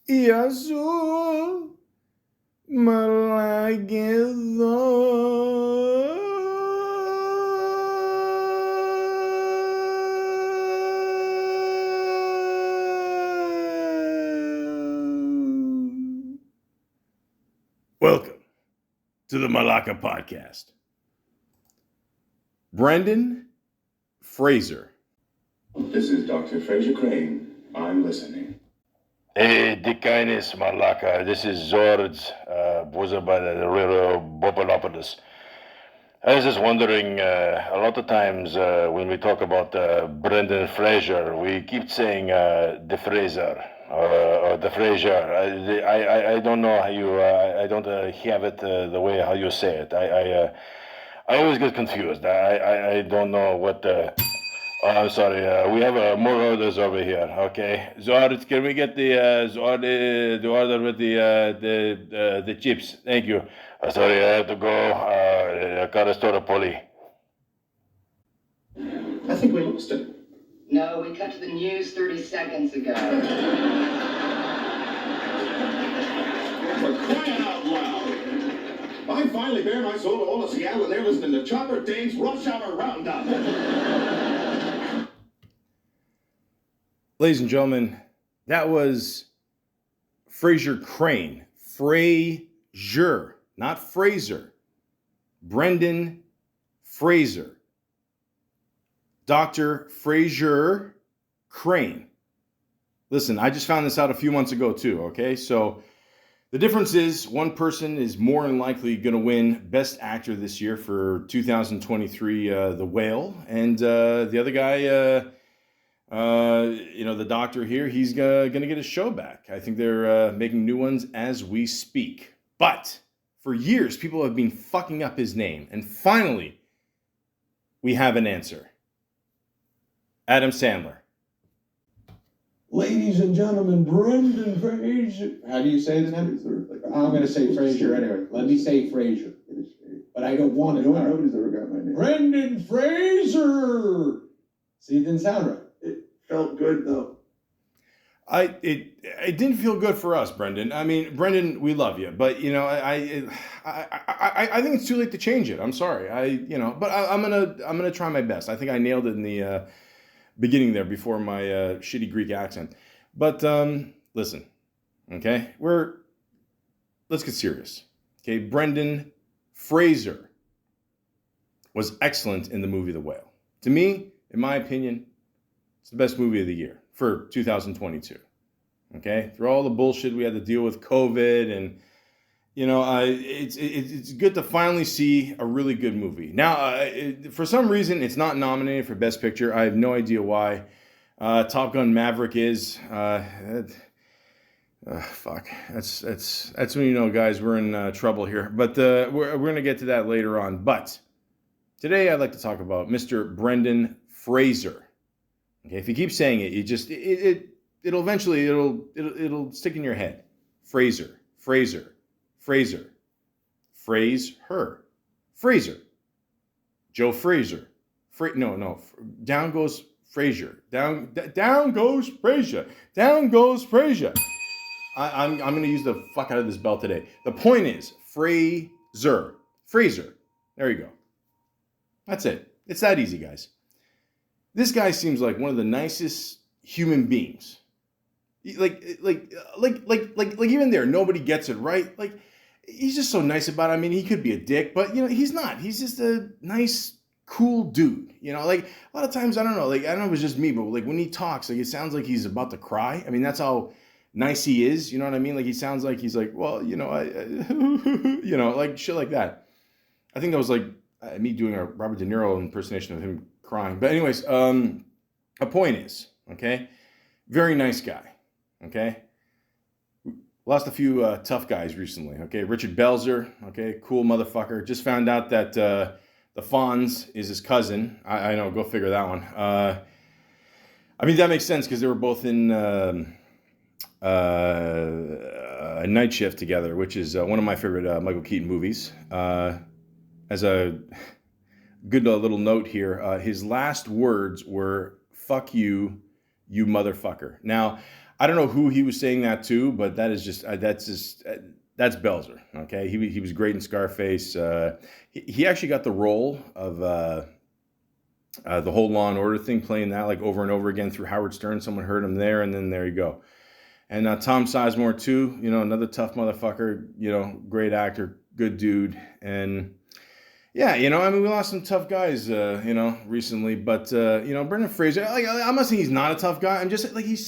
Yasu Malagizo. Welcome to the Malaka podcast. Brendan Fraser. This is Dr. Fraser Crane. I'm listening. Hey, Dikainis Malaka. This is Zords, bozo by the Rero Bopolopolis. I was just wondering, a lot of times when we talk about Brendan Fraser, we keep saying the Fraser or the Fraser. I don't know how you, I don't have it the way how you say it. I always get confused. I don't know what Oh, I'm sorry. We have more orders over here. Okay, Zord, can we get the Zord, the order with the chips? Thank you. Sorry, I have to go. I gotta store a pulley. I think we lost it. No, we cut to the news 30 seconds ago. For crying out loud! I finally bare my soul to all of Seattle and they're listening to Chopper Dave's Rush Hour Roundup. Ladies and gentlemen, that was Fraser Crane. Fraser, not Fraser. Brendan Fraser. Dr. Fraser Crane. Listen, I just found this out a few months ago too, okay? So the difference is one person is more than likely going to win Best Actor this year for 2023, The Whale. And the other guy... the doctor here, he's going to get his show back. I think they're making new ones as we speak. But for years, people have been fucking up his name. And finally, we have an answer. Adam Sandler. Ladies and gentlemen, Brendan Fraser. How do you say his name? I'm going to say Fraser anyway. Let me say Fraser. But I don't want it. No one nobody's ever got my name. Brendan Fraser! See, it didn't sound right. Felt good though. It didn't feel good for us, Brendan. I mean, Brendan, we love you, but I think it's too late to change it. I'm sorry. But I'm gonna try my best. I think I nailed it in the beginning there before my shitty Greek accent. But listen, okay, let's get serious. Okay, Brendan Fraser was excellent in the movie The Whale. To me, in my opinion, it's the best movie of the year for 2022. Okay, through all the bullshit we had to deal with COVID, and it's good to finally see a really good movie. Now, for some reason, it's not nominated for Best Picture. I have no idea why. Top Gun Maverick is. Fuck. That's when you know, guys, we're in trouble here. But we're gonna get to that later on. But today, I'd like to talk about Mr. Brendan Fraser. Okay, if you keep saying it, it'll eventually stick in your head. Fraser, Fraser, Fraser, Fraser, Fraser, Joe Fraser. Down goes Fraser. Down goes Fraser. Down goes Fraser. I'm gonna use the fuck out of this bell today. The point is Fraser. There you go. That's it. It's that easy, guys. This guy seems like one of the nicest human beings. Like even there, nobody gets it, right? Like, he's just so nice about it. I mean, he could be a dick, but he's not. He's just a nice, cool dude. Like a lot of times, I don't know if it was just me, but like when he talks, like it sounds like he's about to cry. I mean, that's how nice he is. You know what I mean? Like he sounds like he's like, well, like shit like that. I think that was like me doing a Robert De Niro impersonation of him crying. But anyways, a point is, okay, very nice guy, okay? Lost a few tough guys recently, okay? Richard Belzer, okay, cool motherfucker. Just found out that the Fonz is his cousin. I know, go figure that one. I mean, that makes sense because they were both in a Night Shift together, which is one of my favorite Michael Keaton movies. As a good little note here, his last words were, "Fuck you, you motherfucker." Now, I don't know who he was saying that to, but that's Belzer. Okay, he was great in Scarface. He actually got the role of the whole Law and Order thing, playing that like over and over again through Howard Stern. Someone heard him there, and then there you go. And Tom Sizemore too. You know, another tough motherfucker. You know, great actor, good dude, and. Yeah, you know, I mean, we lost some tough guys, you know, recently, but you know, Brendan Fraser. Like, I'm not saying he's not a tough guy. I'm just like he just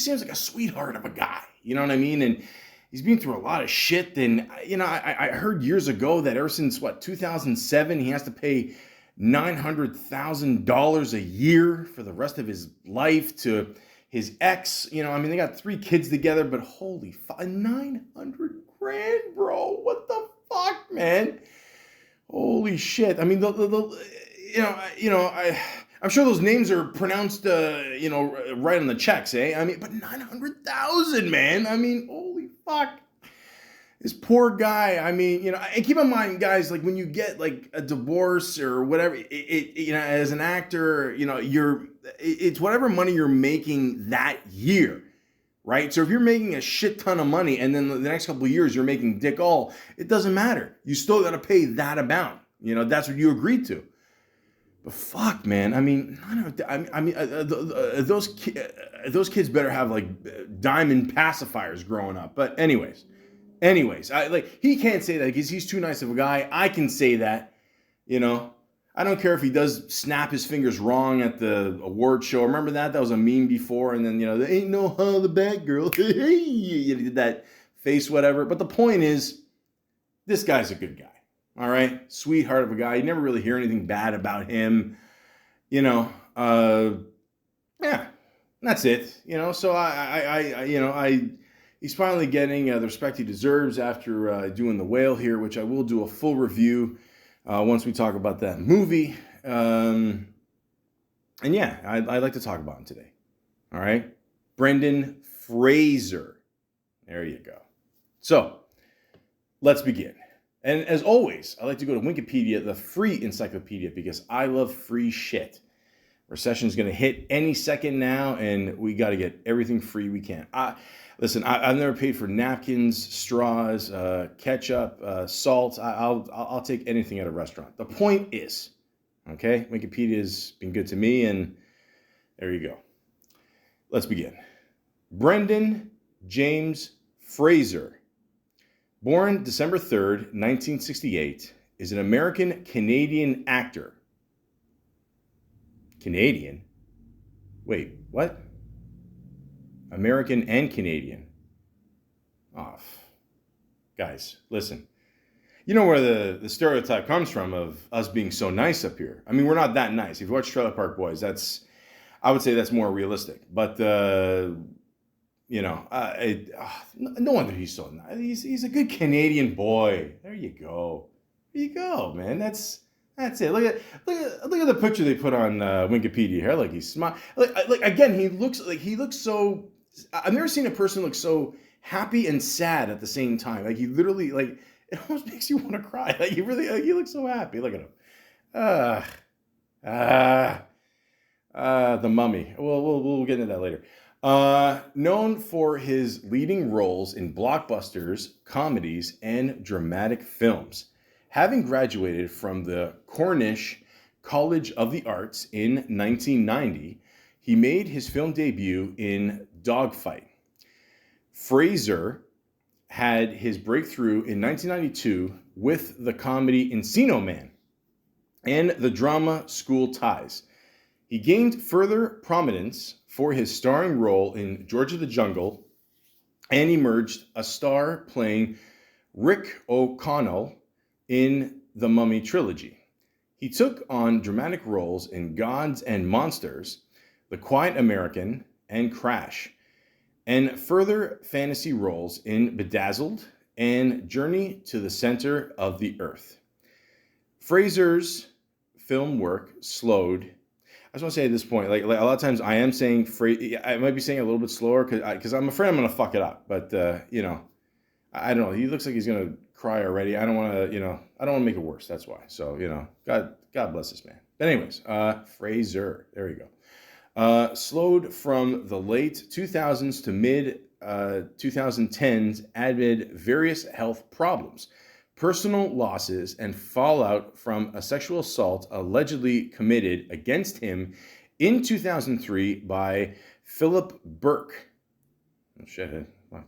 seems like a sweetheart of a guy. You know what I mean? And he's been through a lot of shit. And you know, I heard years ago that ever since 2007, he has to pay $900,000 a year for the rest of his life to his ex. You know, I mean, they got 3 kids together, but holy fuck, 900 grand, bro. What the fuck, man? Holy shit! I mean, I'm sure those names are pronounced, you know, right on the checks, eh? I mean, but 900,000, man. I mean, holy fuck! This poor guy. I mean, you know, and keep in mind, guys, like when you get like a divorce or whatever, you know, as an actor, you know, it's whatever money you're making that year. Right? So if you're making a shit ton of money and then the next couple of years you're making dick all, it doesn't matter. You still got to pay that amount. You know, that's what you agreed to. But fuck, man. I mean, those kids better have like diamond pacifiers growing up. But anyways, he can't say that because he's too nice of a guy. I can say that, you know. I don't care if he does snap his fingers wrong at the award show. Remember that? That was a meme before. And then, you know, there ain't no the bad girl. You did that face, whatever. But the point is, this guy's a good guy. All right? Sweetheart of a guy. You never really hear anything bad about him. You know, yeah, that's it. You know, so he's finally getting the respect he deserves after doing The Whale here, which I will do a full review once we talk about that movie. And yeah, I'd like to talk about him today. All right. Brendan Fraser. There you go. So let's begin. And as always, I like to go to Wikipedia, the free encyclopedia, because I love free shit. Recession's going to hit any second now, and we got to get everything free we can. Listen, I've never paid for napkins, straws, ketchup, salt. I'll take anything at a restaurant. The point is, okay, Wikipedia's been good to me, and there you go. Let's begin. Brendan James Fraser, born December 3rd, 1968, is an American-Canadian actor. Canadian? Wait, what? American and Canadian. Oh, guys, listen. You know where the stereotype comes from of us being so nice up here. I mean, we're not that nice. If you watch Trailer Park Boys, I would say that's more realistic. But, you know, no wonder he's so nice. He's a good Canadian boy. There you go. There you go, man. That's it. Look at the picture they put on Wikipedia here. Like he's smart. Like again, he looks so. I've never seen a person look so happy and sad at the same time. Like he literally, like it almost makes you want to cry. Like he looks so happy. Look at him. The Mummy. We'll get into that later. Known for his leading roles in blockbusters, comedies, and dramatic films. Having graduated from the Cornish College of the Arts in 1990, he made his film debut in Dogfight. Fraser had his breakthrough in 1992 with the comedy Encino Man and the drama School Ties. He gained further prominence for his starring role in George of the Jungle and emerged a star playing Rick O'Connell in the Mummy trilogy. He took on dramatic roles in Gods and Monsters, The Quiet American, and Crash, and further fantasy roles in Bedazzled and Journey to the Center of the Earth. Fraser's film work slowed. I just want to say at this point, like a lot of times I am saying, I might be saying it a little bit slower because I'm afraid I'm going to fuck it up. But, you know, I don't know. He looks like he's going to cry already. I don't want to, you know, I don't want to make it worse. That's why. So, you know, God bless this man. But anyways, Fraser, there you go. Slowed from the late 2000s to mid 2010s amid various health problems, personal losses, and fallout from a sexual assault allegedly committed against him in 2003 by Philip Burke. Oh, shit,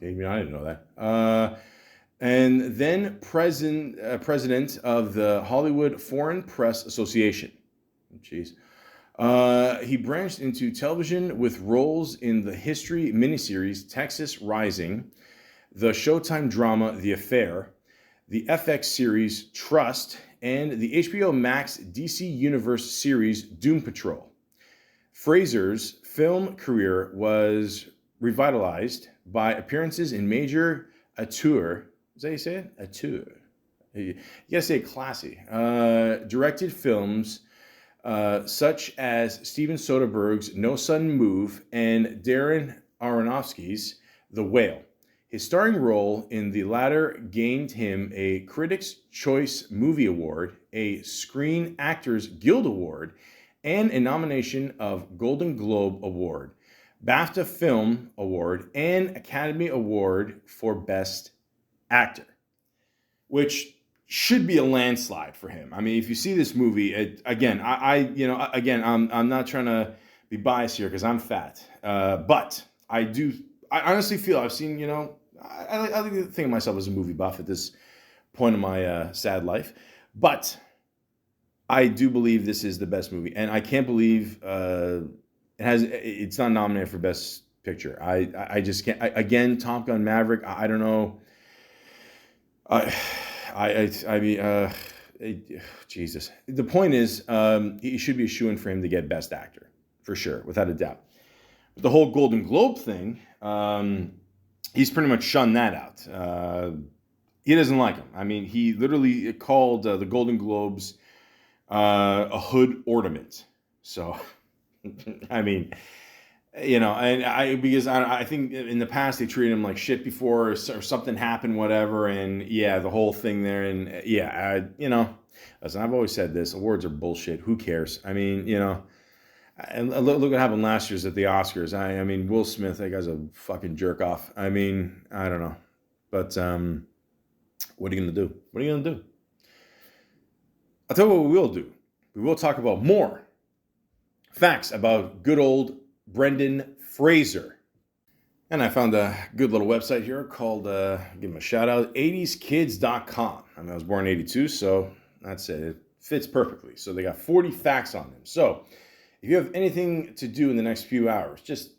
even I didn't know that. And then president of the Hollywood Foreign Press Association. Jeez. He branched into television with roles in the history miniseries Texas Rising, the Showtime drama The Affair, the FX series Trust, and the HBO Max DC Universe series Doom Patrol. Fraser's film career was revitalized by appearances in major auteur. Is that how you say it? Auteur. You gotta say it classy. Directed films such as Steven Soderbergh's No Sudden Move and Darren Aronofsky's The Whale. His starring role in the latter gained him a Critics' Choice Movie Award, a Screen Actors Guild Award, and a nomination of Golden Globe Award, BAFTA Film Award, and Academy Award for Best Actor, which should be a landslide for him. I mean, if you see this movie, I'm not trying to be biased here because I'm fat, but I honestly feel I've seen, I like to think of myself as a movie buff at this point in my sad life, but I do believe this is the best movie, and I can't believe it's not nominated for Best Picture. I just can't. Again, Top Gun Maverick. I don't know. Jesus. The point is, it should be a shoo-in for him to get Best Actor, for sure, without a doubt. But the whole Golden Globe thing, he's pretty much shunned that out. He doesn't like him. I mean, he literally called the Golden Globes a hood ornament. So, I mean, and I think in the past they treated him like shit before, or something happened, whatever, and yeah, the whole thing there, and listen, I've always said this: awards are bullshit. Who cares? I mean, and look what happened last year's at the Oscars. I mean, Will Smith, that guy's a fucking jerk off. I mean, I don't know, but what are you gonna do? What are you gonna do? I'll tell you what we will do. We will talk about more facts about good old Brendan Fraser. And I found a good little website here called, give him a shout out, 80skids.com. I mean, I was born in 82, so that's it. It fits perfectly. So they got 40 facts on him. So if you have anything to do in the next few hours, just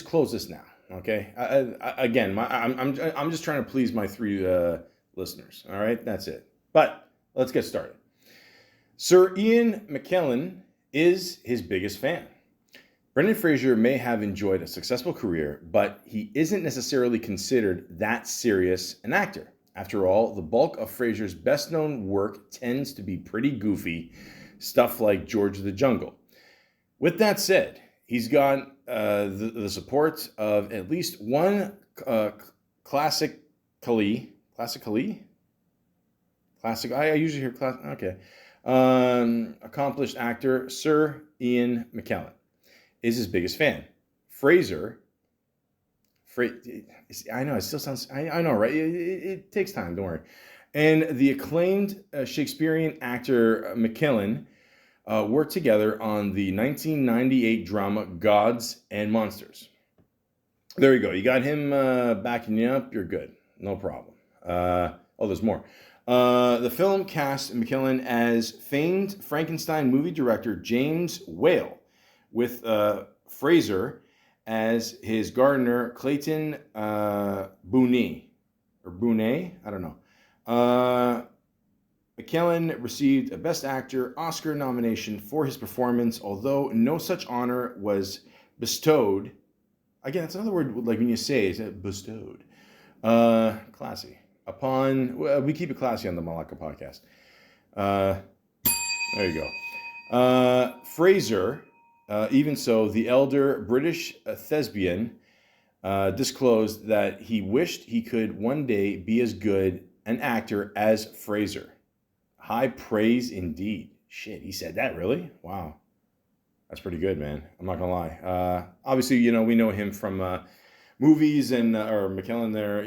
close this now, okay? I'm just trying to please my 3 listeners, all right? That's it. But let's get started. Sir Ian McKellen is his biggest fan. Brendan Fraser may have enjoyed a successful career, but he isn't necessarily considered that serious an actor. After all, the bulk of Fraser's best-known work tends to be pretty goofy, stuff like George of the Jungle. With that said, he's got the support of at least one classic. I usually hear classic. Okay. Accomplished actor Sir Ian McKellen is his biggest fan. Fraser, I know it still sounds. I know, right? It takes time. Don't worry. And the acclaimed Shakespearean actor McKellen worked together on the 1998 drama Gods and Monsters. There you go. You got him backing you up. You're good. No problem. There's more. The film cast McKellen as famed Frankenstein movie director James Whale, with Fraser as his gardener Clayton Boone. I don't know. McKellen received a Best Actor Oscar nomination for his performance, although no such honor was bestowed. Again, that's another word, like when you say it, bestowed. Classy. We keep it classy on the Malaka podcast. There you go. Fraser, even so, the elder British thespian disclosed that he wished he could one day be as good an actor as Fraser. High praise indeed. Shit, he said that, really? Wow. That's pretty good, man. I'm not gonna lie. Obviously, we know him from movies and or McKellen there.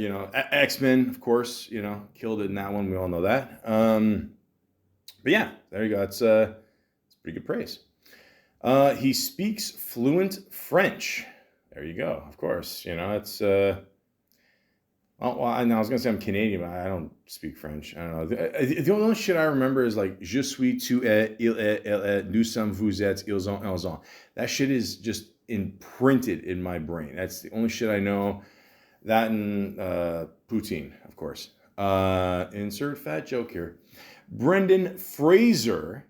X-Men, of course. Killed it in that one. We all know that. But yeah, there you go. It's pretty good praise. He speaks fluent French. There you go. Of course, it's. Well, I was gonna say I'm Canadian, but I don't speak French. I don't know. The only shit I remember is like "Je suis, tu es, il est, elle est, nous sommes, vous êtes, ils ont, elles ont." That shit is just imprinted in my brain. That's the only shit I know. That and poutine, of course. Insert fat joke here. Brendan Fraser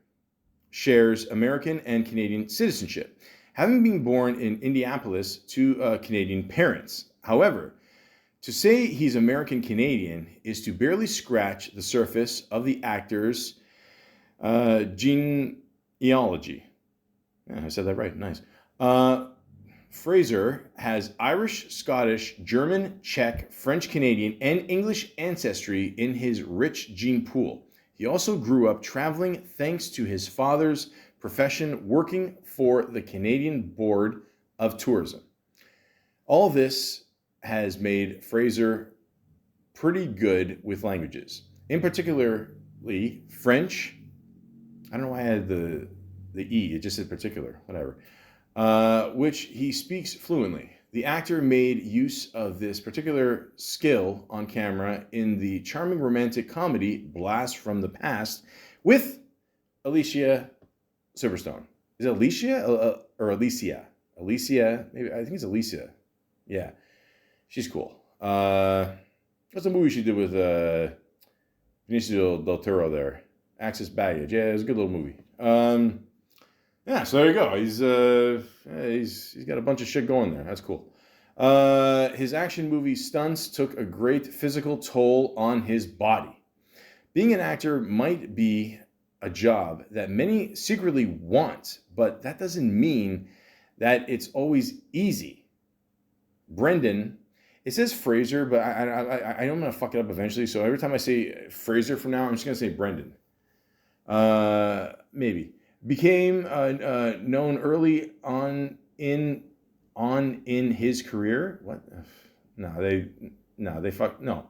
shares American and Canadian citizenship, having been born in Indianapolis to Canadian parents. However, to say he's American-Canadian is to barely scratch the surface of the actor's genealogy. Yeah, I said that right. Nice. Fraser has Irish, Scottish, German, Czech, French-Canadian, and English ancestry in his rich gene pool. He also grew up traveling thanks to his father's profession working for the Canadian Board of Tourism. All this has made Fraser pretty good with languages, in particularly French. I don't know why I had the E, it just said particular, whatever, which he speaks fluently. The actor made use of this particular skill on camera in the charming romantic comedy Blast from the Past with Alicia Silverstone. Is it Alicia or Alicia? Alicia, maybe, I think it's Alicia. Yeah. She's cool. What's the movie she did with Benicio del Toro there? Access Baggage. Yeah, it was a good little movie. Yeah, so there you go. He's got a bunch of shit going there. That's cool. His action movie stunts took a great physical toll on his body. Being an actor might be a job that many secretly want, but that doesn't mean that it's always easy. Brendan, it says Fraser, but I know I'm going to fuck it up eventually, so every time I say Fraser from now, I'm just going to say Brendan. Maybe. Became known early on in his career. What?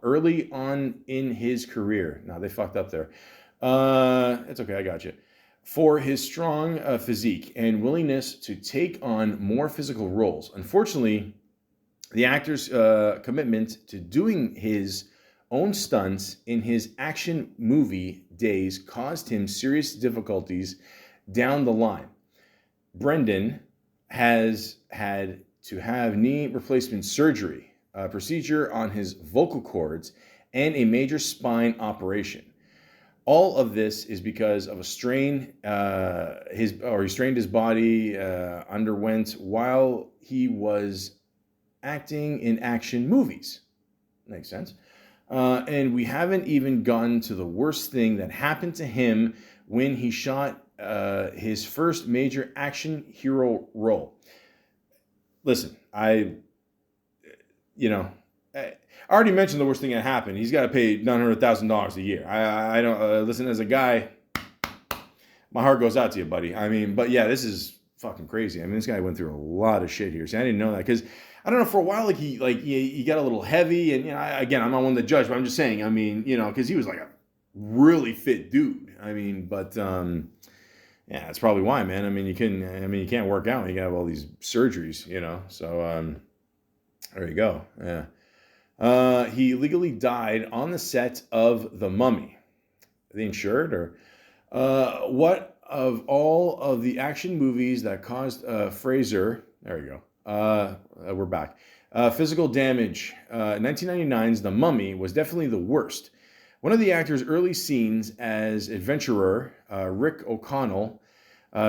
Early on in his career. No, they fucked up there. It's okay, I got you. For his strong physique and willingness to take on more physical roles. Unfortunately, the actor's commitment to doing his own stunts in his action movie days caused him serious difficulties down the line. Brendan has had to have knee replacement surgery, a procedure on his vocal cords, and a major spine operation. All of this is because of a strain he strained his body, underwent while he was acting in action movies. Makes sense. And we haven't even gotten to the worst thing that happened to him when he shot his first major action hero role. Listen, I already mentioned the worst thing that happened. He's got to pay $900,000 a year. I don't listen, as a guy, my heart goes out to you, buddy. I mean, but yeah, this is fucking crazy. I mean, this guy went through a lot of shit here. See, I didn't know that because I don't know, for a while, he got a little heavy, and again, I'm not one to judge, but I'm just saying, I mean, because he was like a really fit dude. I mean, but yeah, that's probably why, man. I mean, you can't work out when you have all these surgeries, So there you go. Yeah. He legally died on the set of The Mummy. Are they insured or what of all of the action movies that caused Fraser? There you go. We're back. Physical damage. 1999's The Mummy was definitely the worst. One of the actor's early scenes as adventurer, Rick O'Connell,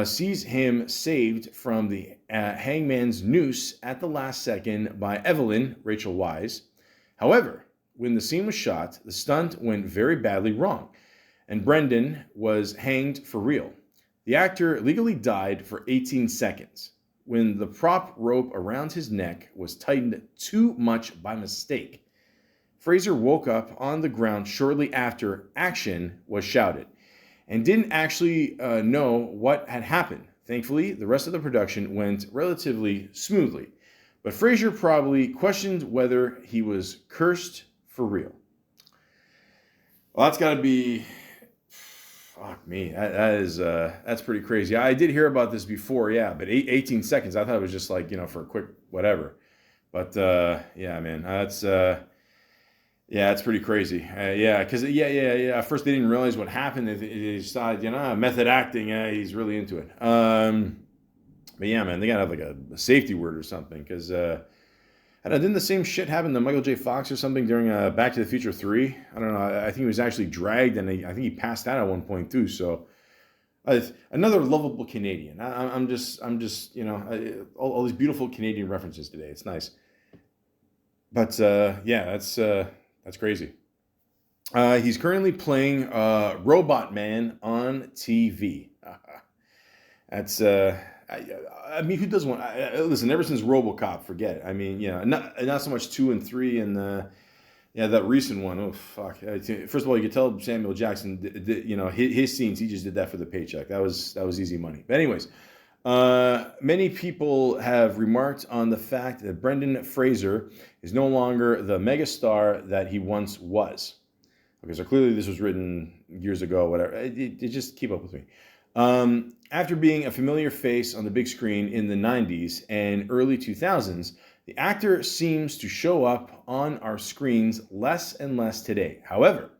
sees him saved from the hangman's noose at the last second by Evelyn, Rachel Wise. However, when the scene was shot, the stunt went very badly wrong, and Brendan was hanged for real. The actor legally died for 18 seconds when the prop rope around his neck was tightened too much by mistake. Fraser woke up on the ground shortly after action was shouted and didn't actually know what had happened. Thankfully, the rest of the production went relatively smoothly, but Fraser probably questioned whether he was cursed for real. Well, that's got to be, fuck me, that's pretty crazy. I did hear about this before, yeah, but 18 seconds, I thought it was just like, for a quick whatever. But yeah, man, yeah, it's pretty crazy. Because at first they didn't realize what happened. They decided, method acting. He's really into it. But yeah, man, they gotta have like a safety word or something. Because didn't the same shit happen to Michael J. Fox or something during Back to the Future 3? I don't know. I think he was actually dragged, and I think he passed out at one point too. So another lovable Canadian. I'm just all these beautiful Canadian references today. It's nice. But yeah, that's crazy. He's currently playing Robot Man on TV. That's I mean, who doesn't want? Listen, ever since RoboCop, forget it. I mean, not so much 2 and 3 and that recent one. Oh fuck! First of all, you could tell Samuel Jackson, his scenes. He just did that for the paycheck. That was easy money. But anyways, many people have remarked on the fact that Brendan Fraser is no longer the megastar that he once was. Okay, so clearly this was written years ago, whatever. Just keep up with me. After being a familiar face on the big screen in the 90s and early 2000s, the actor seems to show up on our screens less and less today. However,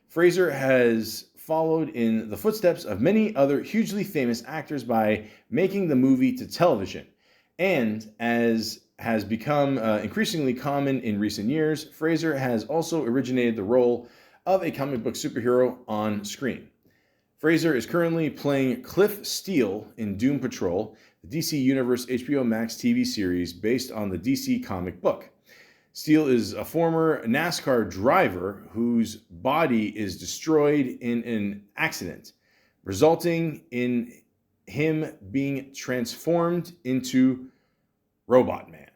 Fraser has followed in the footsteps of many other hugely famous actors by making the movie to television. And as has become increasingly common in recent years, Fraser has also originated the role of a comic book superhero on screen. Fraser is currently playing Cliff Steele in Doom Patrol, the DC Universe HBO Max TV series based on the DC comic book. Steele is a former NASCAR driver whose body is destroyed in an accident, resulting in him being transformed into Robot Man.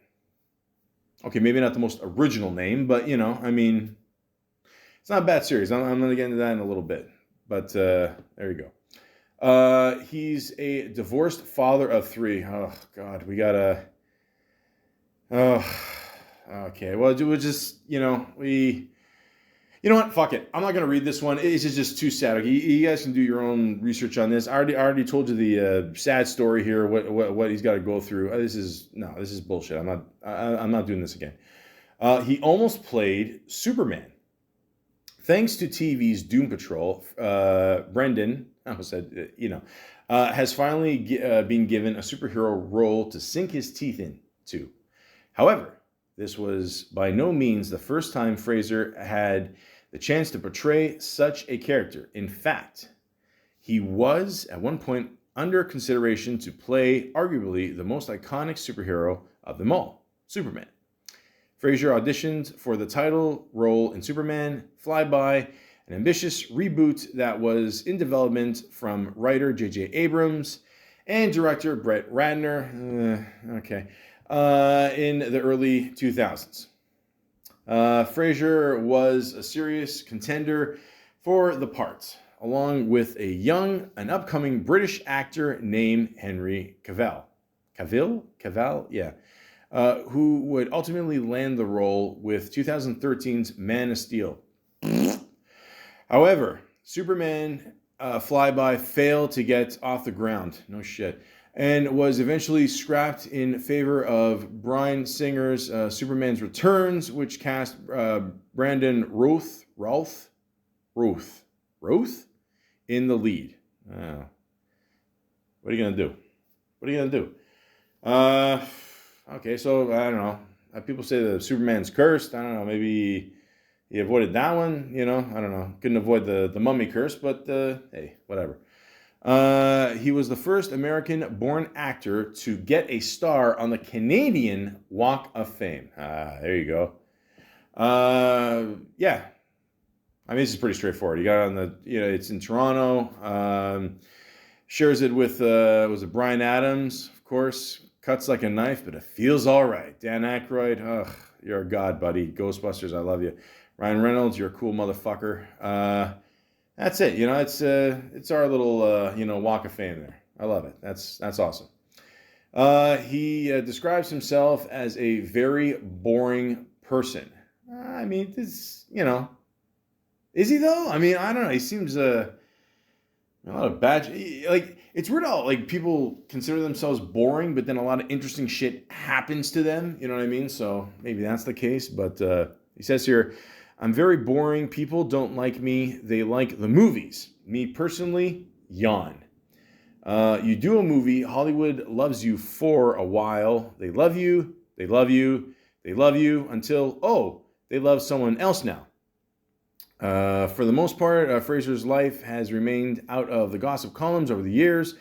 Okay, maybe not the most original name, but I mean, it's not a bad series. I'm going to get into that in a little bit. But there you go. He's a divorced father of 3. Oh, God. We got to... Oh, okay. Well, we'll just, we... You know what? Fuck it. I'm not going to read this one. It's just too sad. Okay? You guys can do your own research on this. I already told you the sad story here, what he's got to go through. This is bullshit. I'm not doing this again. He almost played Superman. Thanks to TV's Doom Patrol, Brendan, has finally been given a superhero role to sink his teeth into. However, this was by no means the first time Fraser had the chance to portray such a character. In fact, he was at one point under consideration to play arguably the most iconic superhero of them all, Superman. Fraser auditioned for the title role in Superman, Flyby, an ambitious reboot that was in development from writer J.J. Abrams and director Brett Ratner, in the early 2000s. Fraser was a serious contender for the part, along with an upcoming British actor named Henry Cavill. Cavill? Yeah. Who would ultimately land the role with 2013's Man of Steel. However, Superman Flyby failed to get off the ground, no shit, and was eventually scrapped in favor of Bryan Singer's Superman's Returns, which cast Brandon Routh in the lead. What are you gonna do? Okay, so I don't know. People say that Superman's cursed. I don't know. Maybe he avoided that one. I don't know. Couldn't avoid the mummy curse, but hey, whatever. He was the first American-born actor to get a star on the Canadian Walk of Fame. There you go. Yeah. I mean, this is pretty straightforward. You got it on the, it's in Toronto. Shares it with, was it Bryan Adams, of course. Cuts like a knife, but it feels all right. Dan Aykroyd, you're a god, buddy. Ghostbusters, I love you. Ryan Reynolds, you're a cool motherfucker. That's it. It's our little, Walk of Fame there. I love it. That's awesome. He describes himself as a very boring person. I mean, this, is he though? I mean, I don't know. He seems a lot of bad. Like, it's weird how like people consider themselves boring, but then a lot of interesting shit happens to them. You know what I mean? So maybe that's the case. But he says here, I'm very boring. People don't like me. They like the movies. Me personally, yawn. You do a movie, Hollywood loves you for a while. They love you, they love you, they love you until, they love someone else now. For the most part, Fraser's life has remained out of the gossip columns over the years,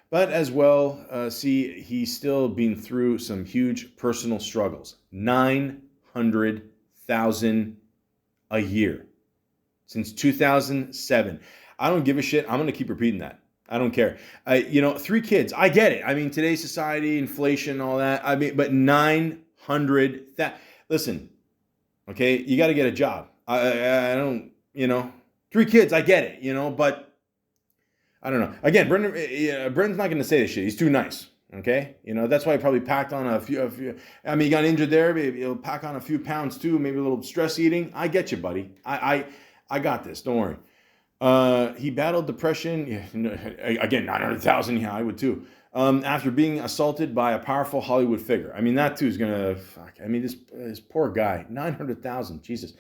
but as well, he's still been through some huge personal struggles. 900,000 a year since 2007. I don't give a shit. I'm going to keep repeating that. I don't care. 3 kids. I get it. I mean, today's society, inflation, all that. I mean, but 900. Listen, okay, you got to get a job. I don't, 3 kids. I get it, but I don't know. Again, Brendan's not going to say this shit. He's too nice. Okay, that's why he probably packed on a few. I mean, he got injured there. Maybe he'll pack on a few pounds too. Maybe a little stress eating. I get you, buddy. I got this. Don't worry. He battled depression. Yeah, again, 900,000. Yeah, I would too. After being assaulted by a powerful Hollywood figure. I mean, that too is gonna fuck. I mean, this poor guy. 900,000. Jesus.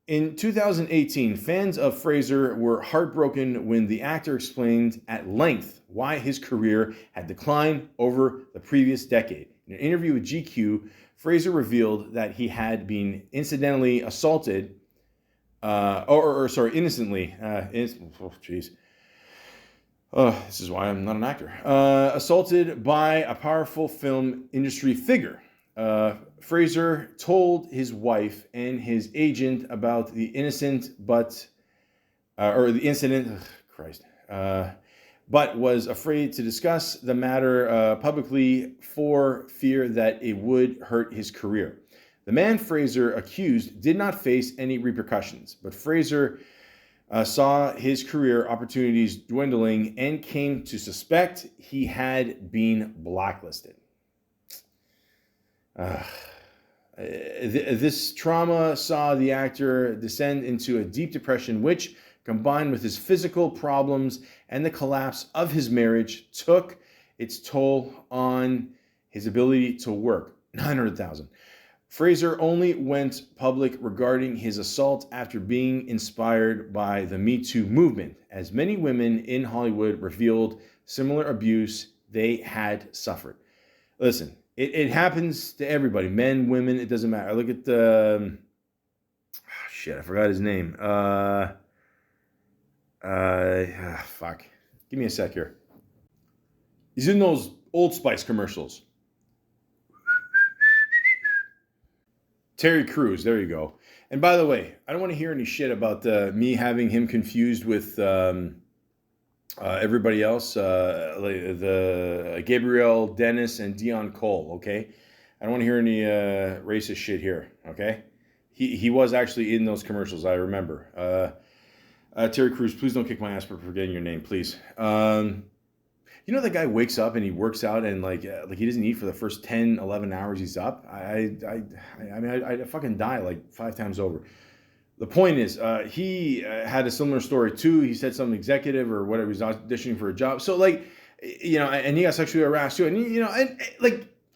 In 2018, fans of Fraser were heartbroken when the actor explained at length why his career had declined over the previous decade. In an interview with GQ, Fraser revealed that he had been incidentally assaulted, innocently. This is why I'm not an actor. Assaulted by a powerful film industry figure. Fraser told his wife and his agent about the incident, but was afraid to discuss the matter publicly for fear that it would hurt his career. The man Fraser accused did not face any repercussions, but Fraser saw his career opportunities dwindling and came to suspect he had been blacklisted. This trauma saw the actor descend into a deep depression, which, combined with his physical problems and the collapse of his marriage, took its toll on his ability to work. 900,000. Fraser only went public regarding his assault after being inspired by the Me Too movement, as many women in Hollywood revealed similar abuse they had suffered. Listen, it happens to everybody, men, women, it doesn't matter. Look at the I forgot his name. Fuck. Give me a sec here. He's in those Old Spice commercials. Terry Crews, there you go. And by the way, I don't want to hear any shit about me having him confused with everybody else, the Gabrielle, Dennis, and Dion Cole, okay? I don't want to hear any racist shit here, okay? He was actually in those commercials, I remember. Terry Crews, please don't kick my ass for forgetting your name, please. That guy wakes up and he works out and like he doesn't eat for the first 10, 11 hours he's up. I mean, I fucking die like 5 times over. The point is, he had a similar story too. He said some executive or whatever, he's auditioning for a job. So and he got sexually harassed too. And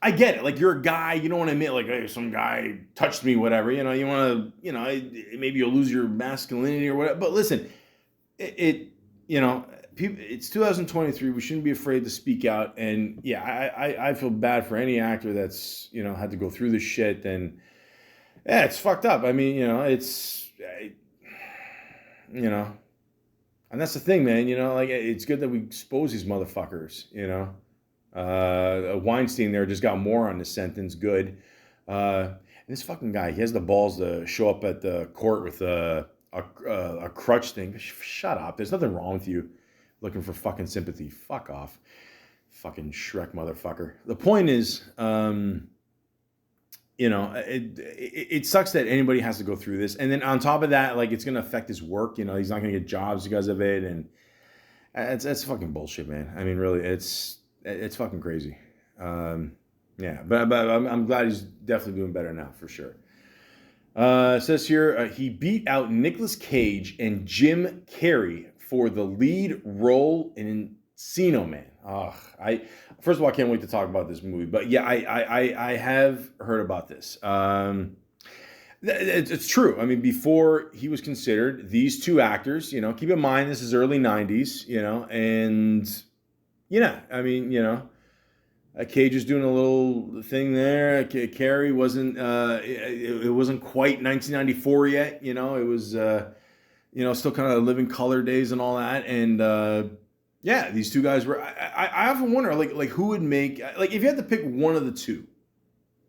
I get it. Like, you're a guy, you don't want to admit like, hey, some guy touched me, whatever. You want to, maybe you'll lose your masculinity or whatever. But listen, it's 2023. We shouldn't be afraid to speak out. And yeah, I feel bad for any actor that's, had to go through this shit. And yeah, it's fucked up. I mean, and that's the thing, man, it's good that we expose these motherfuckers, Weinstein there just got more on this sentence. Good. And this fucking guy, he has the balls to show up at the court with a crutch thing. Shut up. There's nothing wrong with you looking for fucking sympathy. Fuck off. Fucking Shrek motherfucker. The point is, it sucks that anybody has to go through this. And then on top of that, it's going to affect his work. He's not going to get jobs because of it. And That's fucking bullshit, man. I mean, really, it's fucking crazy. Yeah, but I'm glad he's definitely doing better now for sure. It says here he beat out Nicolas Cage and Jim Carrey for the lead role in Encino Man. I first of all, I can't wait to talk about this movie. But yeah, I have heard about this. It's true. I mean, before he was considered, these two actors, keep in mind this is early '90s, and yeah, I mean, Cage is doing a little thing there. Carey wasn't. It wasn't quite 1994 yet. It was. Still kind of living color days and all that. And yeah, these two guys were. I often wonder, like who would make, like, if you had to pick one of the two.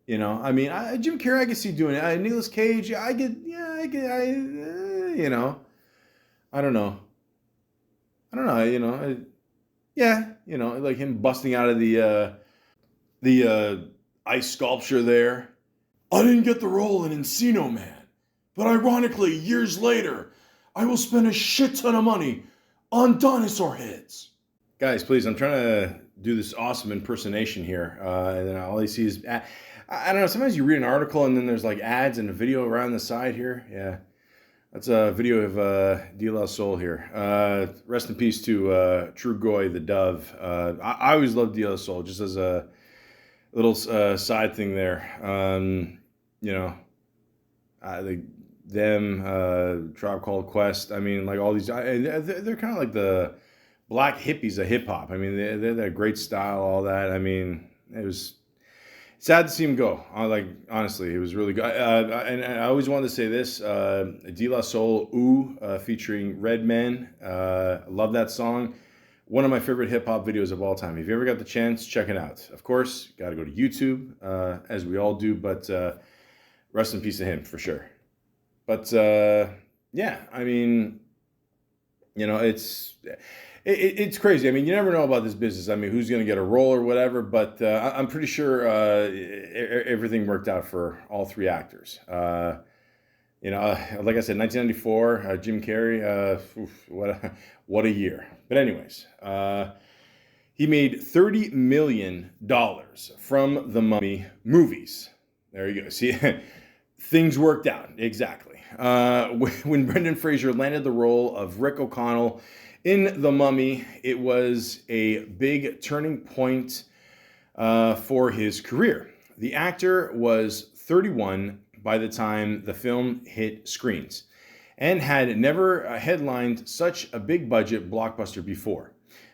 I mean, Jim Carrey, I could see doing it. Nicolas Cage, yeah, I could. I don't know. Yeah, like him busting out of the ice sculpture there. I didn't get the role in Encino Man, but ironically, years later, I will spend a shit ton of money on dinosaur heads. Guys, please, I'm trying to do this awesome impersonation here, and then all I see is, I don't know, sometimes you read an article and then there's like ads and a video around the side here. Yeah, that's a video of De La Soul here. Rest in peace to True Goy the Dove. I always loved De La Soul, just as a little side thing there. Tribe Called Quest. I mean, like all these, they're kind of like the black hippies of hip hop. I mean, they're that great style, all that. I mean, it was sad to see him go. Honestly, it was really good. And I always wanted to say this: De La Soul, Ooh, featuring Redman. Love that song. One of my favorite hip hop videos of all time. If you ever got the chance, check it out. Of course, got to go to YouTube, as we all do. But rest in peace to him for sure. But yeah, I mean, it's crazy. I mean, you never know about this business. I mean, who's going to get a role or whatever. But I'm pretty sure everything worked out for all three actors. Like I said, 1994, Jim Carrey. What a year. But anyways, he made $30 million from the Mummy movies. There you go. See, things worked out exactly. When Brendan Fraser landed the role of Rick O'Connell in The Mummy, it was a big turning point for his career. The actor was 31 by the time the film hit screens and had never headlined such a big budget blockbuster before.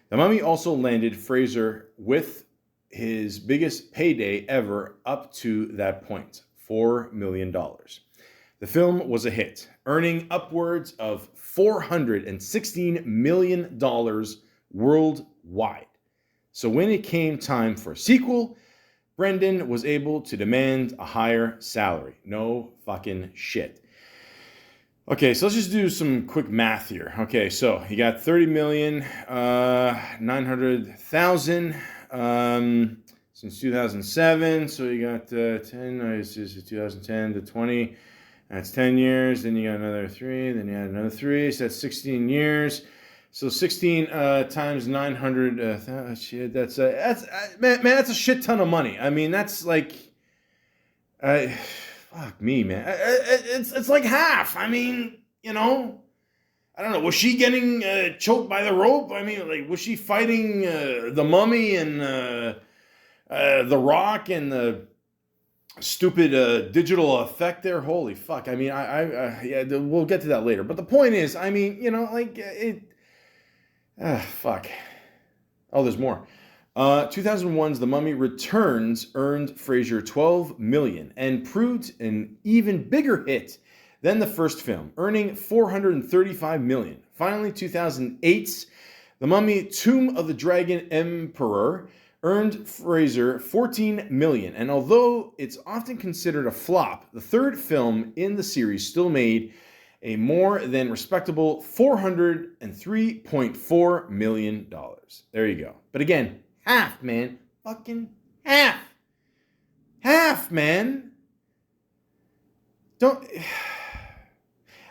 The Mummy also landed Fraser with his biggest payday ever up to that point, $4 million. The film was a hit, earning upwards of $416 million worldwide. So when it came time for a sequel, Brendan was able to demand a higher salary. No fucking shit. Okay, so let's just do some quick math here. Okay, so he got 30,900,000 since 2007. So you got 10, 2010 to 20. That's 10 years. Then you got another 3. Then you had another 3. So that's 16 years. So 16 times 900. Shit, that's man, that's a shit ton of money. I mean, that's like, fuck me, man. It's like half. I mean, I don't know. Was she getting choked by the rope? I mean, like, was she fighting the Mummy and the Rock and the stupid digital effect there? Holy fuck. I mean, yeah, we'll get to that later. But the point is, I mean, fuck. Oh, there's more. 2001's The Mummy Returns earned Fraser $12 million and proved an even bigger hit than the first film, earning $435 million. Finally, 2008's The Mummy Tomb of the Dragon Emperor earned Fraser $14 million. And although it's often considered a flop, the third film in the series still made a more than respectable $403.4 million. There you go. But again, half, man. Fucking half. Half, man.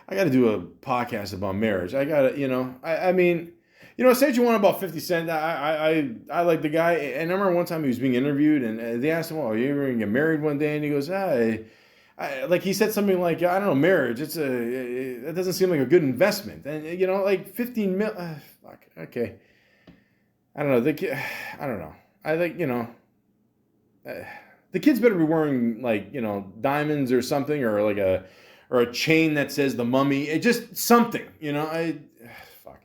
I got to do a podcast about marriage. I got to, I mean, say what you want about 50 Cent. I like the guy. And I remember one time he was being interviewed, and they asked him, "Oh, you ever gonna get married one day?" And he goes, like he said something like, "I don't know, marriage. That doesn't seem like a good investment." And like 15 mil. Fuck. Okay. I don't know. I don't know. I think the kids better be wearing like diamonds or something, or like a chain that says the Mummy. It just something. Fuck.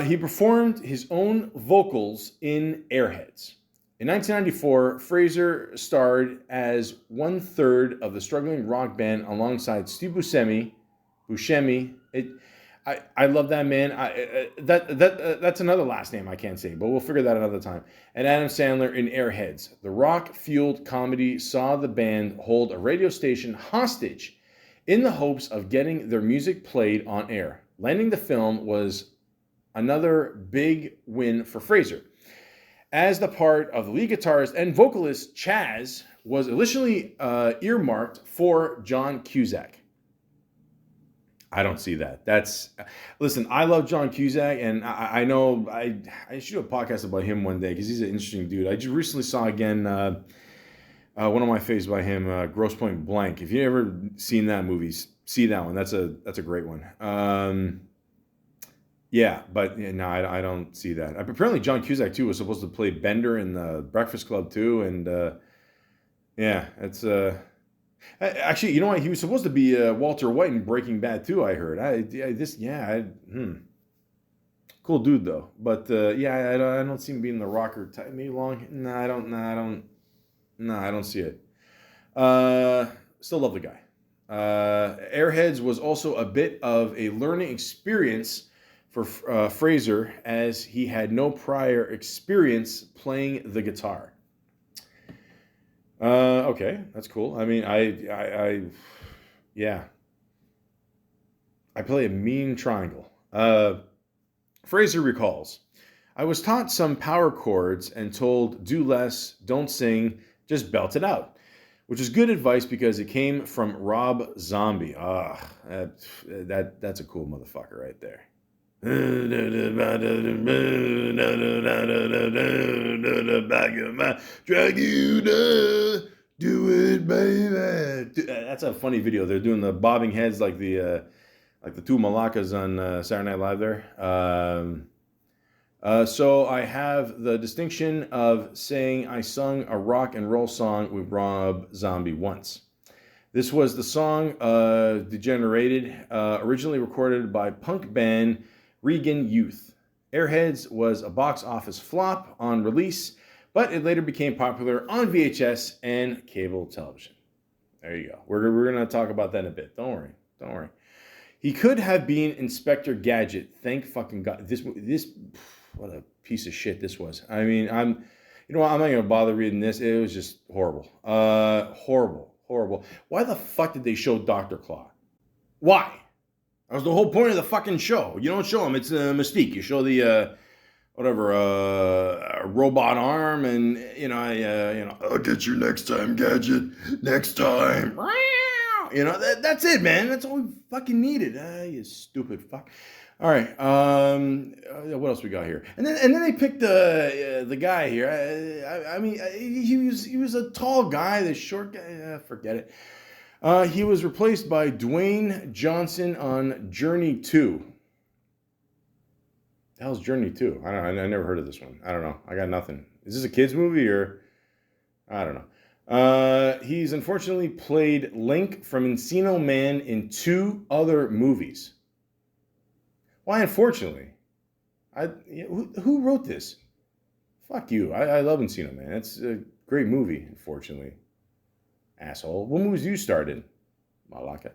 He performed his own vocals in Airheads. In 1994, Fraser starred as one-third of the struggling rock band alongside Steve Buscemi. I love that man. That's another last name I can't say, but we'll figure that another time. And Adam Sandler in Airheads. The rock-fueled comedy saw the band hold a radio station hostage in the hopes of getting their music played on air. Landing the film was another big win for Fraser, as the part of the lead guitarist and vocalist Chaz was initially earmarked for John Cusack. I don't see that. Listen, I love John Cusack, and I know I should do a podcast about him one day because he's an interesting dude. I just recently saw again one of my faves by him, Grosse Point Blank. If you ever seen that movie, see that one. That's a great one. Yeah, but no, I don't see that. Apparently, John Cusack too was supposed to play Bender in the Breakfast Club too, and yeah, it's actually, you know what? He was supposed to be Walter White in Breaking Bad too. I heard. Cool dude though. But yeah, I don't see him being the rocker type. Maybe long. No, I don't. No, I don't see it. Still love the guy. Airheads was also a bit of a learning experience for Fraser, as he had no prior experience playing the guitar. Okay, that's cool. I mean, yeah. I play a mean triangle. Fraser recalls, I was taught some power chords and told, do less, don't sing, just belt it out. Which is good advice because it came from Rob Zombie. That's a cool motherfucker right there. Back of my drag you down, do it, baby. That's a funny video. They're doing the bobbing heads like the two Malakas on Saturday Night Live there. So I have the distinction of saying I sung a rock and roll song with Rob Zombie once. This was the song Degenerated, originally recorded by punk band Regan Youth. Airheads was a box office flop on release, but it later became popular on VHS and cable television. There you go. We're going to talk about that in a bit. Don't worry. He could have been Inspector Gadget. Thank fucking God. This what a piece of shit this was. I mean, I'm not going to bother reading this. It was just horrible. Horrible. Why the fuck did they show Dr. Claw? Why? That was the whole point of the fucking show. You don't show him. It's a mystique. You show the robot arm, and I'll get you next time, Gadget. Next time. That's it, man. That's all we fucking needed. You stupid fuck. All right. What else we got here? And then they picked the guy here. I mean, he was a tall guy, this short guy. Forget it. He was replaced by Dwayne Johnson on Journey 2. The hell's Journey 2? I don't know. I never heard of this one. I don't know. I got nothing. Is this a kid's movie or? I don't know. He's unfortunately played Link from Encino Man in 2 other movies. Why unfortunately? Who wrote this? Fuck you. I love Encino Man. It's a great movie, unfortunately. Asshole. What movies you starred in? Malaka.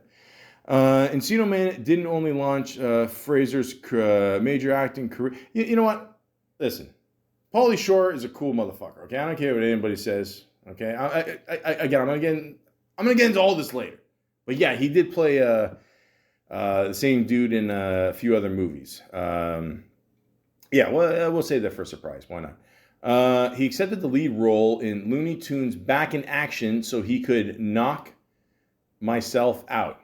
Encino Man didn't only launch Fraser's major acting career. You know what? Listen. Pauly Shore is a cool motherfucker. Okay, I don't care what anybody says. Okay, I'm gonna get into all this later. But yeah, he did play the same dude in a few other movies. Yeah, well, we'll save that for a surprise. Why not? He accepted the lead role in Looney Tunes Back in Action so he could knock himself out.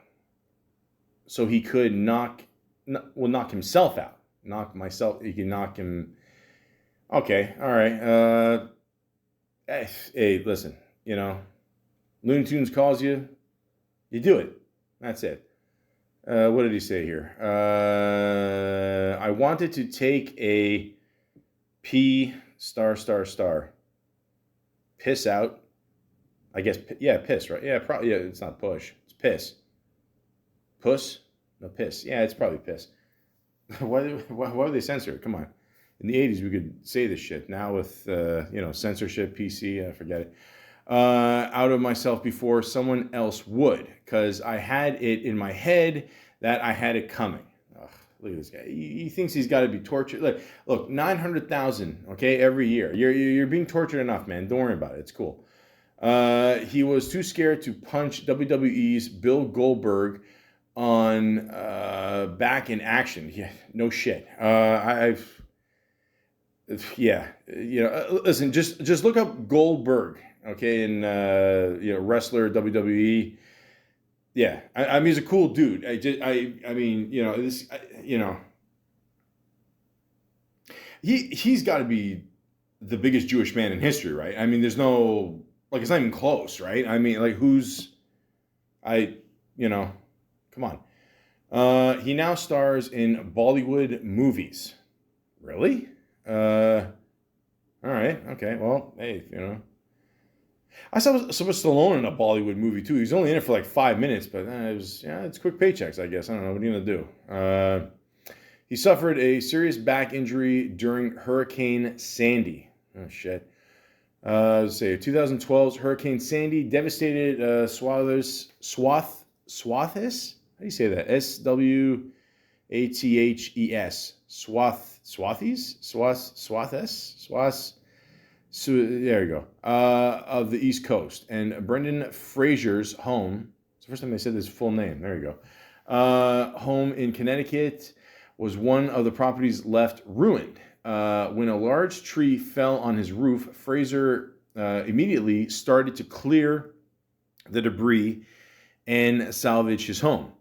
knock myself. You can knock him. Okay, all right. Hey, listen. You know, Looney Tunes calls you. You do it. That's it. What did he say here? I wanted to take a P ****. Piss out. I guess, yeah, piss, right? Yeah, probably. Yeah, it's not push. It's piss. Puss? No, piss. Yeah, it's probably piss. why would they censor it? Come on. In the 80s, we could say this shit. Now with, censorship, PC, forget it. Out of myself before someone else would, because I had it in my head that I had it coming. Ugh, look at this guy. He thinks he's got to be tortured. Look, 900,000, okay, every year. You're being tortured enough, man. Don't worry about it. It's cool. He was too scared to punch WWE's Bill Goldberg on back in action. Yeah, no shit. Listen, just look up Goldberg, okay, and wrestler WWE. Yeah, I mean, he's a cool dude. He's got to be the biggest Jewish man in history, right? I mean, there's no, it's not even close, right? I mean, come on. He now stars in Bollywood movies. Really? All right, okay, well, hey, I saw Sylvester Stallone in a Bollywood movie too. He was only in it for 5 minutes, but it's quick paychecks, I guess. I don't know, what are you gonna do? He suffered a serious back injury during Hurricane Sandy. Oh, shit. Let's see, 2012's Hurricane Sandy devastated Swathis? How do you say that? Swathes? Swathes? So there you go. Of the East Coast. And Brendan Fraser's home, it's the first time they said his full name. There you go. Home in Connecticut was one of the properties left ruined. When a large tree fell on his roof, Fraser immediately started to clear the debris and salvage his home.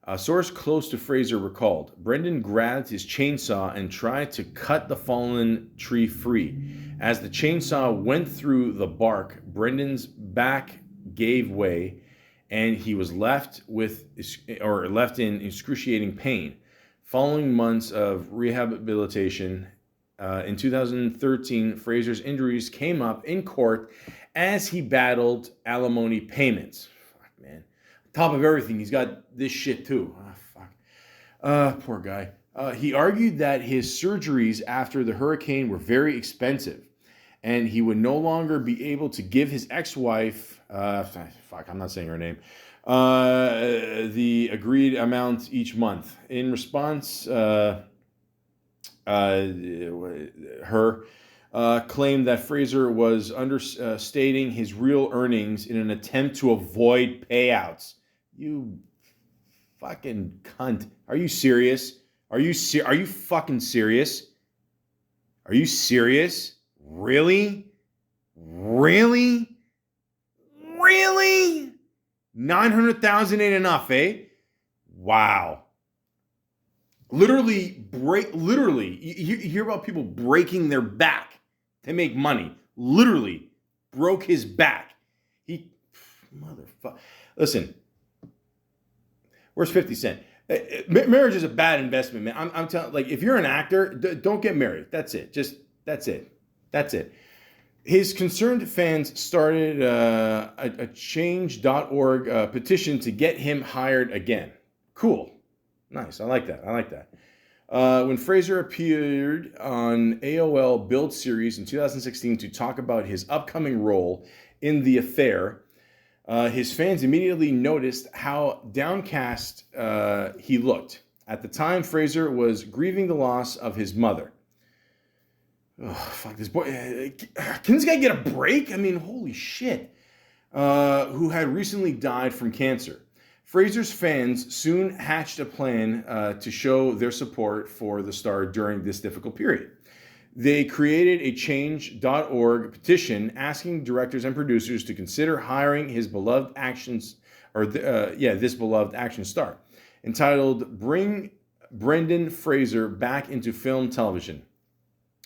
A source close to Fraser recalled, Brendan grabbed his chainsaw and tried to cut the fallen tree free. As the chainsaw went through the bark, Brendan's back gave way and he was left in excruciating pain. Following months of rehabilitation, in 2013, Fraser's injuries came up in court as he battled alimony payments. Fuck, man. Top of everything, he's got this shit too. Poor guy. He argued that his surgeries after the hurricane were very expensive and he would no longer be able to give his ex-wife, I'm not saying her name, the agreed amount each month. In response, her claimed that Fraser was understating his real earnings in an attempt to avoid payouts. You fucking cunt. Are you serious? Are you fucking serious? Are you serious? Really? 900,000 ain't enough, eh? Wow. Literally, you hear about people breaking their back to make money. Literally broke his back. Motherfucker. Listen, where's 50 Cent? Marriage is a bad investment, man. I'm telling, if you're an actor, don't get married. That's it. That's it. His concerned fans started a change.org petition to get him hired again. Cool. Nice. I like that. When Fraser appeared on AOL Build series in 2016 to talk about his upcoming role in The Affair, his fans immediately noticed how downcast he looked. At the time, Fraser was grieving the loss of his mother. Oh, fuck this boy. Can this guy get a break? I mean, holy shit. Who had recently died from cancer. Fraser's fans soon hatched a plan to show their support for the star during this difficult period. They created a change.org petition asking directors and producers to consider hiring his beloved this beloved action star. Entitled "Bring Brendan Fraser back into film television.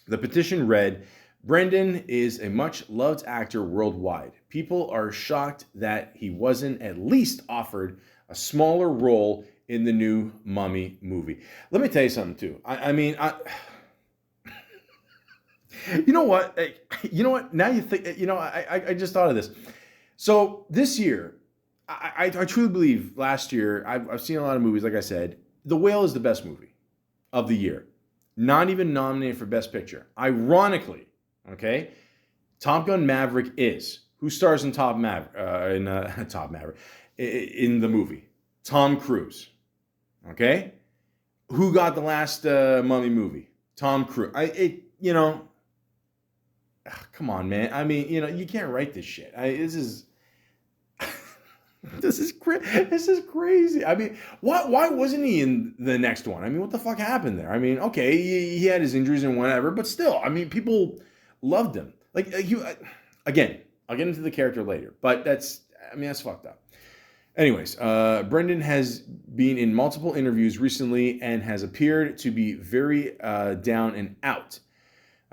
The petition read, Brendan is a much-loved actor worldwide. People are shocked that he wasn't at least offered a smaller role in the new Mummy movie. Let me tell you something, too. You know what? You know what? Now you think, I just thought of this. So this year, I truly believe last year, I've seen a lot of movies, like I said. The Whale is the best movie of the year. Not even nominated for Best Picture. Ironically, okay, Top Gun Maverick is. Who stars in Top Maverick? In the movie? Tom Cruise. Okay? Who got the last Mummy movie? Tom Cruise. Come on, man. I mean, you can't write this shit. This is this is crazy. I mean, why wasn't he in the next one? I mean, what the fuck happened there? I mean, okay, he had his injuries and whatever, but still, I mean, people loved him. Again, I'll get into the character later, but that's fucked up. Anyways, Brendan has been in multiple interviews recently and has appeared to be very down and out.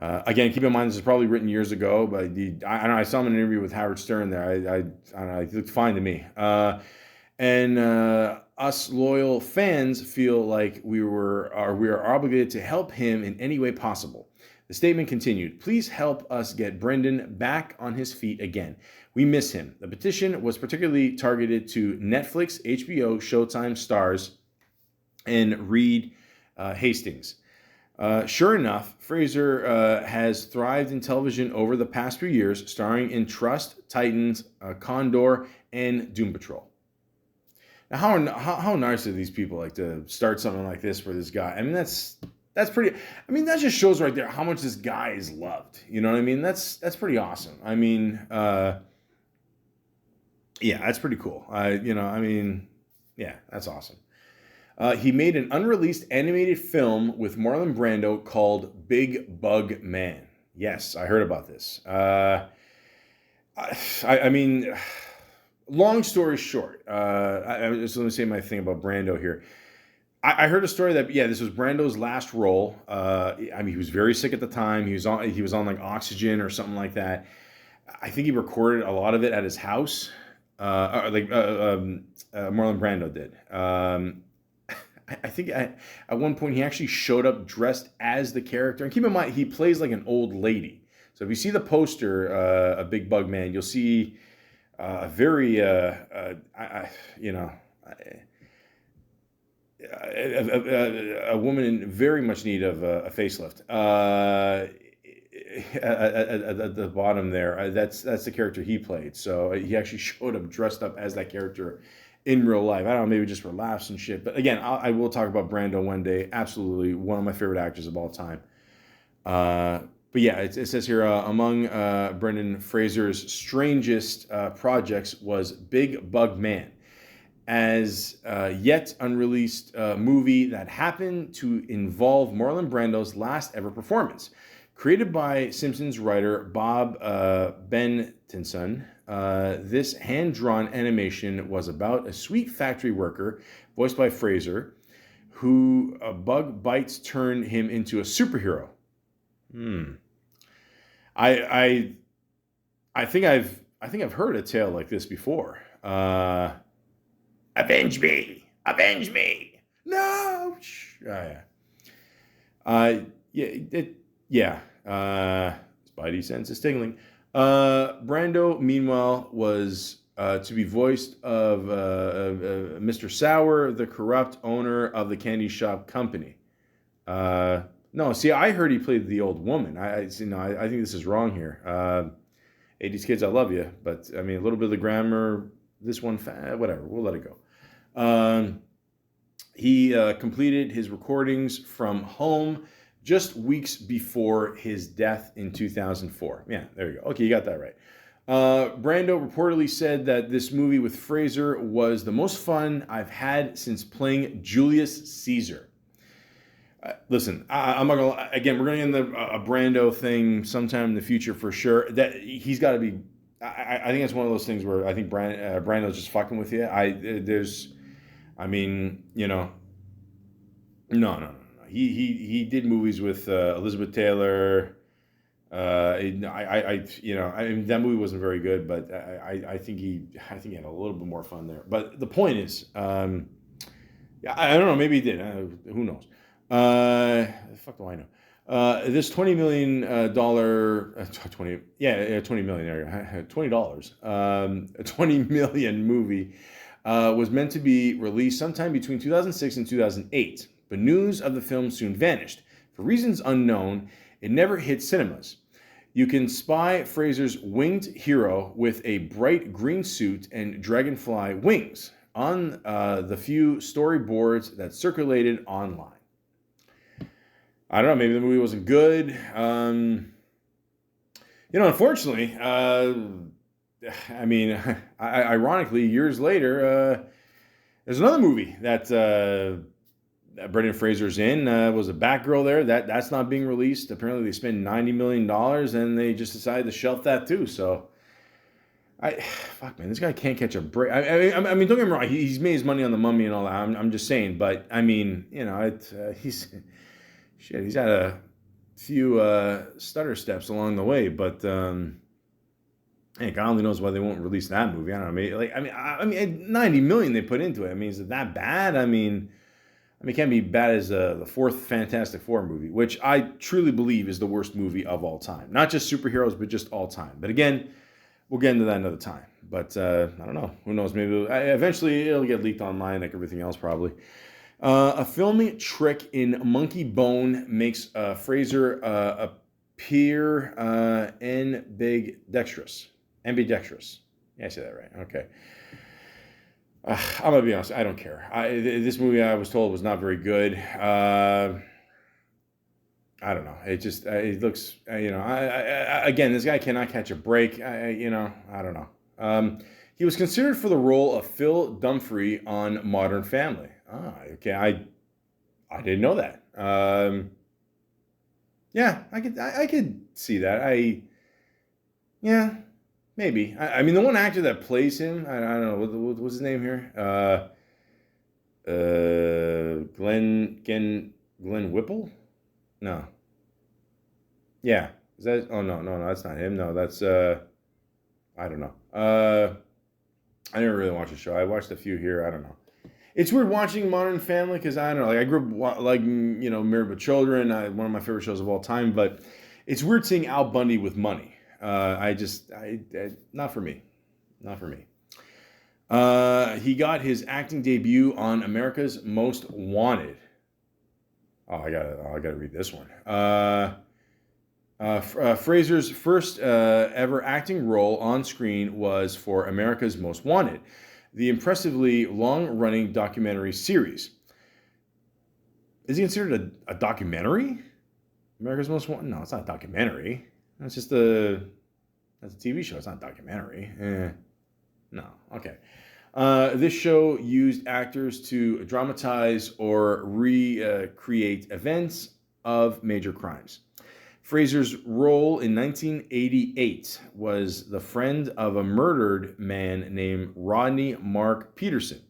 Again, keep in mind this is probably written years ago, but I don't know. I saw him in an interview with Howard Stern there. I don't know. It looked fine to me. And us loyal fans feel like we are obligated to help him in any way possible. The statement continued, please help us get Brendan back on his feet again. We miss him. The petition was particularly targeted to Netflix, HBO, Showtime stars, and Reed Hastings. Sure enough, Fraser has thrived in television over the past few years, starring in Trust, Titans, Condor, and Doom Patrol. Now, how nice are these people like to start something like this for this guy? I mean, that's pretty. I mean, that just shows right there how much this guy is loved. You know what I mean? That's pretty awesome. I mean, yeah, that's pretty cool. Yeah, that's awesome. He made an unreleased animated film with Marlon Brando called Big Bug Man. Yes, I heard about this. Long story short, I just let me say my thing about Brando here. I heard a story that this was Brando's last role. He was very sick at the time. He was on like oxygen or something like that. I think he recorded a lot of it at his house, Marlon Brando did. I think at one point he actually showed up dressed as the character. And keep in mind, he plays like an old lady. So if you see the poster, a Big Bug Man, you'll see a very, a woman in very much need of a facelift. At the bottom there, that's the character he played. So he actually showed up dressed up as that character in real life. I don't know, maybe just for laughs and shit. But again, I will talk about Brando one day. Absolutely one of my favorite actors of all time. But yeah, it says here, among Brendan Fraser's strangest projects was Big Bug Man, as yet unreleased movie that happened to involve Marlon Brando's last ever performance. Created by Simpsons writer Bob Bentinson, this hand-drawn animation was about a sweet factory worker, voiced by Fraser, who bug bites turned him into a superhero. I think I've heard a tale like this before. Avenge me! Avenge me! No! Spidey sense is tingling. Brando, meanwhile, was to be voiced of Mr. Sour, the corrupt owner of the candy shop company. No, see, I heard he played the old woman. I think this is wrong here. 80s kids, I love you, but I mean, a little bit of the grammar. This one, whatever. We'll let it go. He completed his recordings from home just weeks before his death in 2004. Yeah, there you go. Okay, you got that right. Brando reportedly said that this movie with Fraser was the most fun I've had since playing Julius Caesar. Listen, I'm not gonna. Again, we're gonna get into a Brando thing sometime in the future for sure. That he's got to be. I think it's one of those things where I think Brando's just fucking with you. No. He did movies with Elizabeth Taylor. I mean, that movie wasn't very good, but I think he had a little bit more fun there. But the point is, yeah, I don't know. Maybe he did. Who knows? The fuck do I know? This $20 million 20 million area $20 $20 million movie was meant to be released sometime between 2006 and 2008, but news of the film soon vanished for reasons unknown. It never hit cinemas. You can spy Fraser's winged hero with a bright green suit and dragonfly wings on the few storyboards that circulated online. I don't know, maybe the movie wasn't good. Unfortunately, I mean, ironically, years later, there's another movie that Brendan Fraser's in. Was a Batgirl there. That's not being released. Apparently, they spent $90 million and they just decided to shelf that too. So, fuck, man, this guy can't catch a break. I mean, don't get me wrong. He's made his money on The Mummy and all that. I'm just saying, but I mean, he's had a few stutter steps along the way, but God only knows why they won't release that movie. I don't know. I mean, 90 million they put into it. I mean, is it that bad? I mean, it can't be bad as the fourth Fantastic Four movie, which I truly believe is the worst movie of all time. Not just superheroes, but just all time. But again, we'll get into that another time. But I don't know. Who knows? Maybe eventually it'll get leaked online like everything else probably. A filming trick in monkey bone makes Fraser appear ambidextrous. Ambidextrous. Yeah, I said that right. Okay. I'm gonna be honest. I don't care. This movie I was told was not very good. I don't know. It looks. Again, this guy cannot catch a break. I don't know. He was considered for the role of Phil Dunphy on Modern Family. Okay. I didn't know that. Yeah, I could see that. Yeah. Maybe. I mean, the one actor that plays him, I don't know, what's his name here? Glenn Whipple? No. Yeah. Is that? Oh no, that's not him. No, that's I don't know. I never really watched the show. I watched a few here. I don't know. It's weird watching Modern Family because I don't know. Like I grew up Married with Children. One of my favorite shows of all time. But it's weird seeing Al Bundy with money. Not for me. Not for me. He got his acting debut on America's Most Wanted. I gotta read this one. Fraser's first ever acting role on screen was for America's Most Wanted, the impressively long-running documentary series. Is he considered a documentary? America's Most Wanted? No, it's not a documentary. That's just that's a TV show. It's not a documentary. No. Okay. This show used actors to dramatize or recreate events of major crimes. Fraser's role in 1988 was the friend of a murdered man named Rodney Mark Peterson.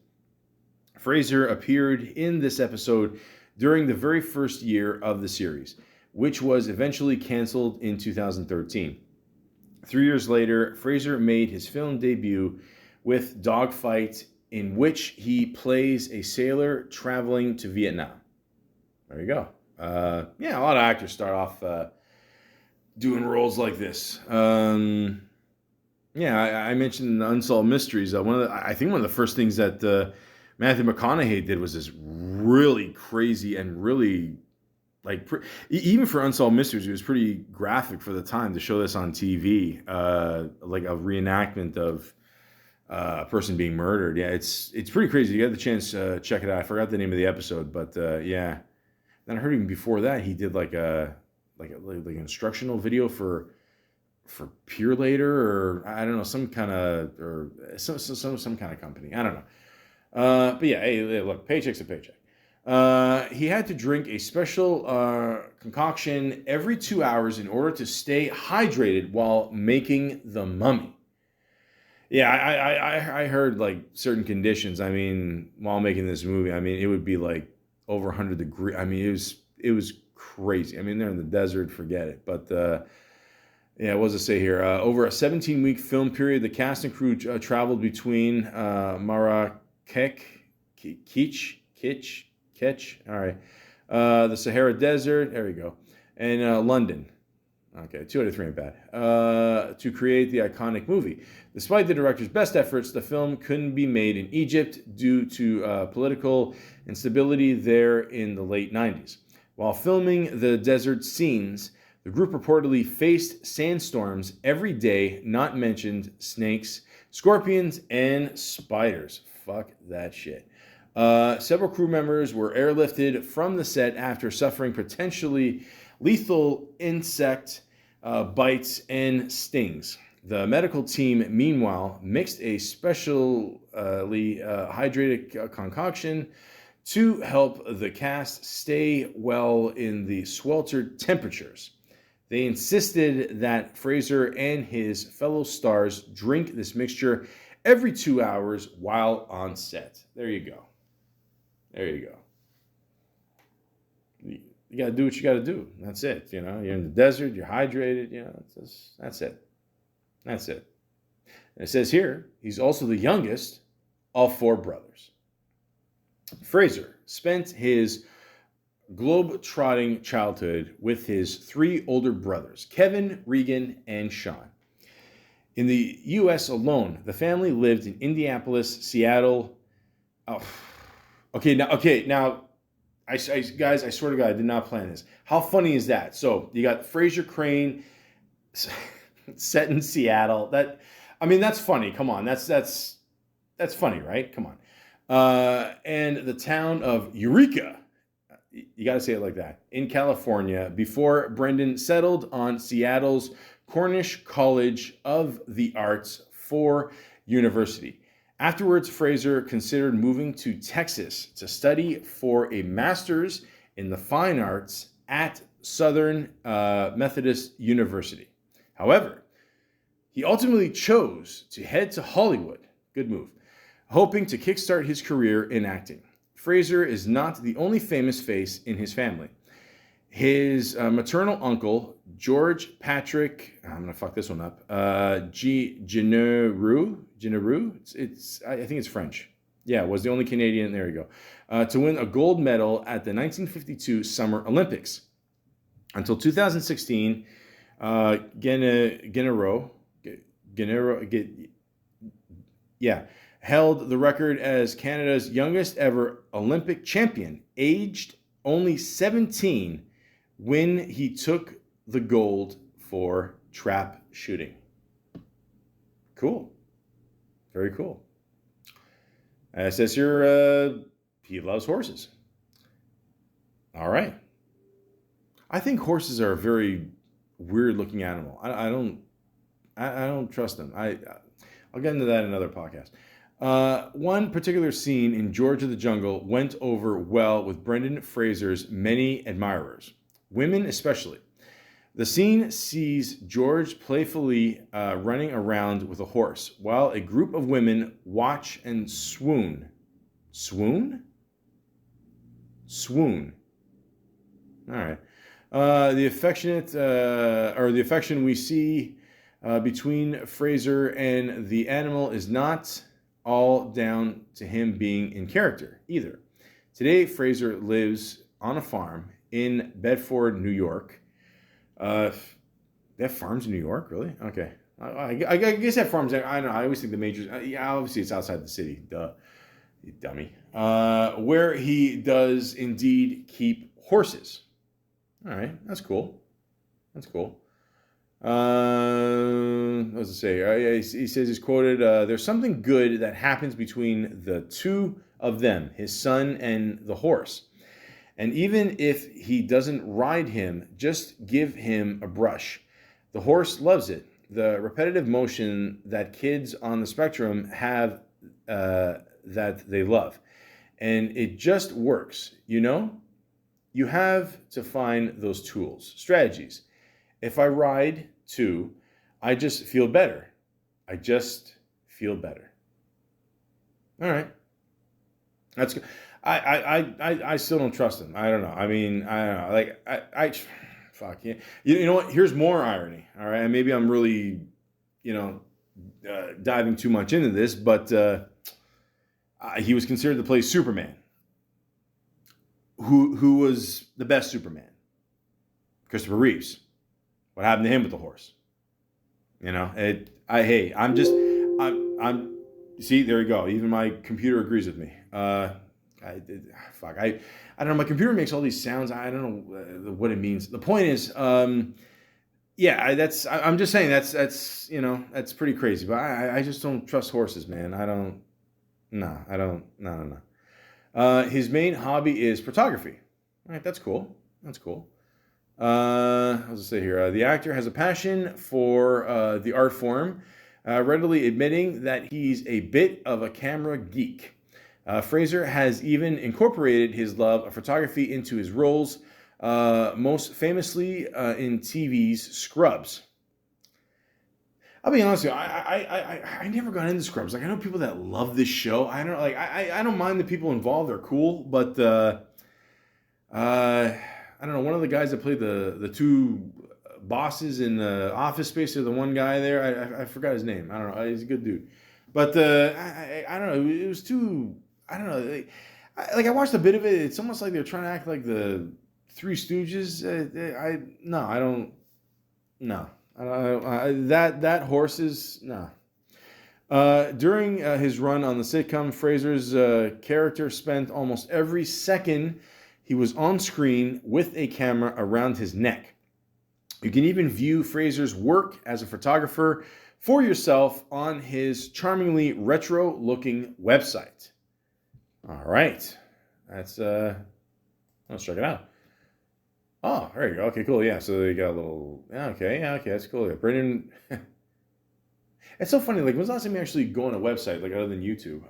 Fraser appeared in this episode during the very first year of the series, which was eventually canceled in 2013. 3 years later, Fraser made his film debut with Dogfight, in which he plays a sailor traveling to Vietnam. There you go. A lot of actors start off doing roles like this. I mentioned the Unsolved Mysteries. I think one of the first things that Matthew McConaughey did was this really crazy and really even for Unsolved Mysteries, it was pretty graphic for the time to show this on TV, like a reenactment of a person being murdered. Yeah, it's pretty crazy. You got the chance, check it out. I forgot the name of the episode, but yeah. Then I heard even before that he did like an instructional video for Pure Later, or I don't know, some kind of company. I don't know. But yeah, hey, look, paycheck's a paycheck. He had to drink a special concoction every 2 hours in order to stay hydrated while making The Mummy. Yeah, I heard like certain conditions. I mean, while making this movie, I mean, it would be like over 100 degrees. I mean, it was crazy. I mean, they're in the desert, forget it. But yeah, what does it say here? Over a 17-week film period, the cast and crew traveled between Marrakech, Ketch, all right, the Sahara Desert, there we go, and London. Okay, 2 out of 3 ain't bad. To create the iconic movie. Despite the director's best efforts, the film couldn't be made in Egypt due to political instability there in the late 90s. While filming the desert scenes, the group reportedly faced sandstorms every day, not mentioned snakes, scorpions, and spiders. Fuck that shit. Several crew members were airlifted from the set after suffering potentially lethal insect bites and stings. The medical team, meanwhile, mixed a specially hydrated concoction to help the cast stay well in the sweltered temperatures. They insisted that Fraser and his fellow stars drink this mixture every 2 hours while on set. There you go. There you go. You got to do what you got to do. That's it. You know, you're in the desert, you're hydrated, you know, that's it. That's it. And it says here, he's also the youngest of 4 brothers. Fraser spent his globe-trotting childhood with his 3 older brothers, Kevin, Regan, and Sean. In the U.S. alone, the family lived in Indianapolis, Seattle. Oh, now, guys, I swear to God, I did not plan this. How funny is that? So you got Fraser Crane set in Seattle. That's funny. Come on, that's funny, right? Come on. And the town of Eureka, you got to say it like that, in California, before Brendan settled on Seattle's Cornish College of the Arts for university. Afterwards, Fraser considered moving to Texas to study for a master's in the fine arts at Southern Methodist University. However, he ultimately chose to head to Hollywood, good move, hoping to kickstart his career in acting. Fraser is not the only famous face in his family. His maternal uncle, George Patrick, I'm going to fuck this one up, Genereux, I think it's French. Yeah, was the only Canadian, there you go, to win a gold medal at the 1952 Summer Olympics. Until 2016, held the record as Canada's youngest ever Olympic champion, aged only 17 when he took the gold for trap shooting. Cool. Very cool. It says here, he loves horses. All right. I think horses are a very weird looking animal. I don't trust them. I'll get into that in another podcast. One particular scene in George of the Jungle went over well with Brendan Fraser's many admirers, women especially. The scene sees George playfully running around with a horse, while a group of women watch and swoon. Swoon? Swoon. All right. The affection we see between Fraser and the animal is not all down to him being in character either. Today, Fraser lives on a farm in Bedford, New York. They have farms in New York, really? Okay. I guess they have farms there. I don't know. I always think the majors. Yeah, obviously it's outside the city. Duh, you dummy. Where he does indeed keep horses. All right, that's cool. That's cool. What does it say? He says he's quoted, there's something good that happens between the two of them, his son and the horse. And even if he doesn't ride him, just give him a brush. The horse loves it. The repetitive motion that kids on the spectrum have that they love. And it just works, you know? You have to find those tools, strategies. If I ride too, I just feel better. I just feel better. All right. That's good. I still don't trust him. I don't know. I mean, I don't know. Like, fuck yeah. You know what? Here's more irony. All right, and maybe I'm really, diving too much into this, but he was considered to play Superman. Who was the best Superman? Christopher Reeves. What happened to him with the horse? I'm. See, there you go. Even my computer agrees with me. I don't know. My computer makes all these sounds. I don't know what it means. The point is, I'm just saying that's pretty crazy. But I just don't trust horses, man. No. His main hobby is photography. All right, that's cool. That's cool. What does it say here? The actor has a passion for the art form, readily admitting that he's a bit of a camera geek. Fraser has even incorporated his love of photography into his roles, most famously in TV's Scrubs. I'll be honest with you, I never got into Scrubs. Like, I know people that love this show. I don't mind the people involved. They're cool, but I don't know. One of the guys that played the two bosses in the Office Space, or the one guy there, I forgot his name. I don't know. He's a good dude, but I don't know. It was too. I don't know. I watched a bit of it. It's almost like they're trying to act like the Three Stooges. I don't. No. That horses. No. During his run on the sitcom, Fraser's character spent almost every second he was on screen with a camera around his neck. You can even view Fraser's work as a photographer for yourself on his charmingly retro-looking website. All right. Let's check it out. Oh, there you go. Okay, cool. Yeah, so they got a little... Okay, that's cool. Yeah, Brendan... It's so funny. Like, when's the last time you actually go on a website, like, other than YouTube?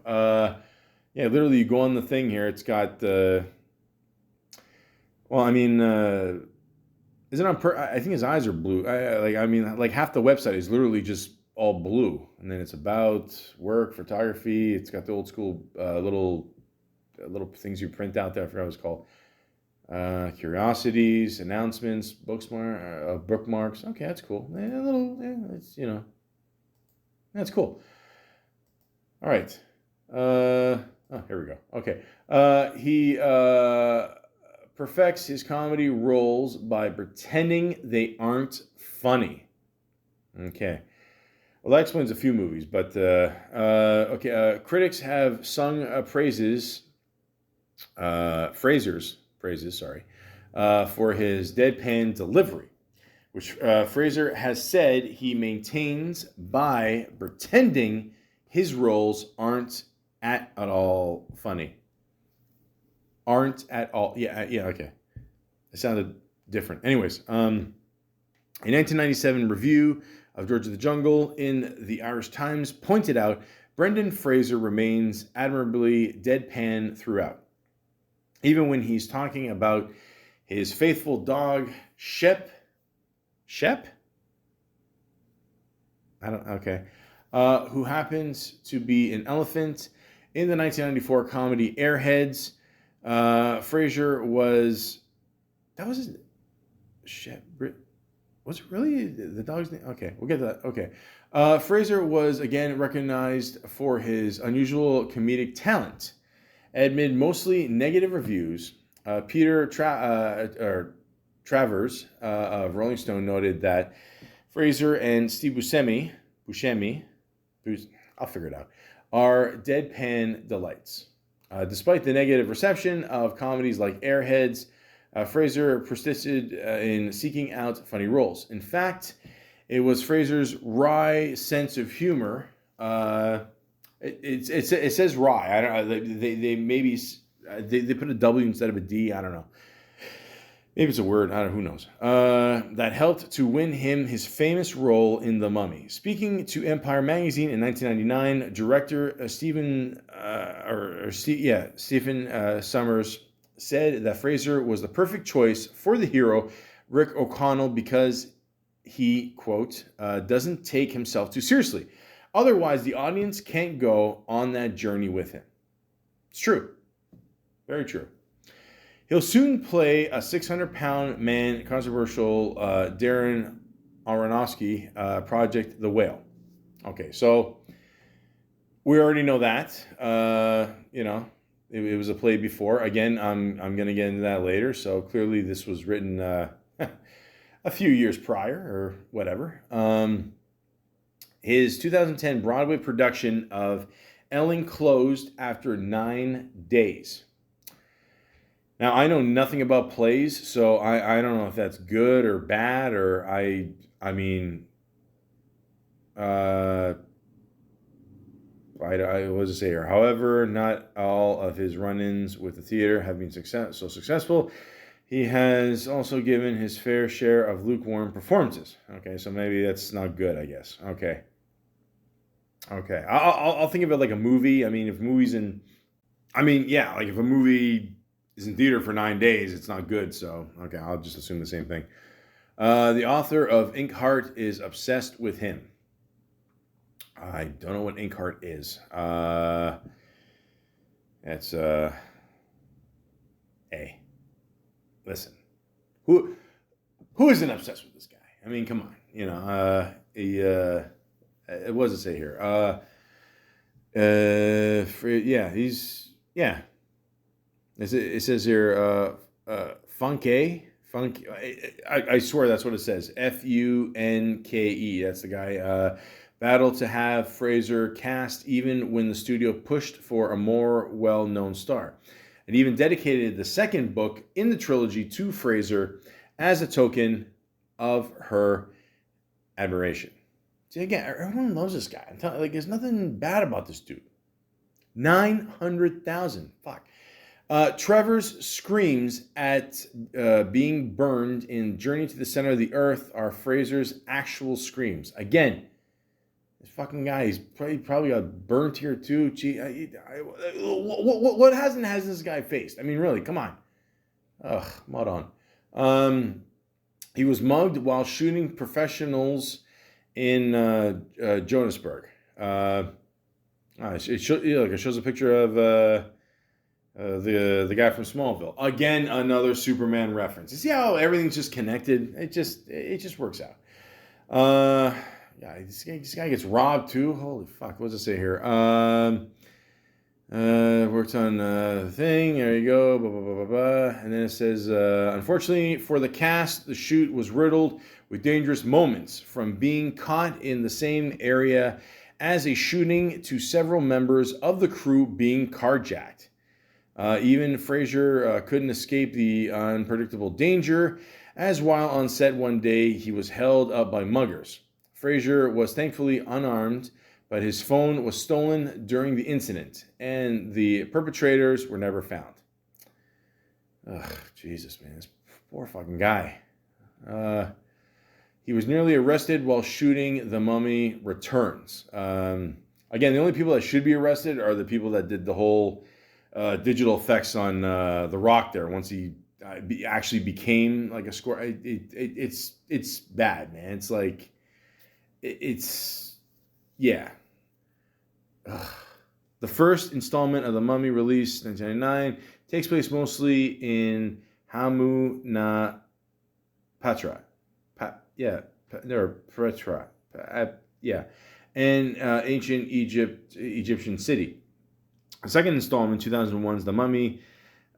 Literally, you go on the thing here. It's got... is it on I think his eyes are blue. Half the website is literally just all blue. And then it's about work, photography. It's got the old school little things you print out there. I forgot what it's called. Curiosities, announcements, bookmarks. Okay, that's cool. That's cool. All right. Here we go. Okay. He perfects his comedy roles by pretending they aren't funny. Okay. Well, that explains a few movies, but critics have sung Fraser's praises, for his deadpan delivery, which Fraser has said he maintains by pretending his roles aren't at all funny. Aren't at all. Yeah, okay. It sounded different. Anyways, a 1997 review of George of the Jungle in the Irish Times pointed out Brendan Fraser remains admirably deadpan throughout. Even when he's talking about his faithful dog, Shep? Who happens to be an elephant in the 1994 comedy Airheads. Fraser was... That was his... Shep... Was it really the dog's name? Okay, we'll get to that. Okay. Fraser was again recognized for his unusual comedic talent. Amid mostly negative reviews, Peter Travers of Rolling Stone noted that Fraser and Steve Buscemi, I'll figure it out, are deadpan delights. Despite the negative reception of comedies like Airheads, Fraser persisted in seeking out funny roles. In fact, it was Fraser's wry sense of humor. It says wry. I don't know. They put a W instead of a D. I don't know. Maybe it's a word. I don't know. Who knows? That helped to win him his famous role in The Mummy. Speaking to Empire magazine in 1999, director Stephen Sommers said that Fraser was the perfect choice for the hero, Rick O'Connell, because he, quote, doesn't take himself too seriously. Otherwise, the audience can't go on that journey with him. It's true. Very true. He'll soon play a 600-pound man, controversial Darren Aronofsky project, The Whale. Okay, so we already know that. It was a play before. Again, I'm going to get into that later. So clearly, this was written a few years prior or whatever. His 2010 Broadway production of Ellen closed after 9 days. Now, I know nothing about plays, so I don't know if that's good or bad, or I mean, what does it say here? However, not all of his run-ins with the theater have been successful. He has also given his fair share of lukewarm performances. Okay, so maybe that's not good, I guess. Okay. I'll think of it like a movie. I mean, if a movie is in theater for 9 days, it's not good. So, okay, I'll just assume the same thing. The author of Inkheart is obsessed with him. I don't know what Inkheart is. It's hey, listen, who isn't obsessed with this guy? I mean, come on, what does it say here? It says here, Funke. I swear that's what it says. Funke. That's the guy. Battled to have Fraser cast even when the studio pushed for a more well-known star. It even dedicated the second book in the trilogy to Fraser as a token of her admiration. See, again, everyone loves this guy. There's nothing bad about this dude. 900,000. Fuck. Trevor's screams at being burned in Journey to the Center of the Earth are Fraser's actual screams. Again, this fucking guy, he's probably got burnt here too. Gee, what has this guy faced? I mean, really, come on. Ugh, mud on. He was mugged while shooting professionals in Johannesburg. It shows a picture of the guy from Smallville. Again, another Superman reference. You see how everything's just connected? It just works out. This guy gets robbed too. Holy fuck! What does it say here? Worked on the thing. There you go. Blah, blah, blah, blah, blah. And then it says, unfortunately for the cast, the shoot was riddled with dangerous moments, from being caught in the same area as a shooting to several members of the crew being carjacked. Even Fraser couldn't escape the unpredictable danger, as while on set one day, he was held up by muggers. Fraser was thankfully unarmed, but his phone was stolen during the incident, and the perpetrators were never found. Ugh, Jesus, man, this poor fucking guy. He was nearly arrested while shooting The Mummy Returns. Again, the only people that should be arrested are the people that did the whole digital effects on The Rock there. Once he actually became like a score, it's bad, man. It's like yeah. Ugh. The first installment of The Mummy, released in 1999, takes place mostly in Hamu na Patra. And ancient Egyptian city. The second installment, 2001's The Mummy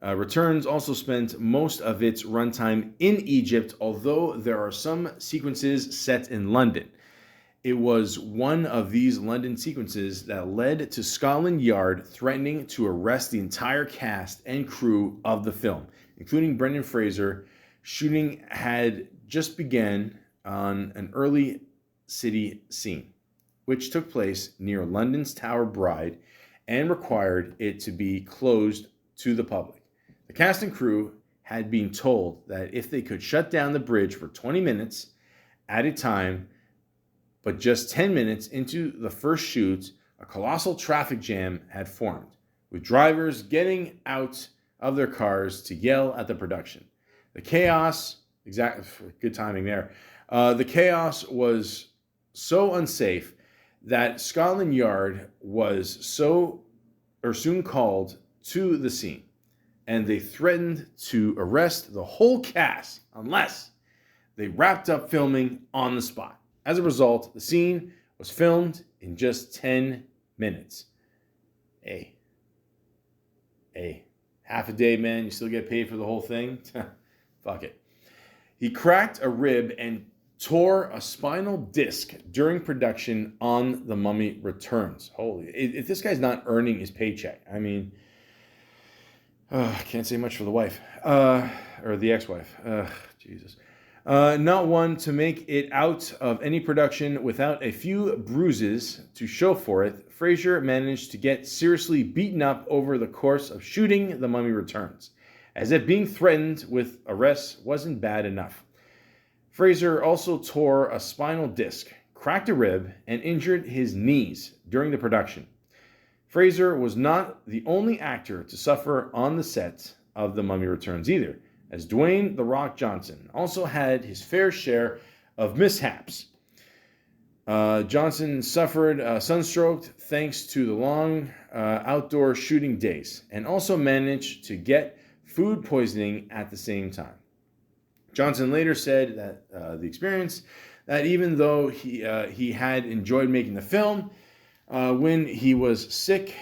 Returns, also spent most of its runtime in Egypt, although there are some sequences set in London. It was one of these London sequences that led to Scotland Yard threatening to arrest the entire cast and crew of the film, including Brendan Fraser. Shooting had just begun on an early city scene, which took place near London's Tower Bridge and required it to be closed to the public. The cast and crew had been told that if they could shut down the bridge for 20 minutes at a time, but just 10 minutes into the first shoot, a colossal traffic jam had formed, with drivers getting out of their cars to yell at the production. The chaos, good timing there. The chaos was so unsafe that Scotland Yard was soon called to the scene. and they threatened to arrest the whole cast unless they wrapped up filming on the spot. As a result, the scene was filmed in just 10 minutes. Hey, half a day, man, you still get paid for the whole thing? Fuck it. He cracked a rib and tore a spinal disc during production on The Mummy Returns. Holy, if this guy's not earning his paycheck, I mean, can't say much for the wife, or the ex-wife. Jesus. Not one to make it out of any production without a few bruises to show for it, Fraser managed to get seriously beaten up over the course of shooting The Mummy Returns, as if being threatened with arrest wasn't bad enough. Fraser also tore a spinal disc, cracked a rib, and injured his knees during the production. Fraser was not the only actor to suffer on the set of The Mummy Returns either, as Dwayne "The Rock" Johnson also had his fair share of mishaps. Johnson suffered sunstroke thanks to the long outdoor shooting days, and also managed to get food poisoning at the same time. Johnson later said that the experience, that even though he had enjoyed making the film, when he was sick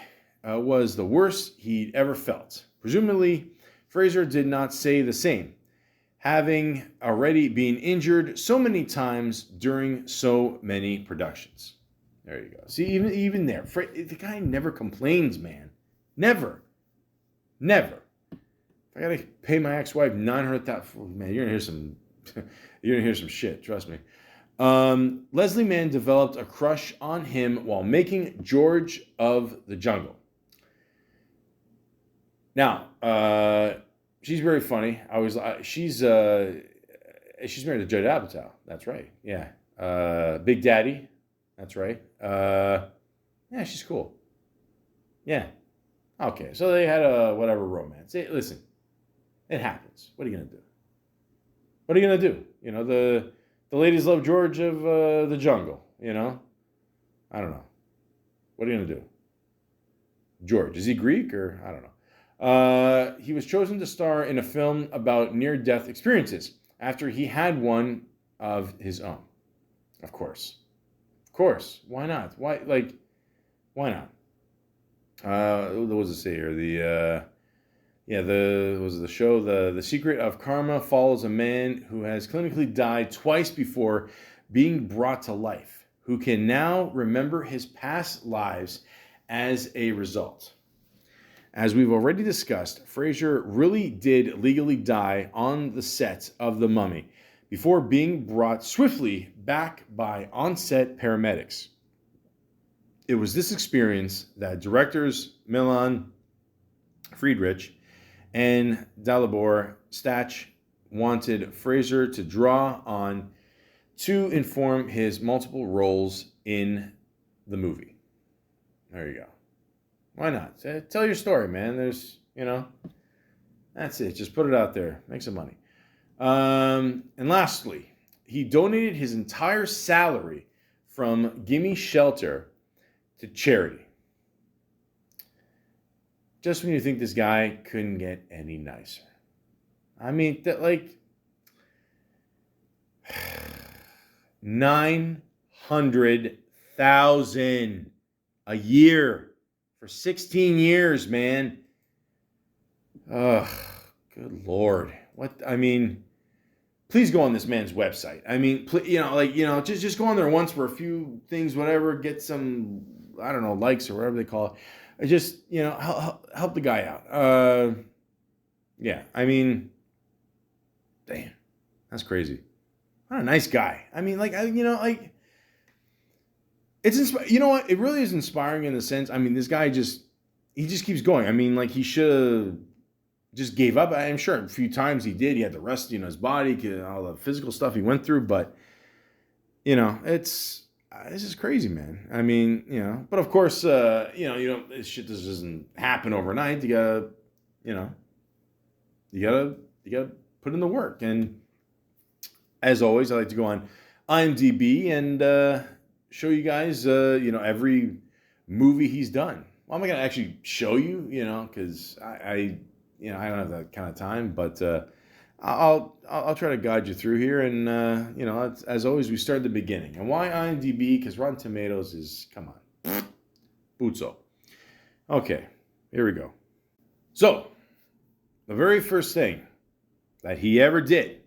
was the worst he'd ever felt. Presumably, Fraser did not say the same, having already been injured so many times during so many productions. There you go. See, even there, the guy never complains, man. Never. If I gotta pay my ex-wife $900,000, man, you're gonna hear some shit. Trust me. Leslie Mann developed a crush on him while making George of the Jungle. Now, she's very funny. She's married to Judd Apatow. That's right. Yeah. Big Daddy. That's right. Yeah, she's cool. Yeah. Okay. So they had a whatever romance. Listen, it happens. What are you gonna do? You know, the ladies love George of the Jungle. You know, I don't know. What are you gonna do? George, is he Greek or I don't know. He was chosen to star in a film about near-death experiences after he had one of his own. Of course. Why not? Why not? What does it say here? The show The Secret of Karma follows a man who has clinically died twice before being brought to life, who can now remember his past lives as a result. As we've already discussed, Fraser really did legally die on the set of The Mummy before being brought swiftly back by on-set paramedics. It was this experience that directors Milan Friedrich and Dalibor Stach wanted Fraser to draw on to inform his multiple roles in the movie. There you go. Why not? Tell your story, man. That's it. Just put it out there. Make some money. And lastly, he donated his entire salary from Gimme Shelter to charity. Just when you think this guy couldn't get any nicer. I mean, $900,000 a year. For 16 years, man. Ugh, good Lord. Please go on this man's website. Just go on there once for a few things, whatever, get some, I don't know, likes or whatever they call it. Just, help the guy out. Damn, that's crazy. What a nice guy. It's you know what? It really is inspiring in the sense. This guy just keeps going. He should have just gave up. I'm sure a few times he did. He had the rest, his body, all the physical stuff he went through. But it's just crazy, man. But of course, this shit doesn't happen overnight. You gotta put in the work. And as always, I like to go on IMDb and show you guys, every movie he's done. Well, I'm not gonna actually show you, because I I don't have that kind of time, but I'll try to guide you through here. And as always, we start at the beginning. And why IMDb? Because Rotten Tomatoes is, come on, Butzo. Okay, here we go. So the very first thing that he ever did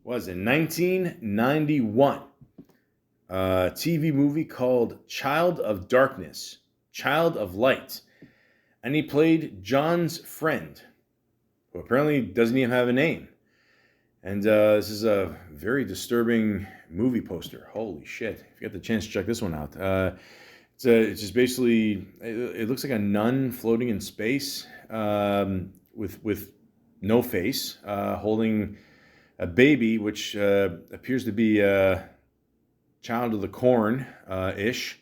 was in 1991. A TV movie called Child of Darkness, Child of Light. And he played John's friend, who apparently doesn't even have a name. And this is a very disturbing movie poster. Holy shit. If you get the chance to check this one out. It's just basically, it looks like a nun floating in space with no face, holding a baby, which appears to be a Child of the Corn ish.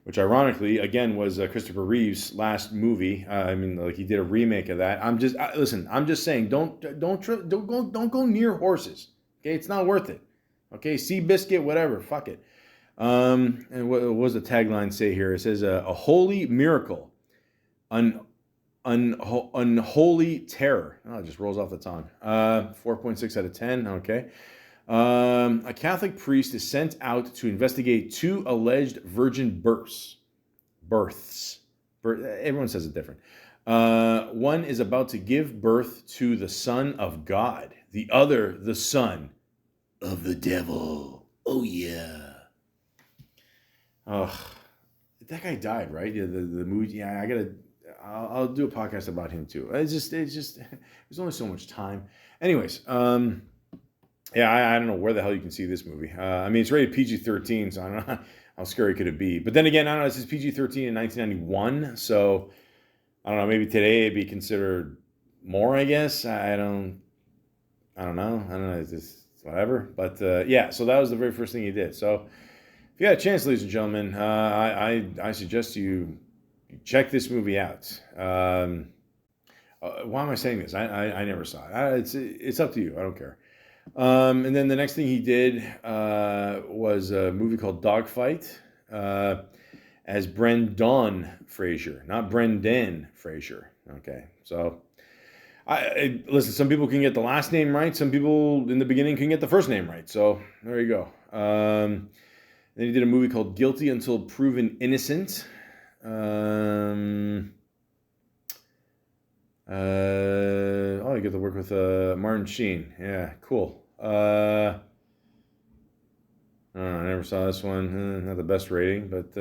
Which ironically, again, was Christopher Reeve's last movie. He did a remake of that. I'm just saying, don't go near horses. Okay, it's not worth it. Okay, Seabiscuit, whatever, fuck it. And what was the tagline say here? It says, a holy miracle, unholy terror. Oh, it just rolls off the tongue. 4.6 out of 10. Okay. A Catholic priest is sent out to investigate 2 alleged virgin births. Everyone says it different. One is about to give birth to the Son of God. The other, the son of the devil. Oh, yeah. Ugh. That guy died, right? Yeah, the movie. Yeah, I'll do a podcast about him too. There's only so much time. Anyways, yeah, I don't know where the hell you can see this movie. It's rated PG-13, so I don't know how scary could it be. But then again, I don't know, this is PG-13 in 1991, so I don't know, maybe today it'd be considered more, I guess. I don't know. It's just whatever. But yeah, so that was the very first thing he did. So if you got a chance, ladies and gentlemen, I suggest you check this movie out. Why am I saying this? I never saw it. It's up to you. I don't care. And then the next thing he did was a movie called Dogfight as Brendan Fraser, not Brendan Fraser. Okay, so listen. Some people can get the last name right. Some people in the beginning can get the first name right. So there you go. Then he did a movie called Guilty Until Proven Innocent. You get to work with Martin Sheen. Yeah, cool. I never saw this one. Not the best rating, but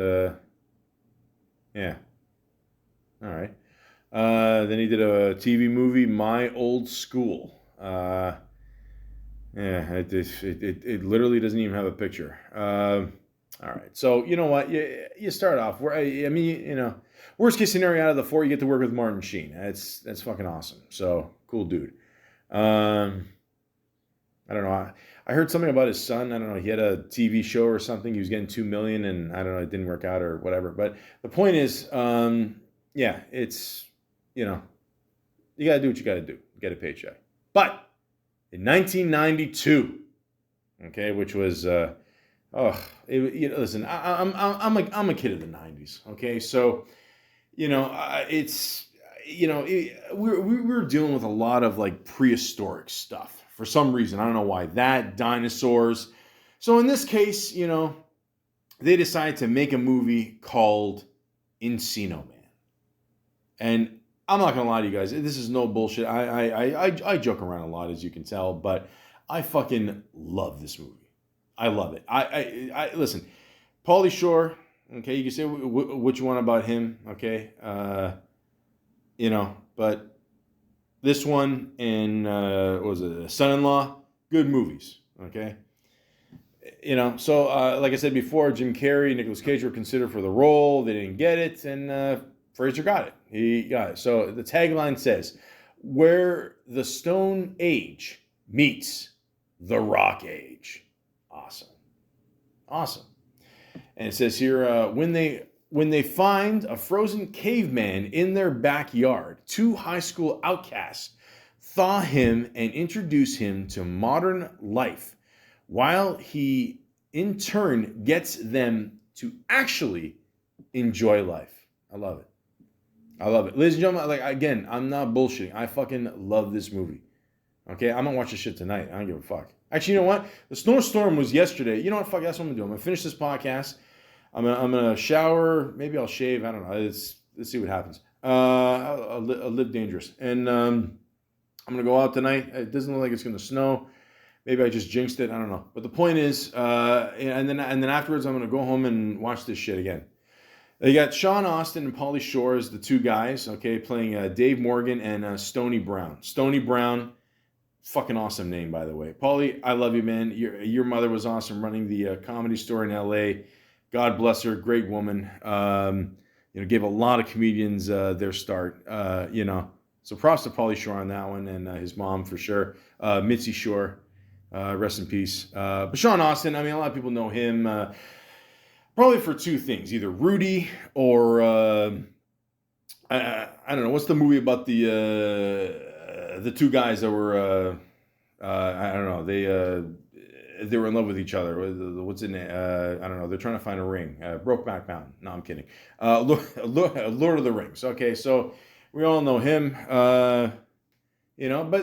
yeah. All right. Then he did a TV movie, My Old School. Yeah, it literally doesn't even have a picture. All right. So you know what? You start off where worst case scenario out of the 4, you get to work with Martin Sheen. That's fucking awesome. So cool dude. I don't know. I heard something about his son. I don't know. He had a TV show or something. He was getting $2 million, and I don't know. It didn't work out or whatever. But the point is, yeah, it's you gotta do what you gotta do. Get a paycheck. But in 1992, okay, which was listen, I'm a kid of the 90s. Okay, so we're dealing with a lot of like prehistoric stuff for some reason. I don't know why. Dinosaurs. So in this case, they decided to make a movie called Encino Man. And I'm not gonna lie to you guys, this is no bullshit. I joke around a lot, as you can tell, but I fucking love this movie. I love it. I listen, Pauly Shore. Okay, you can say what you want about him. Okay, but this one and what was it, Son-in-Law? Good movies. Okay, So like I said before, Jim Carrey, Nicolas Cage were considered for the role. They didn't get it, and Fraser got it. He got it. So the tagline says, "Where the Stone Age meets the Rock Age." Awesome. And it says here, when they find a frozen caveman in their backyard, 2 high school outcasts thaw him and introduce him to modern life, while he in turn gets them to actually enjoy life. I love it. I love it. Ladies and gentlemen, like, again, I'm not bullshitting. I fucking love this movie. Okay, I'm gonna watch this shit tonight. I don't give a fuck. Actually, you know what? The snowstorm was yesterday. You know what? Fuck, that's what I'm gonna do. I'm gonna finish this podcast. I'm gonna shower. Maybe I'll shave. I don't know. Let's see what happens. I'll live dangerous, and I'm gonna go out tonight. It doesn't look like it's gonna snow. Maybe I just jinxed it. I don't know. But the point is, and then afterwards, I'm gonna go home and watch this shit again. You got Sean Astin and Pauly Shore as the two guys, okay, playing Dave Morgan and Stony Brown. Stony Brown, fucking awesome name, by the way. Pauly, I love you, man. Your mother was awesome running the Comedy Store in L.A. God bless her, great woman. Gave a lot of comedians their start. So props to Pauly Shore on that one, and his mom for sure. Mitzi Shore, rest in peace. But Sean Astin, I mean, a lot of people know him. Probably for two things, either Rudy or I don't know. What's the movie about the two guys that were I don't know. They were in love with each other. What's in it? I don't know. They're trying to find a ring. Brokeback Mountain. No, I'm kidding. Lord of the Rings. Okay, so we all know him. But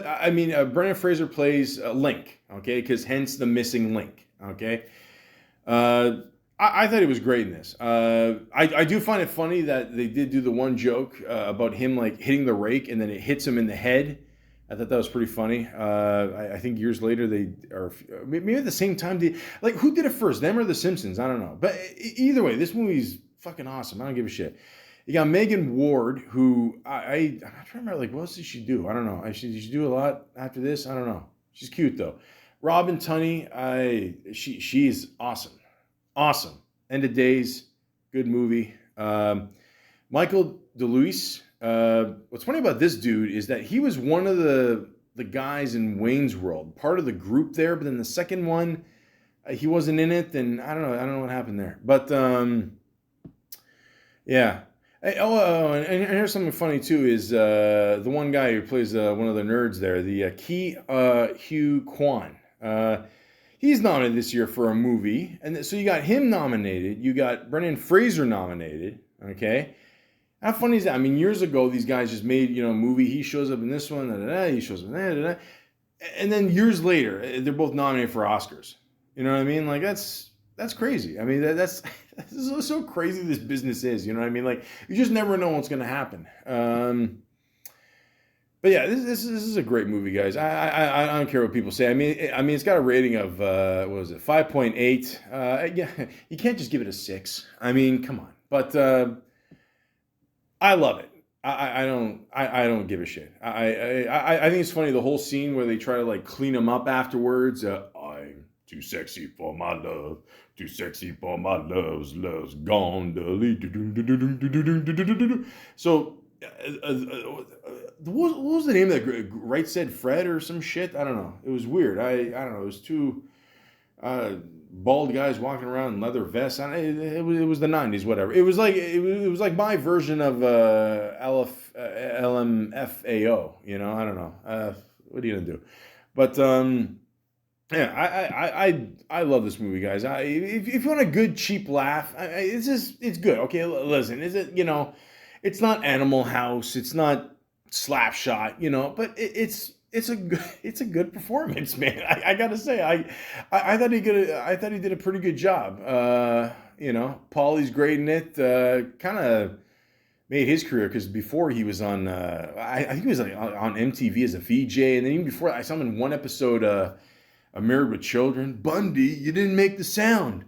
I mean, Brendan Fraser plays Link. Okay, because hence the missing link. Okay. I thought he was great in this. I do find it funny that they did do the one joke about him like hitting the rake and then it hits him in the head. I thought that was pretty funny. I think years later maybe at the same time. Who did it first, them or The Simpsons? I don't know. But either way, this movie's fucking awesome. I don't give a shit. You got Megan Ward, who I'm not trying to remember, what else did she do? I don't know. Did she do a lot after this? I don't know. She's cute though. Robin Tunney, she's awesome. Awesome. End of Days, good movie. Michael DeLuise. What's funny about this dude is that he was one of the guys in Wayne's World, part of the group there. But then the second one, he wasn't in it. And I don't know what happened there. But yeah. And here's something funny too. Is the one guy who plays one of the nerds there, the Ki Hugh Kwan. He's nominated this year for a movie, and so you got him nominated. You got Brendan Fraser nominated. Okay, how funny is that? I mean, years ago, these guys just made a movie. He shows up in this one, he shows up in that, and then years later, they're both nominated for Oscars. You know what I mean? Like that's crazy. I mean, that's so crazy. This business is. You know what I mean? Like you just never know what's going to happen. But yeah, this is a great movie, guys. I don't care what people say. I mean, it's got a rating of 5.8. Yeah, you can't just give it a 6. I mean, come on. But I love it. I don't give a shit. I think it's funny the whole scene where they try to clean him up afterwards. I'm too sexy for my love, too sexy for my love's gone. So. What was the name of that? Right Said Fred or some shit? I don't know. It was weird. I don't know. It was two bald guys walking around in leather vests. It was the 90s, whatever. It was like my version of LMFAO. I don't know. What are you gonna do? But yeah, I love this movie, guys. If you want a good cheap laugh, it's good. Okay, listen, is it It's not Animal House. It's not Slapshot, but it's a good performance, man. I gotta say, I thought he did a pretty good job. Paulie's great in it. Kind of made his career because before he was on, I think he was on MTV as a VJ, and then even before I saw him in one episode, Married with Children. Bundy, you didn't make the sound.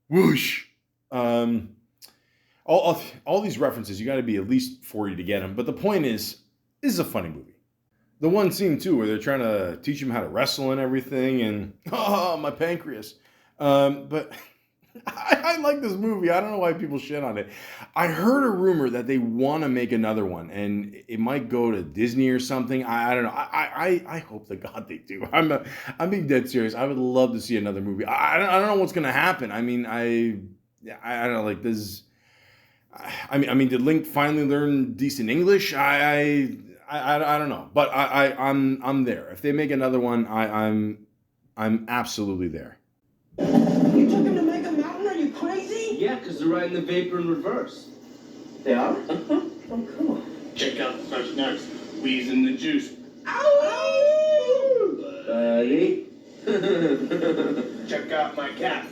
Whoosh. All these references, you got to be at least 40 to get them. But the point is, this is a funny movie. The one scene, too, where they're trying to teach him how to wrestle and everything, and, my pancreas. But I like this movie. I don't know why people shit on it. I heard a rumor that they want to make another one, and it might go to Disney or something. I don't know. I hope to God they do. I'm being dead serious. I would love to see another movie. I don't know what's going to happen. I mean, I don't know, this... I mean, did Link finally learn decent English? I don't know, but I'm there. If they make another one, I'm absolutely there. You took him to Mega Mountain? Are you crazy? Yeah, because they're riding the Vapor in reverse. They are? Oh, come on. Check out the fresh nuts. Wheeze in the juice. Ow! Buddy. Check out my cat.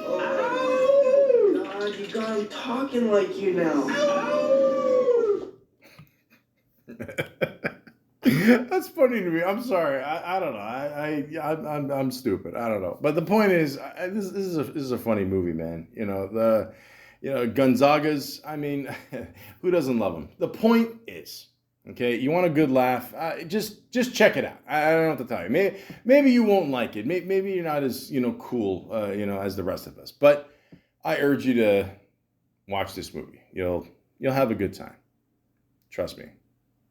Oh, God, you got him talking like you now. That's funny to me. I'm sorry. I don't know. I'm stupid. I don't know. But the point is, this is a funny movie, man. Gonzaga's. I mean, who doesn't love him? The point is, okay, you want a good laugh? Just check it out. I don't know what to tell you. Maybe you won't like it. Maybe you're not as cool as the rest of us. But I urge you to watch this movie. You'll have a good time. Trust me.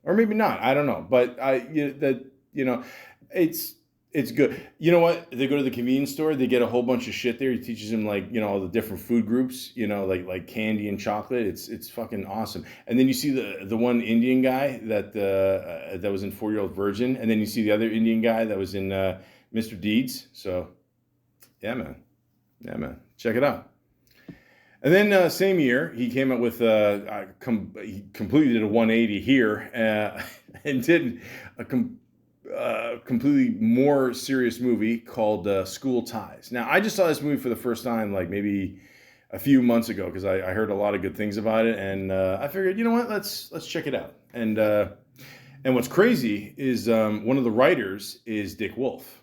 Or maybe not. I don't know. But it's good. You know what? They go to the convenience store. They get a whole bunch of shit there. He teaches them all the different food groups. Like candy and chocolate. It's fucking awesome. And then you see the one Indian guy that was in 4-Year-Old Virgin, and then you see the other Indian guy that was in Mr. Deeds. So yeah, man. Check it out. And then same year, he came up with he completely did a 180 here and did a completely more serious movie called School Ties. Now, I just saw this movie for the first time like maybe a few months ago because I heard a lot of good things about it, and I figured, you know what, let's check it out. And what's crazy is one of the writers is Dick Wolf.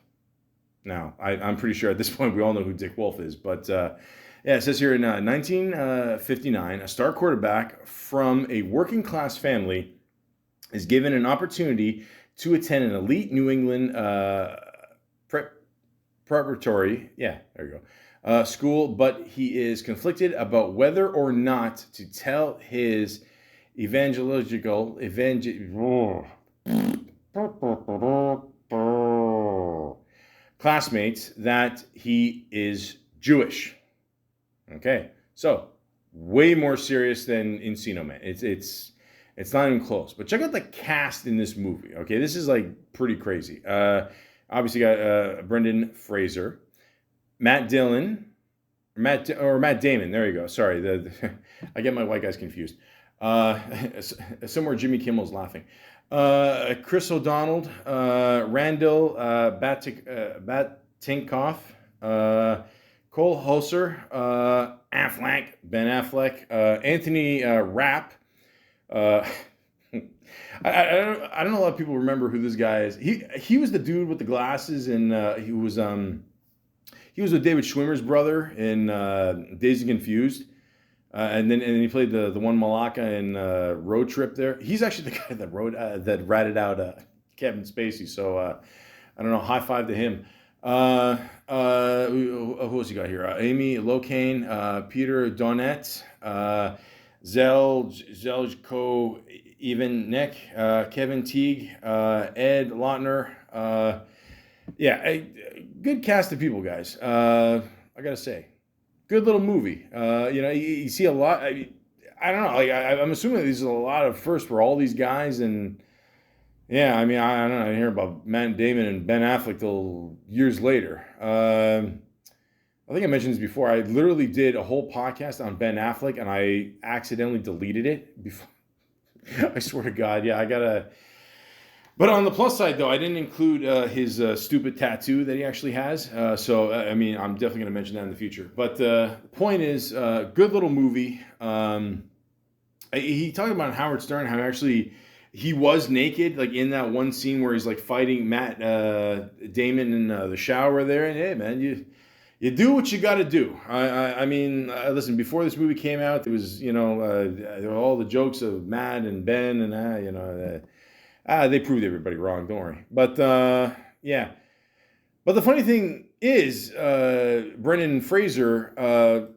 Now, I'm pretty sure at this point we all know who Dick Wolf is, but yeah, it says here in 1959, a star quarterback from a working class family is given an opportunity to attend an elite New England preparatory, school, but he is conflicted about whether or not to tell his classmates that he is Jewish. Okay, so way more serious than Encino Man. It's not even close. But check out the cast in this movie. Okay, this is like pretty crazy. Obviously got Brendan Fraser, Matt Damon. There you go. Sorry, I get my white guys confused. Somewhere Jimmy Kimmel's laughing. Chris O'Donnell, Randall Batinkoff, Cole Hoser, Ben Affleck, Anthony Rapp. I don't know a lot of people remember who this guy is. He was the dude with the glasses, and he was with David Schwimmer's brother in Dazed and Confused, and then he played the one Malaka in Road Trip. There, he's actually the guy that ratted out Kevin Spacey. So I don't know. High five to him. Who else you got here? Amy Locane, Peter Donnet, Zeljko Ivanek, Kevin Teague, Ed Lautner. Good cast of people, guys. I gotta say, good little movie. You see a lot. I don't know. I'm assuming these are a lot of firsts for all these guys, and yeah, I mean, I don't know. I didn't hear about Matt Damon and Ben Affleck till years later. I think I mentioned this before. I literally did a whole podcast on Ben Affleck, and I accidentally deleted it before. I swear to God, yeah, I gotta. But on the plus side, though, I didn't include his stupid tattoo that he actually has. So, I mean, I'm definitely going to mention that in the future. But the point is, good little movie. He talked about Howard Stern, how actually he was naked, like in that one scene where he's like fighting Matt Damon in the shower there. And hey, man, you do what you got to do. I mean, listen, before this movie came out, there was, there were all the jokes of Matt and Ben and, they proved everybody wrong, don't worry. But, yeah. But the funny thing is, Brendan Fraser,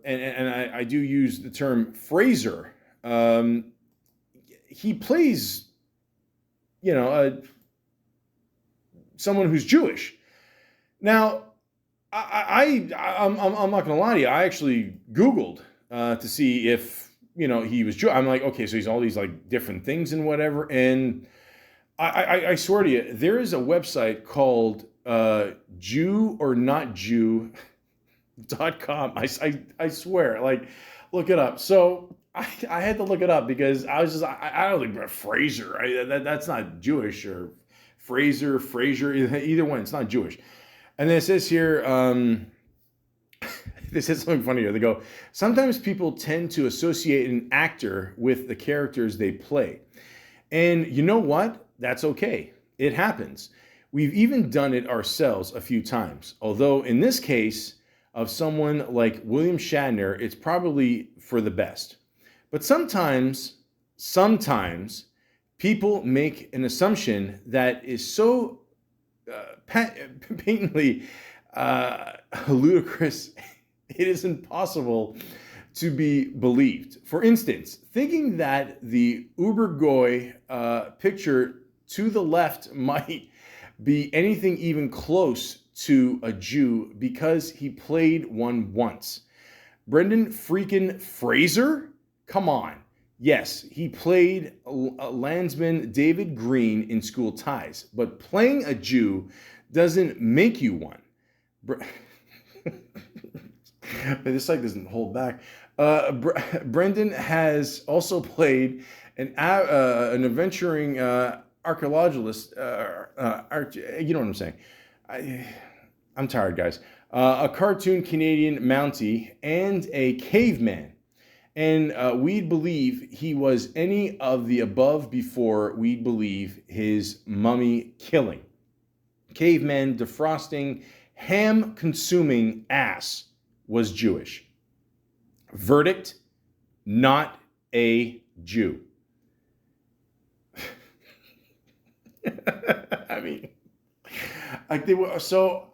and I do use the term Fraser, he plays, someone who's Jewish. Now, I'm not gonna lie to you. I actually Googled to see if he was Jewish. I'm like, okay, so he's all these like different things and whatever. And I swear to you, there is a website called JewOrNotJew.com. I swear, like, look it up. So I had to look it up because I was just I don't think Fraser. That's not Jewish, or Fraser, either one. It's not Jewish. And then it says here, this is something funny here. They go, sometimes people tend to associate an actor with the characters they play. And you know what? That's okay. It happens. We've even done it ourselves a few times. Although in this case of someone like William Shatner, it's probably for the best. But sometimes people make an assumption that is so patently ludicrous, it is impossible to be believed. For instance, thinking that the Uber Goy picture to the left might be anything even close to a Jew because he played one once. Brendan freaking Fraser? Come on. Yes, he played landsman David Green in School Ties, but playing a Jew doesn't make you one. This site doesn't hold back. Brendan has also played an adventuring archaeologist. You know what I'm saying? I'm tired, guys. A cartoon Canadian Mountie and a caveman. And we'd believe he was any of the above before we'd believe his mummy killing. Caveman defrosting, ham consuming ass was Jewish. Verdict, not a Jew. I mean, like they were, so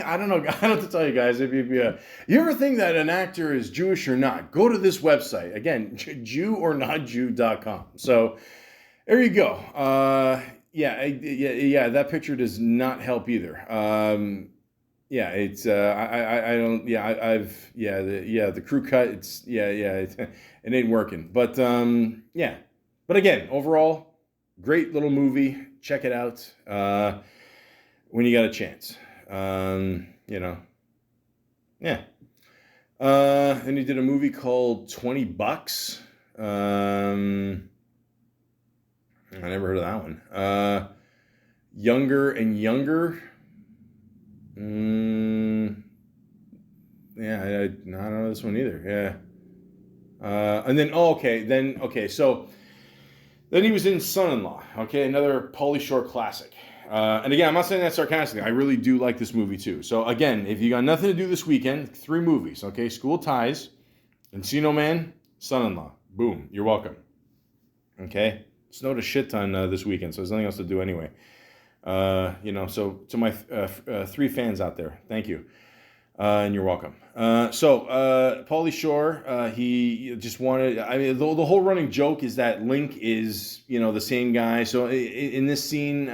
I don't know. I don't have to tell you guys. If you ever think that an actor is Jewish or not, go to this website. Again, JewOrNotJew.com. So there you go. Yeah, that picture does not help either. Yeah, it's I don't. Yeah, the crew cut. It ain't working. But yeah. But again, overall, great little movie. Check it out when you got a chance. Yeah. And he did a movie called $20. I never heard of that one. Younger and Younger. Yeah, I don't know this one either. Yeah. And then, so then he was in Son-in-Law. Okay, another Pauly Shore classic. And again, I'm not saying that sarcastically. I really do like this movie too. So again, if you got nothing to do this weekend, 3 movies. Okay, School Ties, Encino Man, Son-in-Law. Boom, you're welcome. Okay, snowed a shit ton this weekend, so there's nothing else to do anyway. So to my 3 fans out there, thank you. And you're welcome. Pauly Shore, he just wanted, I mean, the whole running joke is that Link is, the same guy. So in this scene,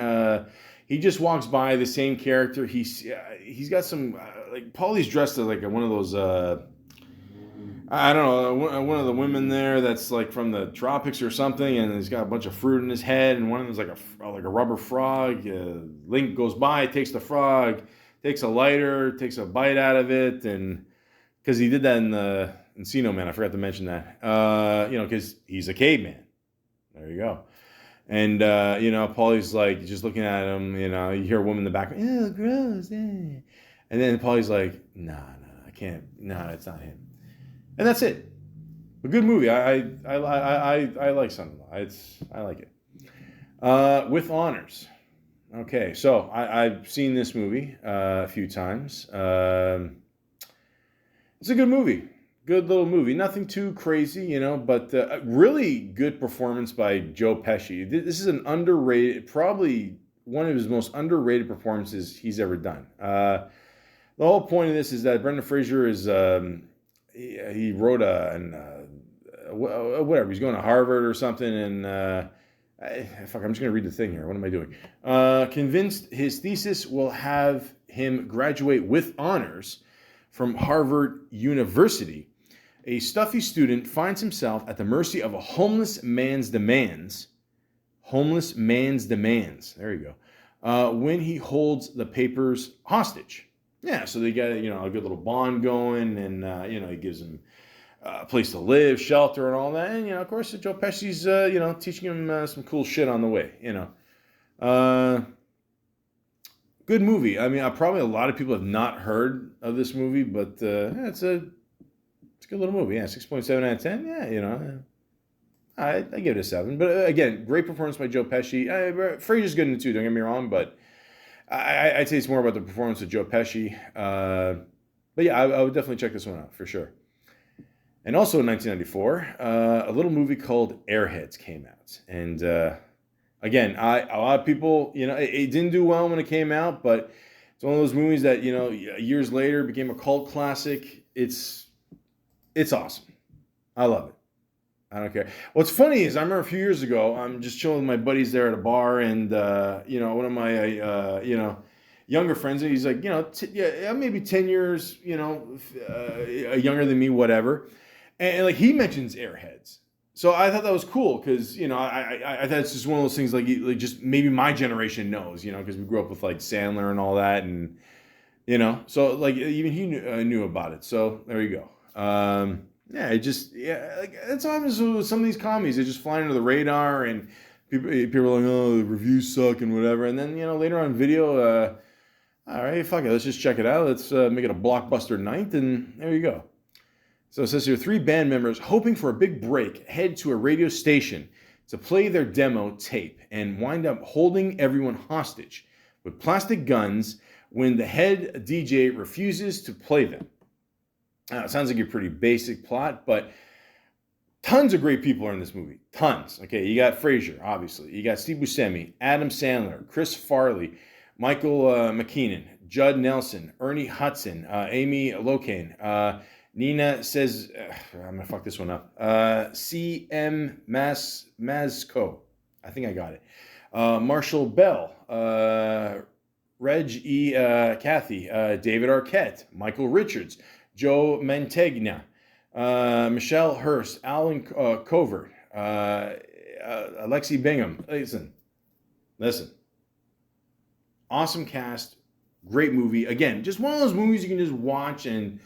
he just walks by the same character. He's got some, like, Pauly's dressed as like one of those, I don't know, one of the women there that's like from the tropics or something, and he's got a bunch of fruit in his head, and one of them's like a rubber frog. Link goes by, takes the frog, takes a lighter, takes a bite out of it, and because he did that in the Encino Man, I forgot to mention that. Because he's a caveman. There you go. And Pauly's like just looking at him. You hear a woman in the background, "Oh, gross," and then Pauly's like, "No, I can't. No, it's not him." And that's it. A good movie. I like Son-in-Law. I like it. With honors. Okay, so I've seen this movie a few times. It's a good movie. Good little movie. Nothing too crazy, but a really good performance by Joe Pesci. This is an underrated, probably one of his most underrated performances he's ever done. The whole point of this is that Brendan Fraser is... he wrote whatever. He's going to Harvard or something, and I'm just going to read the thing here. What am I doing? Convinced his thesis will have him graduate with honors from Harvard University. A stuffy student finds himself at the mercy of a homeless man's demands. Homeless man's demands. There you go. When he holds the papers hostage. Yeah, so they got a good little bond going, and he gives him place to live, shelter, and all that. And, of course, Joe Pesci's, teaching him some cool shit on the way, Good movie. I mean, probably a lot of people have not heard of this movie, but it's a good little movie. Yeah, 6.7 out of 10. Yeah, I give it a 7. But again, great performance by Joe Pesci. Fraser's good in it too, don't get me wrong, but I'd say it's more about the performance of Joe Pesci. But yeah, I would definitely check this one out for sure. And also in 1994, a little movie called Airheads came out. And again, a lot of people, it didn't do well when it came out, but it's one of those movies that, years later became a cult classic. It's awesome. I love it. I don't care. What's funny is I remember a few years ago, I'm just chilling with my buddies there at a bar, and one of my younger friends, he's like, maybe 10 years, younger than me, whatever, and like he mentions Airheads, so I thought that was cool because I thought it's just one of those things like just maybe my generation knows, because we grew up with like Sandler and all that, and so like even he knew about it. So there you go. Like that's what happens with some of these comedies. They just fly under the radar, and people are like, oh, the reviews suck and whatever. And then later on video, all right, fuck it, let's just check it out. Let's make it a blockbuster night, and there you go. So it says here, 3 band members hoping for a big break head to a radio station to play their demo tape and wind up holding everyone hostage with plastic guns when the head DJ refuses to play them. Now, it sounds like a pretty basic plot, but tons of great people are in this movie. Tons. Okay, you got Fraser, obviously. You got Steve Buscemi, Adam Sandler, Chris Farley, Michael McKean, Judd Nelson, Ernie Hudson, Amy Locane, Nina says, I'm going to fuck this one up, C.M. Masco. I think I got it. Marshall Bell, Reg E. Cathy, David Arquette, Michael Richards, Joe Mantegna, Michelle Hurst, Alan Covert, Alexi Bingham. Listen. Awesome cast, great movie. Again, just one of those movies you can just watch and,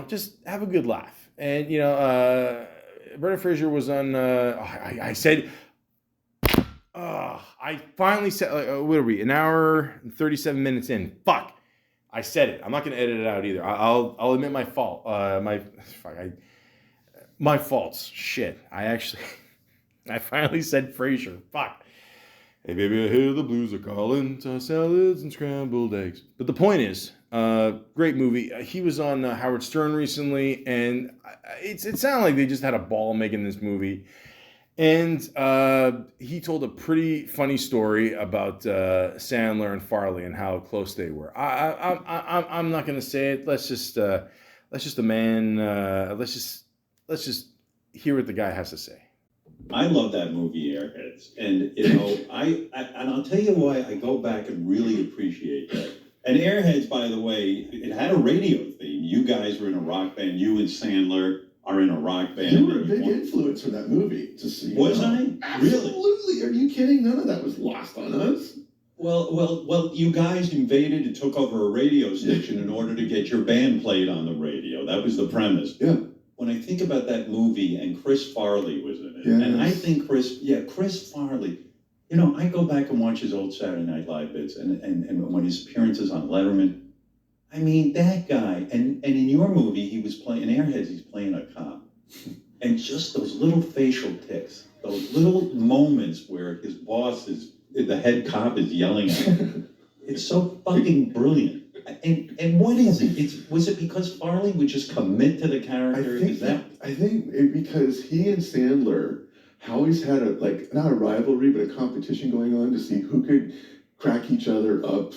just have a good laugh. And, Brendan Fraser was on, I finally said, what are we, an hour and 37 minutes in. Fuck. I said it. I'm not going to edit it out either. I'll admit my fault. My faults. Shit. I finally said Fraser. Fuck. Hey baby, I hear the blues are calling to salads and scrambled eggs. But the point is, great movie. He was on Howard Stern recently, and it sounded like they just had a ball making this movie. And he told a pretty funny story about Sandler and Farley and how close they were. I'm not going to say it. Let's just hear what the guy has to say. I love that movie, Airheads, and and I'll tell you why I go back and really appreciate that. And Airheads, by the way, it had a radio theme. You guys were in a rock band. You and Sandler are in a rock band. You were a big influence for that movie. Was I? Really? Absolutely. Are you kidding? None of that was lost on us. Well, you guys invaded and took over a radio station in order to get your band played on the radio. That was the premise. Yeah. When I think about that movie, and Chris Farley was in it, yes. And I think Chris Farley, I go back and watch his old Saturday Night Live bits, and when his appearances on Letterman, I mean, that guy, and in your movie, he was playing, in Airheads, he's playing a cop, and just those little facial tics, those little moments where his boss the head cop is yelling at him, it's so fucking brilliant. And what is it? Was it because Farley would just commit to the character? I think because he and Sandler always had not a rivalry, but a competition going on to see who could crack each other up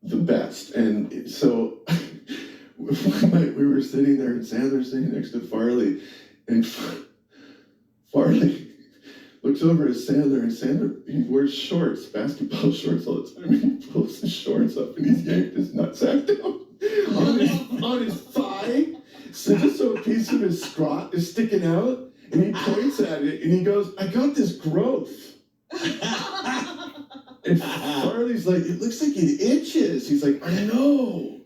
the best. And so one night we were sitting there, and Sandler sitting next to Farley, and Farley looks over at Sandler, and Sandler, he wears shorts, basketball shorts all the time, and he pulls his shorts up, and he's yanked his nutsack down on his thigh, so a piece of his scrot is sticking out, and he points at it, and he goes, I got this growth. And Farley's like, it looks like it itches. He's like, I know.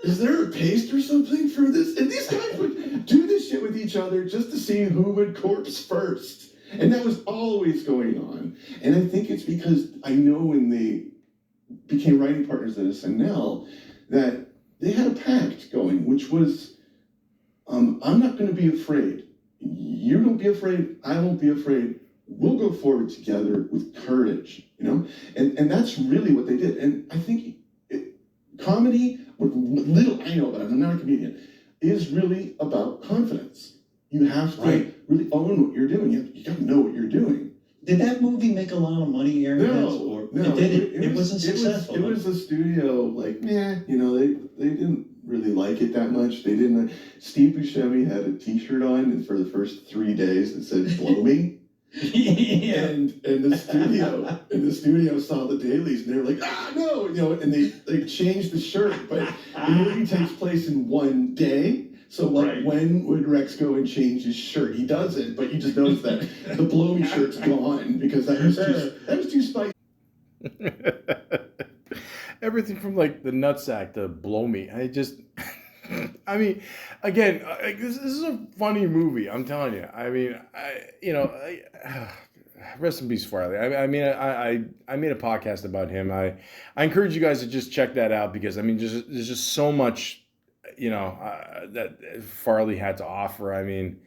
is there a paste or something for this? And these guys would do this shit with each other just to see who would corpse first. And that was always going on. And I think it's because I know when they became writing partners at SNL that they had a pact going, which was, I'm not going to be afraid. You don't be afraid. I won't be afraid. We'll go forward together with courage, you know? And that's really what they did. And I think comedy, what little I know about it, I'm not a comedian, is really about confidence. You have to really own what you're doing. You got to know what you're doing. Did that movie make a lot of money, Aaron? No, it didn't. It wasn't successful. It was a studio, like, you know, they didn't really like it that much. They didn't. Steve Buscemi had a T-shirt on, and for the first 3 days it said "Blow Me." Yeah. And the studio saw the dailies, and they were like, no, you know, and they changed the shirt. But the movie takes place in one day. So, like, when would Rex go and change his shirt? He doesn't, but you just notice that the Blow Me shirt's gone because that was too spicy. Everything from like the nutsack to Blow Me. I mean, again, this is a funny movie. I'm telling you. I mean, rest in peace, Farley. I made a podcast about him. I encourage you guys to just check that out because I mean, there's just so much, that Farley had to offer. I mean,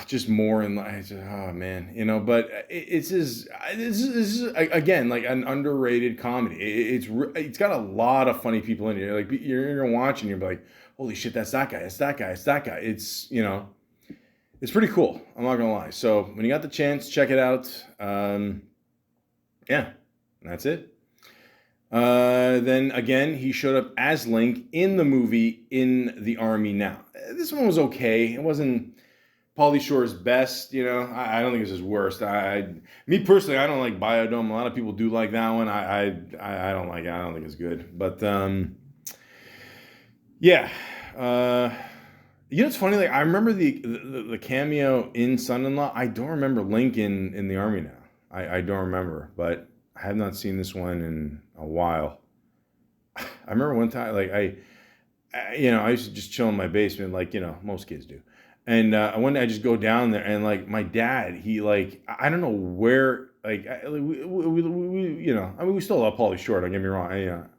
just more in life. Oh man, but this is again like an underrated comedy. It's got a lot of funny people in it. Like you're gonna watch and you're like, holy shit, that's that guy. It's that guy. It's that guy. It's it's pretty cool. I'm not gonna lie. So when you got the chance, check it out. Yeah, that's it. Then again, he showed up as Link in the movie In the Army Now. This one was okay. It wasn't Pauly Shore's best, I don't think it's his worst. Me personally, I don't like Biodome. A lot of people do like that one. I don't like it. I don't think it's good. But yeah. It's funny. Like I remember the cameo in Son-in-Law. I don't remember Link in the Army Now. I don't remember, but I have not seen this one in a while. I remember one time, like I used to just chill in my basement, like most kids do. And one day I just go down there and like my dad, he like, I don't know where, like, we still love Pauly Shore, don't get me wrong,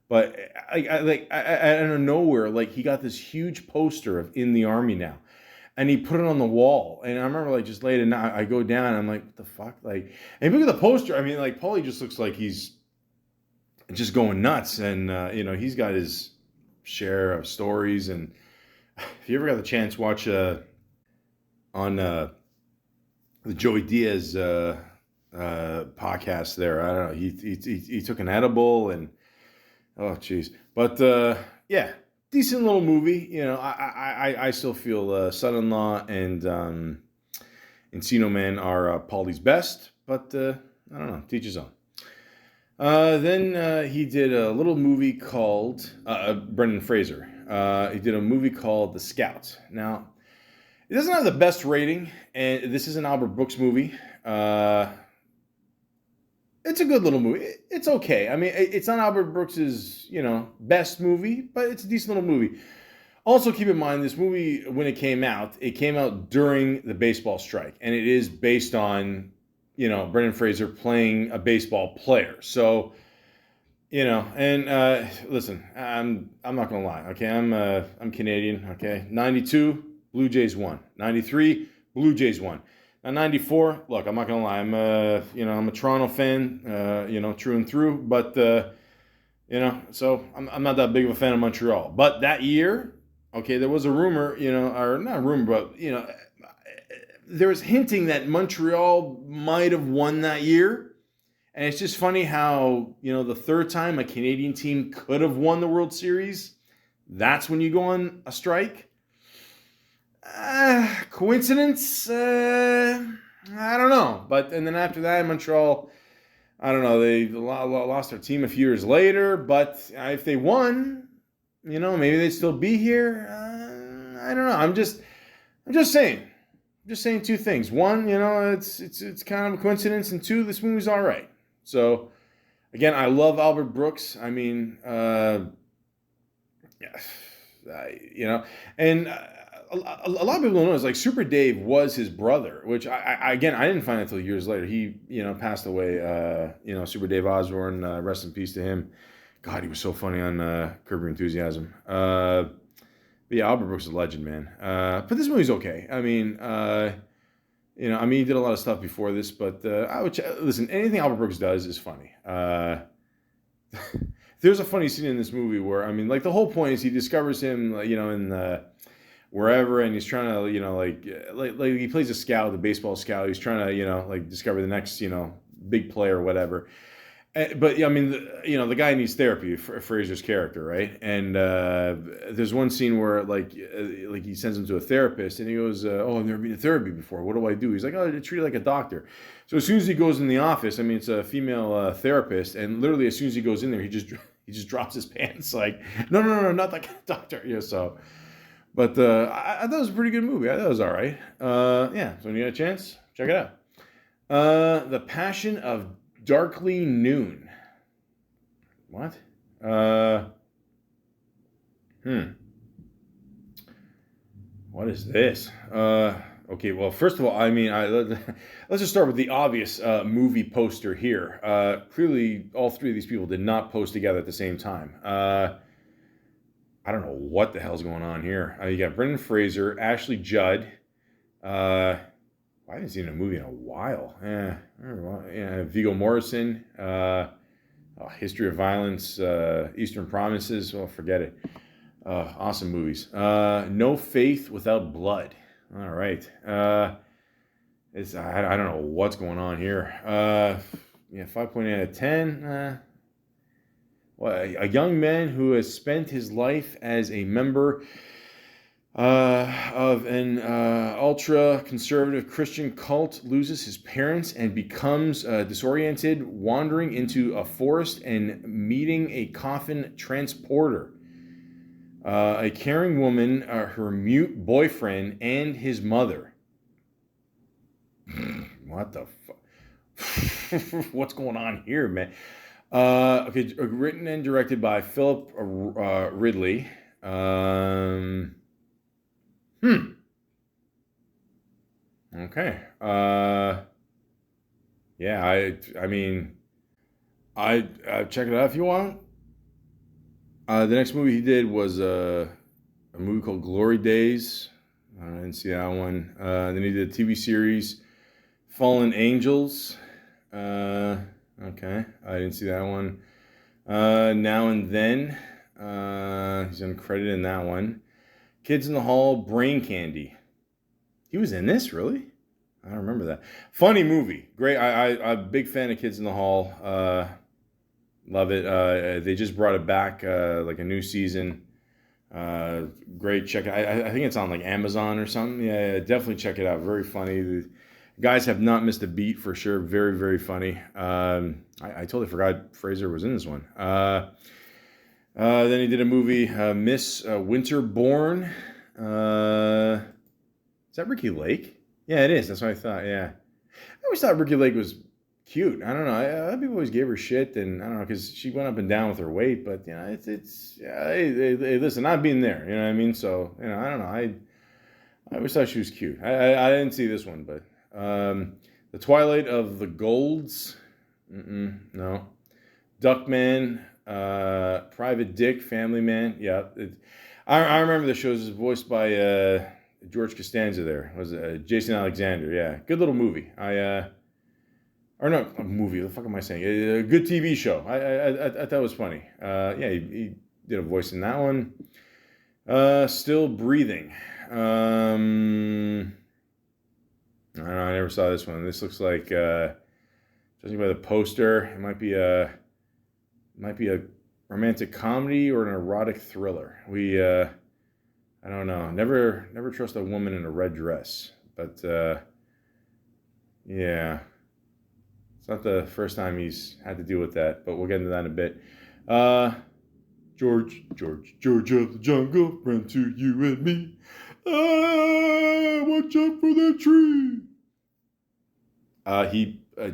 but out of nowhere, like he got this huge poster of In the Army Now, and he put it on the wall. And I remember like just late at night, I go down and I'm like, what the fuck? Like, and look at the poster. I mean, like Pauly just looks like he's just going nuts, and he's got his share of stories. And if you ever got the chance, watch on the Joey Diaz podcast there. I don't know. He took an edible and oh jeez, but yeah, decent little movie. I still feel Son-in-Law and Encino Man are Pauly's best, but I don't know. Teach his own. Then he did a little movie called Brendan Fraser. He did a movie called The Scout. Now, it doesn't have the best rating, and this is an Albert Brooks movie. It's a good little movie. It's okay. I mean, it's not Albert Brooks's, best movie, but it's a decent little movie. Also, keep in mind, this movie, when it came out during the baseball strike, and it is based on, Brendan Fraser playing a baseball player. So, and listen, I'm not gonna lie, okay? I'm Canadian, okay? 92, Blue Jays won. 93, Blue Jays won. Now 94, look, I'm not gonna lie, I'm a Toronto fan, true and through, but so I'm not that big of a fan of Montreal. But that year, okay, there was a rumor, or not a rumor, but there was hinting that Montreal might have won that year. And it's just funny how, the third time a Canadian team could have won the World Series, that's when you go on a strike. Coincidence? I don't know. And then after that, Montreal, I don't know, they lost their team a few years later. But if they won, maybe they'd still be here. I don't know. I'm just saying. I'm just saying two things. One, it's kind of a coincidence. And two, this movie's all right. So, again, I love Albert Brooks. I mean, you know, and a lot of people don't know is like Super Dave was his brother, which again I didn't find until years later. He passed away. Super Dave Osborne, rest in peace to him. God, he was so funny on Curb Your Enthusiasm. But yeah, Albert Brooks is a legend, man. But this movie's okay. I mean, he did a lot of stuff before this, but I would listen. Anything Albert Brooks does is funny. There's a funny scene in this movie where, like the whole point is he discovers him, in the wherever, and he's trying to, like he plays a scout, the baseball scout. He's trying to, discover the next, big play or whatever. But the guy needs therapy, Fraser's character, right? And there's one scene where like he sends him to a therapist, and he goes, "Oh, I've never been to therapy before. What do I do?" He's like, "Oh, I treat you like a doctor." So as soon as he goes in the office, it's a female therapist, and literally as soon as he goes in there, he just drops his pants, like, no, not that kind of doctor. So, but I thought it was a pretty good movie. I thought it was all right. Yeah. So when you get a chance, check it out. The Passion of Darkly Noon. What? What is this? Okay, well, first of all, let's just start with the obvious movie poster here. Clearly, all three of these people did not post together at the same time. I don't know what the hell's going on here. You got Brendan Fraser, Ashley Judd. I haven't seen a movie in a while. Viggo Mortensen, History of Violence, Eastern Promises. Well, forget it. Awesome movies. No Faith Without Blood. All right. I don't know what's going on here. 5.8 out of 10. A young man who has spent his life as a member of an ultra-conservative Christian cult loses his parents and becomes disoriented, wandering into a forest and meeting a coffin transporter. A caring woman, her mute boyfriend, and his mother. What the fuck? What's going on here, man? Okay, written and directed by Philip Ridley. Okay. Yeah, I check it out if you want. The next movie he did was a movie called Glory Days. I didn't see that one. Then he did a TV series, Fallen Angels. Okay, I didn't see that one. Now and Then. He's uncredited in that one. Kids in the Hall, Brain Candy. He was in this, really? I don't remember that. Funny movie. Great. I'm a big fan of Kids in the Hall. Love it. They just brought it back, like a new season. Great. Check it. I think it's on like Amazon or something. Yeah, definitely check it out. Very funny. The guys have not missed a beat for sure. Very, very funny. I totally forgot Fraser was in this one. Then he did a movie, Miss Winterborn. Is that Ricky Lake? Yeah, it is. That's what I thought. Yeah. I always thought Ricky Lake was cute. I don't know. People always gave her shit, and I don't know, because she went up and down with her weight. But it's hey, listen, I've been there. You know what I mean? So I don't know. I always thought she was cute. I didn't see this one, but The Twilight of the Golds. No. Duckman, Private Dick, Family Man. Yeah, I remember the shows. Voiced by George Costanza. There was Jason Alexander. Yeah, good little movie. Or no, a movie. What the fuck am I saying? A good TV show. I thought it was funny. Yeah, he did a voice in that one. Still Breathing. I don't know. I never saw this one. This looks like, judging by the poster, it might be a romantic comedy or an erotic thriller. I don't know. Never trust a woman in a red dress. But yeah. It's not the first time he's had to deal with that, but we'll get into that in a bit. George of the jungle, ran to you and me. Watch out for that tree.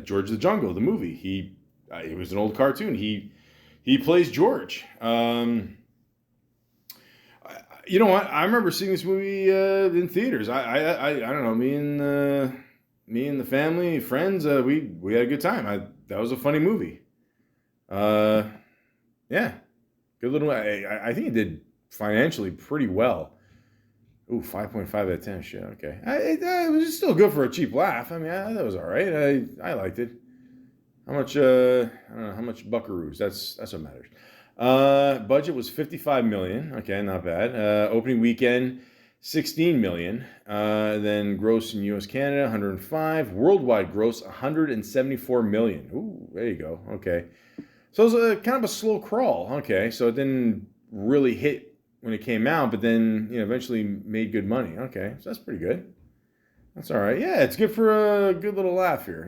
George of the Jungle, the movie. It was an old cartoon. He plays George. You know what? I remember seeing this movie in theaters. I don't know. Me and the family, friends, we had a good time. That was a funny movie. Uh, yeah, good little. I think it did financially pretty well. Ooh, 5.5 out of 10. Shit. Okay. It was still good for a cheap laugh. I mean, I thought it was all right. I liked it. How much? I don't know how much buckaroos. That's what matters. Budget was 55 million. Okay, not bad. Opening weekend, 16 million. Then gross in U.S. Canada, 105. Worldwide gross, 174 million. Ooh, there you go. Okay. So it was kind of a slow crawl. Okay, so it didn't really hit when it came out, but then eventually made good money. Okay, so that's pretty good. That's all right. Yeah, it's good for a good little laugh here.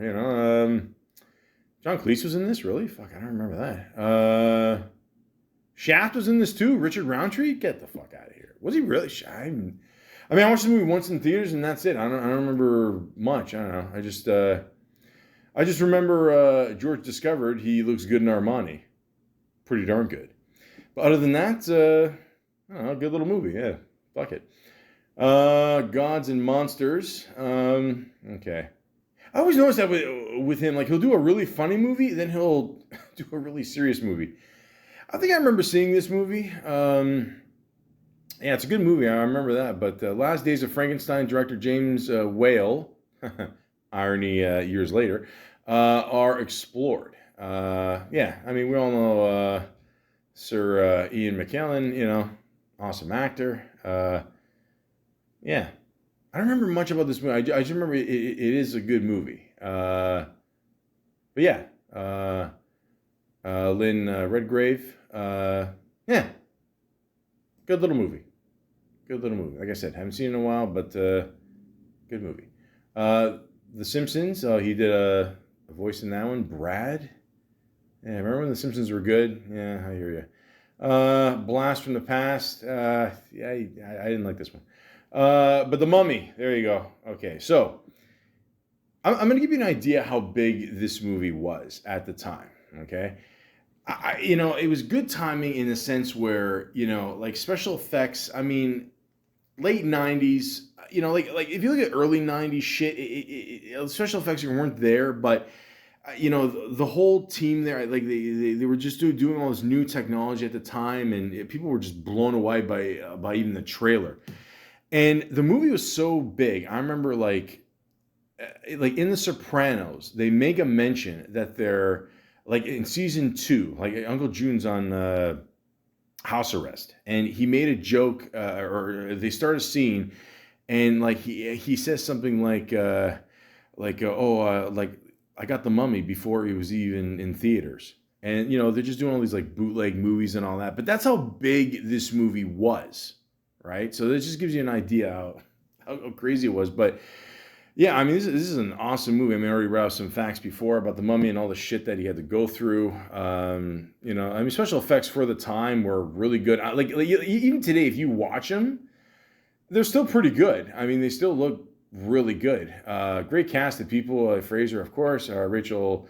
John Cleese was in this, really? Fuck, I don't remember that. Shaft was in this too. Richard Roundtree, get the fuck out of here. Was he really? I mean, I watched the movie once in theaters, and that's it. I don't remember much. I don't know. I just remember George discovered he looks good in Armani. Pretty darn good. But other than that, I don't know, good little movie. Yeah, fuck it. Gods and Monsters. Okay. I always notice that with him, like he'll do a really funny movie, then he'll do a really serious movie. I think I remember seeing this movie. Yeah, it's a good movie. I remember that. But Last Days of Frankenstein, director James Whale, irony years later, are explored. Yeah, I mean, we all know Sir Ian McKellen, awesome actor. Yeah. I don't remember much about this movie. I just remember it is a good movie. But yeah. Lynn Redgrave. Yeah. Good little movie. Good little movie. Like I said, haven't seen it in a while, but good movie. The Simpsons. He did a voice in that one. Brad. Yeah, remember when The Simpsons were good? Yeah, I hear you. Blast from the Past. Yeah, I didn't like this one. But The Mummy. There you go. Okay, so I'm going to give you an idea how big this movie was at the time. Okay, it was good timing in the sense where like special effects. I mean, late '90s. Like if you look at early '90s shit, special effects weren't there, but the whole team there, like they were just doing all this new technology at the time, and people were just blown away by even the trailer. And the movie was so big. I remember like in The Sopranos, they make a mention that they're like in season 2, like Uncle June's on house arrest, and he made a joke, or they start a scene, and like he says something like I got The Mummy before he was even in theaters. And, they're just doing all these like bootleg movies and all that. But that's how big this movie was, right? So this just gives you an idea how crazy it was. But yeah, I mean, this is an awesome movie. I mean, I already read some facts before about the Mummy and all the shit that he had to go through. I mean, special effects for the time were really good. Like even today, if you watch them, they're still pretty good. I mean, they still look really good. Great cast of people. Fraser, of course. Rachel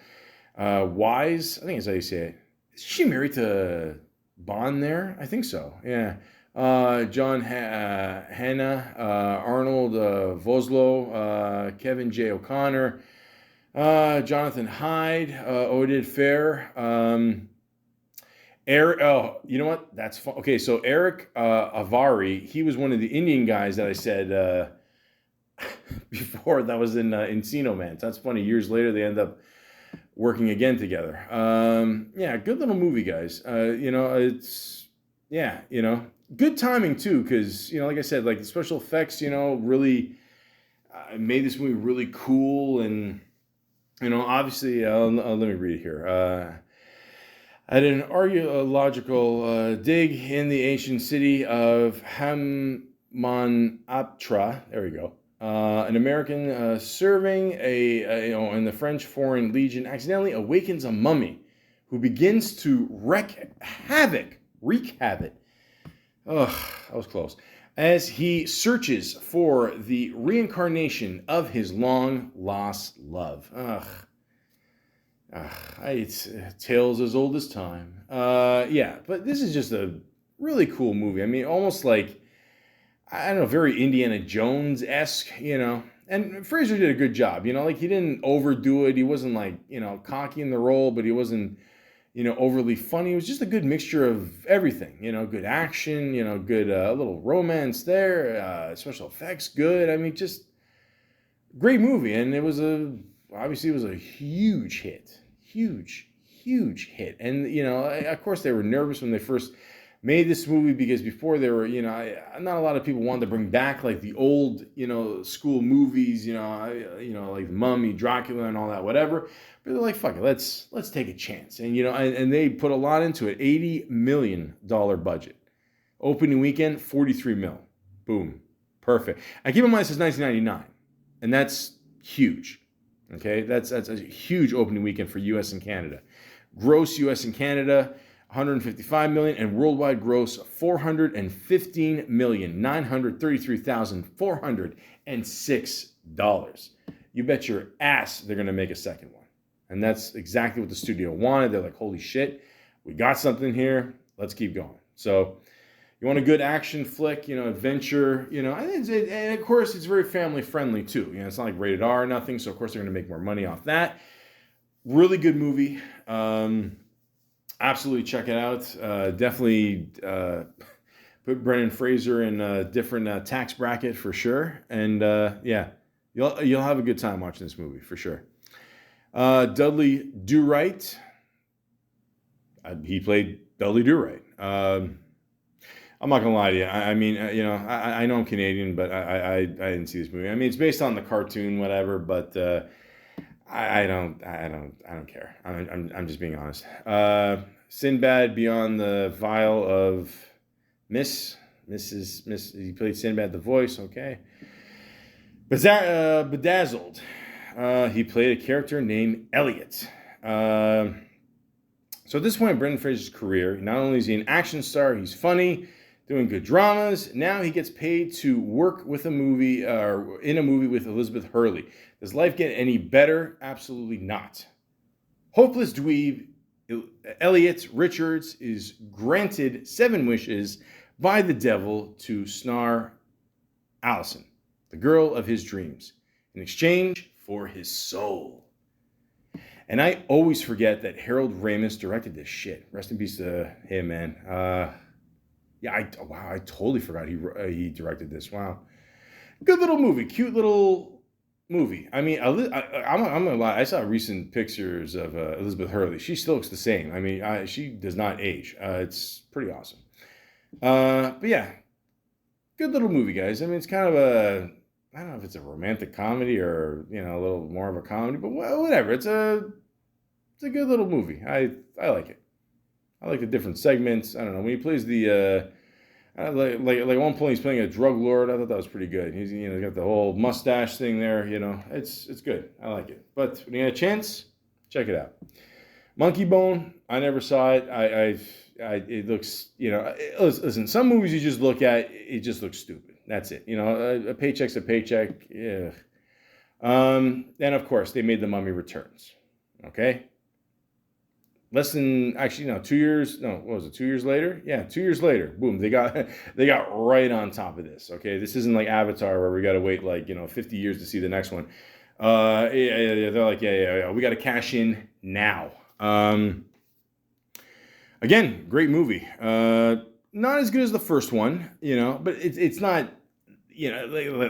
Wise. I think that's how you say it. Is she married to Bond there? I think so. Yeah. John Hanna, Arnold Voslo, Kevin J. O'Connor, Jonathan Hyde, Oded Fair, Eric. Oh, you know what? That's fun. Okay, so Eric Avari, he was one of the Indian guys that I said before that was in Encino Man. So that's funny. Years later, they end up working again together. Yeah, good little movie, guys. It's good timing too, because like I said, like the special effects, really made this movie really cool, and obviously, let me read it here. At an archaeological dig in the ancient city of Hamunaptra, there we go. An American serving in the French Foreign Legion accidentally awakens a mummy who begins to wreak havoc. Ugh, that was close. As he searches for the reincarnation of his long lost love. It's tales as old as time. Yeah, but this is just a really cool movie. I mean, almost like I don't know, very Indiana Jones-esque, you know. And Fraser did a good job, you know, like he didn't overdo it. He wasn't like, you know, cocky in the role, but he wasn't, you know, overly funny. It was just a good mixture of everything, you know, good action, you know, good little romance there, special effects good. I mean, just great movie. And obviously it was a huge hit, huge hit. And, you know, of course they were nervous when they first made this movie because before they were, you know, not a lot of people wanted to bring back like the old, you know, school movies, you know, like Mummy, Dracula, and all that, whatever. But they're like, fuck it, let's take a chance, and you know, and they put a lot into it. $80 million budget, opening weekend, 43 mil, boom, perfect. And keep in mind, this is 1999, and that's huge. Okay, that's a huge opening weekend for U.S. and Canada. Gross U.S. and Canada, 155 million, and worldwide gross 415,933,406 You bet your ass they're gonna make a second one, and that's exactly what the studio wanted. They're like, holy shit, we got something here. Let's keep going. So you want a good action flick, you know, adventure, you know, and of course it's very family friendly too. You know, it's not like rated R or nothing, so of course they're gonna make more money off that. Really good movie. Absolutely check it out. Definitely put Brendan Fraser in a different tax bracket for sure. And yeah, you'll have a good time watching this movie for sure. Dudley Do-Right. He played Dudley Do-Right. I'm not gonna lie to you. I mean, you know, I know I'm Canadian, but I didn't see this movie. I mean, it's based on the cartoon, whatever, but I don't care. I'm just being honest. Sinbad Beyond the Vial of Miss. He played Sinbad the voice. Okay. Bedazzled. He played a character named Elliot. So at this point in Brendan Fraser's career, not only is he an action star, he's funny, doing good dramas. Now he gets paid to work with in a movie with Elizabeth Hurley. Does life get any better? Absolutely not. Hopeless dweeb Elliot Richards is granted 7 wishes by the devil to snar Allison, the girl of his dreams, in exchange for his soul. And I always forget that Harold Ramis directed this shit. Rest in peace to him, man. Yeah, I totally forgot he directed this. Wow, good little movie, cute little movie. I mean, I'm gonna lie. I saw recent pictures of Elizabeth Hurley. She still looks the same. I mean, she does not age. It's pretty awesome. But yeah, good little movie, guys. I mean, it's kind of I don't know if it's a romantic comedy or, you know, a little more of a comedy, but whatever. It's a good little movie. I like it. I like the different segments. I don't know, when he plays the like at one point he's playing a drug lord. I thought that was pretty good. He's, you know, got the whole mustache thing there. You know, it's good. I like it. But when you get a chance, check it out. Monkey Bone. I never saw it. It looks, you know, listen. Some movies you just look at, it just looks stupid. That's it. You know, a paycheck's a paycheck. Yeah. And of course they made The Mummy Returns. Okay. Actually, no, 2 years, no, what was it, 2 years later? Yeah, 2 years later, boom, they got right on top of this, okay? This isn't like Avatar where we got to wait like, you know, 50 years to see the next one. Yeah, they're like, yeah, we got to cash in now. Again, great movie. Not as good as the first one, you know, but it's not, you know,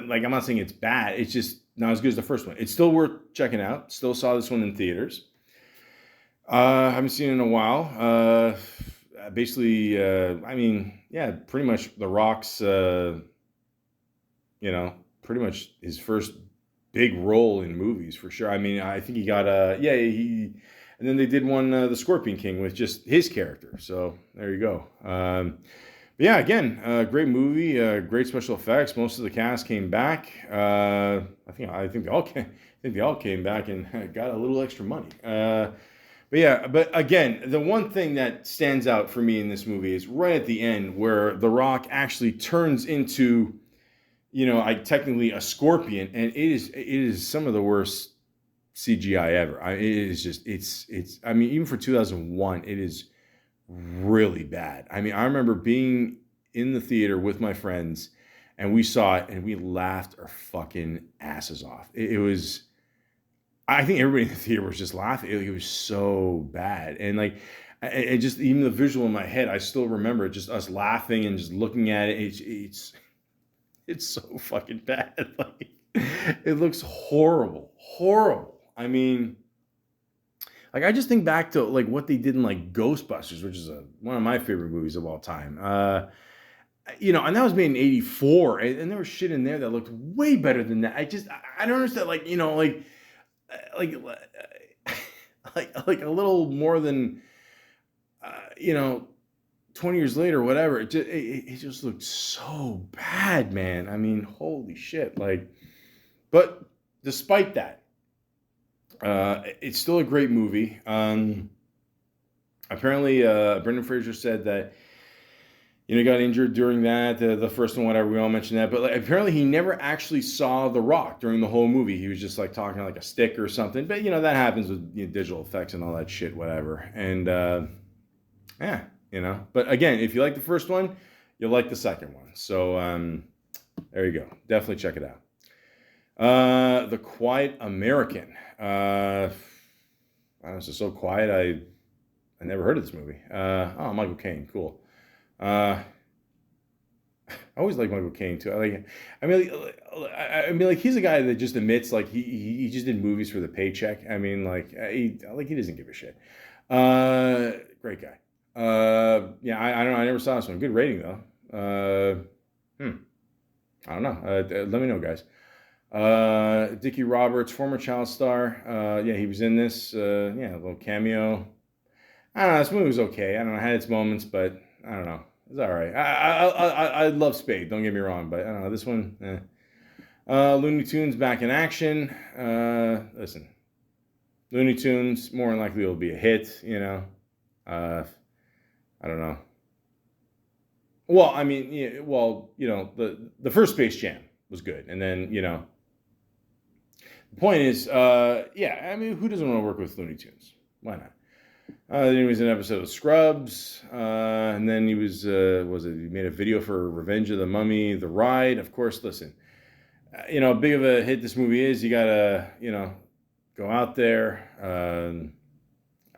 like I'm not saying it's bad. It's just not as good as the first one. It's still worth checking out. Still saw this one in theaters. Haven't seen it in a while. Basically, I mean, yeah, pretty much The Rock's, you know, pretty much his first big role in movies for sure. I mean, I think he got and then they did one, The Scorpion King, with just his character. So there you go. But yeah, again, great movie, great special effects. Most of the cast came back. I think they all came back and got a little extra money. But yeah, but again, the one thing that stands out for me in this movie is right at the end where The Rock actually turns into, you know, technically a scorpion, and it is some of the worst CGI ever. I mean, even for 2001, it is really bad. I mean, I remember being in the theater with my friends, and we saw it, and we laughed our fucking asses off. It was, I think everybody in the theater was just laughing. It was so bad, and like, it just, even the visual in my head, I still remember it, just us laughing and just looking at it. It's so fucking bad. Like, it looks horrible. I mean, like, I just think back to like what they did in like Ghostbusters, which is one of my favorite movies of all time. And that was made in '84, and there was shit in there that looked way better than that. I don't understand. Like, like like a little more than 20 years later or whatever. It just looked so bad, man. I mean, holy shit. Like, but despite that, it's still a great movie. Apparently, Brendan Fraser said that he got injured during that, the first one, whatever. We all mentioned that, but like, apparently he never actually saw The Rock during the whole movie. He was just like talking like a stick or something. But that happens with digital effects and all that shit, whatever. And But again, if you like the first one, you'll like the second one. So there you go. Definitely check it out. The Quiet American. I was just so quiet. I never heard of this movie. Michael Caine, cool. I always like Michael Caine too. I mean, like he's a guy that just admits like he just did movies for the paycheck. I mean, like he doesn't give a shit. Great guy. Yeah, I don't know. I never saw this one. Good rating though. I don't know. Let me know, guys. Dickie Roberts, former child star. Yeah, he was in this. A little cameo. I don't know. This movie was okay. I don't know. It had its moments, but I don't know. It's all right. I love Spade. Don't get me wrong, but I don't know. This one. Looney Tunes back in action. Listen, Looney Tunes more than likely will be a hit. I don't know. Well, I mean, the first Space Jam was good, and then the point is, I mean, who doesn't want to work with Looney Tunes? Why not? Then he was in an episode of Scrubs, and then he was he made a video for Revenge of the Mummy, The Ride. Of course, listen, big of a hit this movie is, you gotta, go out there.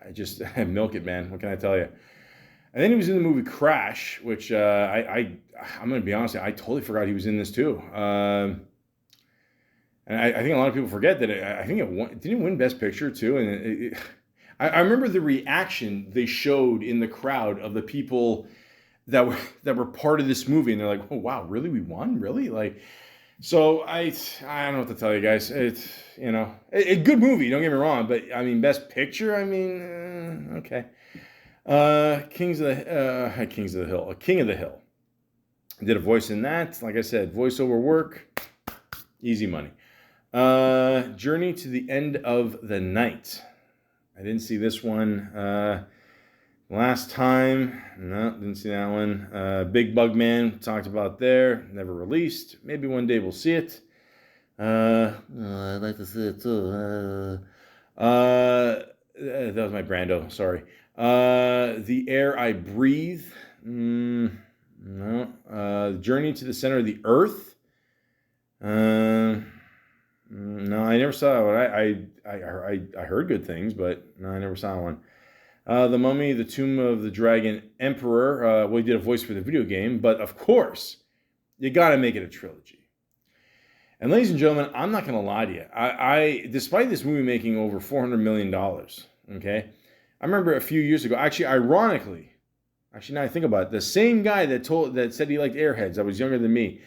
I just milk it, man. What can I tell you? And then he was in the movie Crash, which I'm going to be honest, I totally forgot he was in this too. And I think a lot of people forget that I think didn't it win Best Picture too? And I remember the reaction they showed in the crowd of the people that were part of this movie, and they're like, "Oh wow, really? We won? Really?" Like, so I don't know what to tell you guys. It's a good movie. Don't get me wrong, but I mean, Best Picture. I mean, okay. King of the Hill. Did a voice in that. Like I said, voiceover work, easy money. Journey to the End of the Night. I didn't see this one last time. No, didn't see that one. Big Bug Man, talked about there. Never released. Maybe one day we'll see it. I'd like to see it too. That was my Brando, sorry. The Air I Breathe. No. Journey to the Center of the Earth. No, I never saw it. I heard good things, but no, I never saw one. The Mummy, The Tomb of the Dragon Emperor. He did a voice for the video game, but of course, you got to make it a trilogy. And ladies and gentlemen, I'm not going to lie to you. I despite this movie making over $400 million, okay, I remember a few years ago, actually, ironically, now I think about it, the same guy that said he liked Airheads, that was younger than me,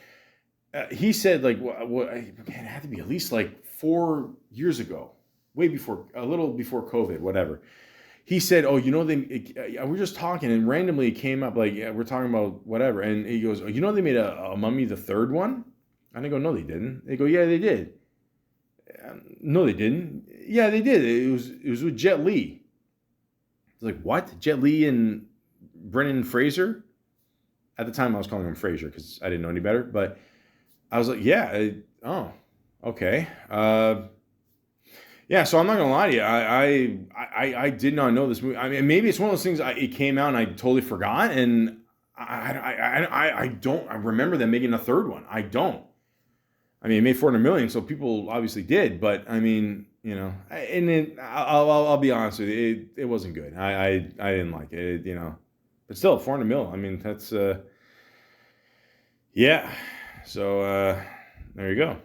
he said, like, it had to be at least like 4 years ago, a little before COVID, whatever. He said, we're just talking, and randomly it came up, like, we're talking about whatever, and he goes, they made a Mummy, the third one? And I go, no, they didn't. They go, yeah, they did. No, they didn't. Yeah, they did. It was with Jet Li. I was like, what? Jet Li and Brendan Fraser? At the time, I was calling him Fraser because I didn't know any better. But I was like, yeah. Okay. Yeah, so I'm not going to lie to you. I did not know this movie. I mean, maybe it's one of those things, it came out and I totally forgot. And I don't. I remember them making a third one. I don't. I mean, it made 400 million, so people obviously did. But I mean, I'll be honest with you, it wasn't good. I didn't like it, But still, 400 mil. I mean, that's yeah. So there you go.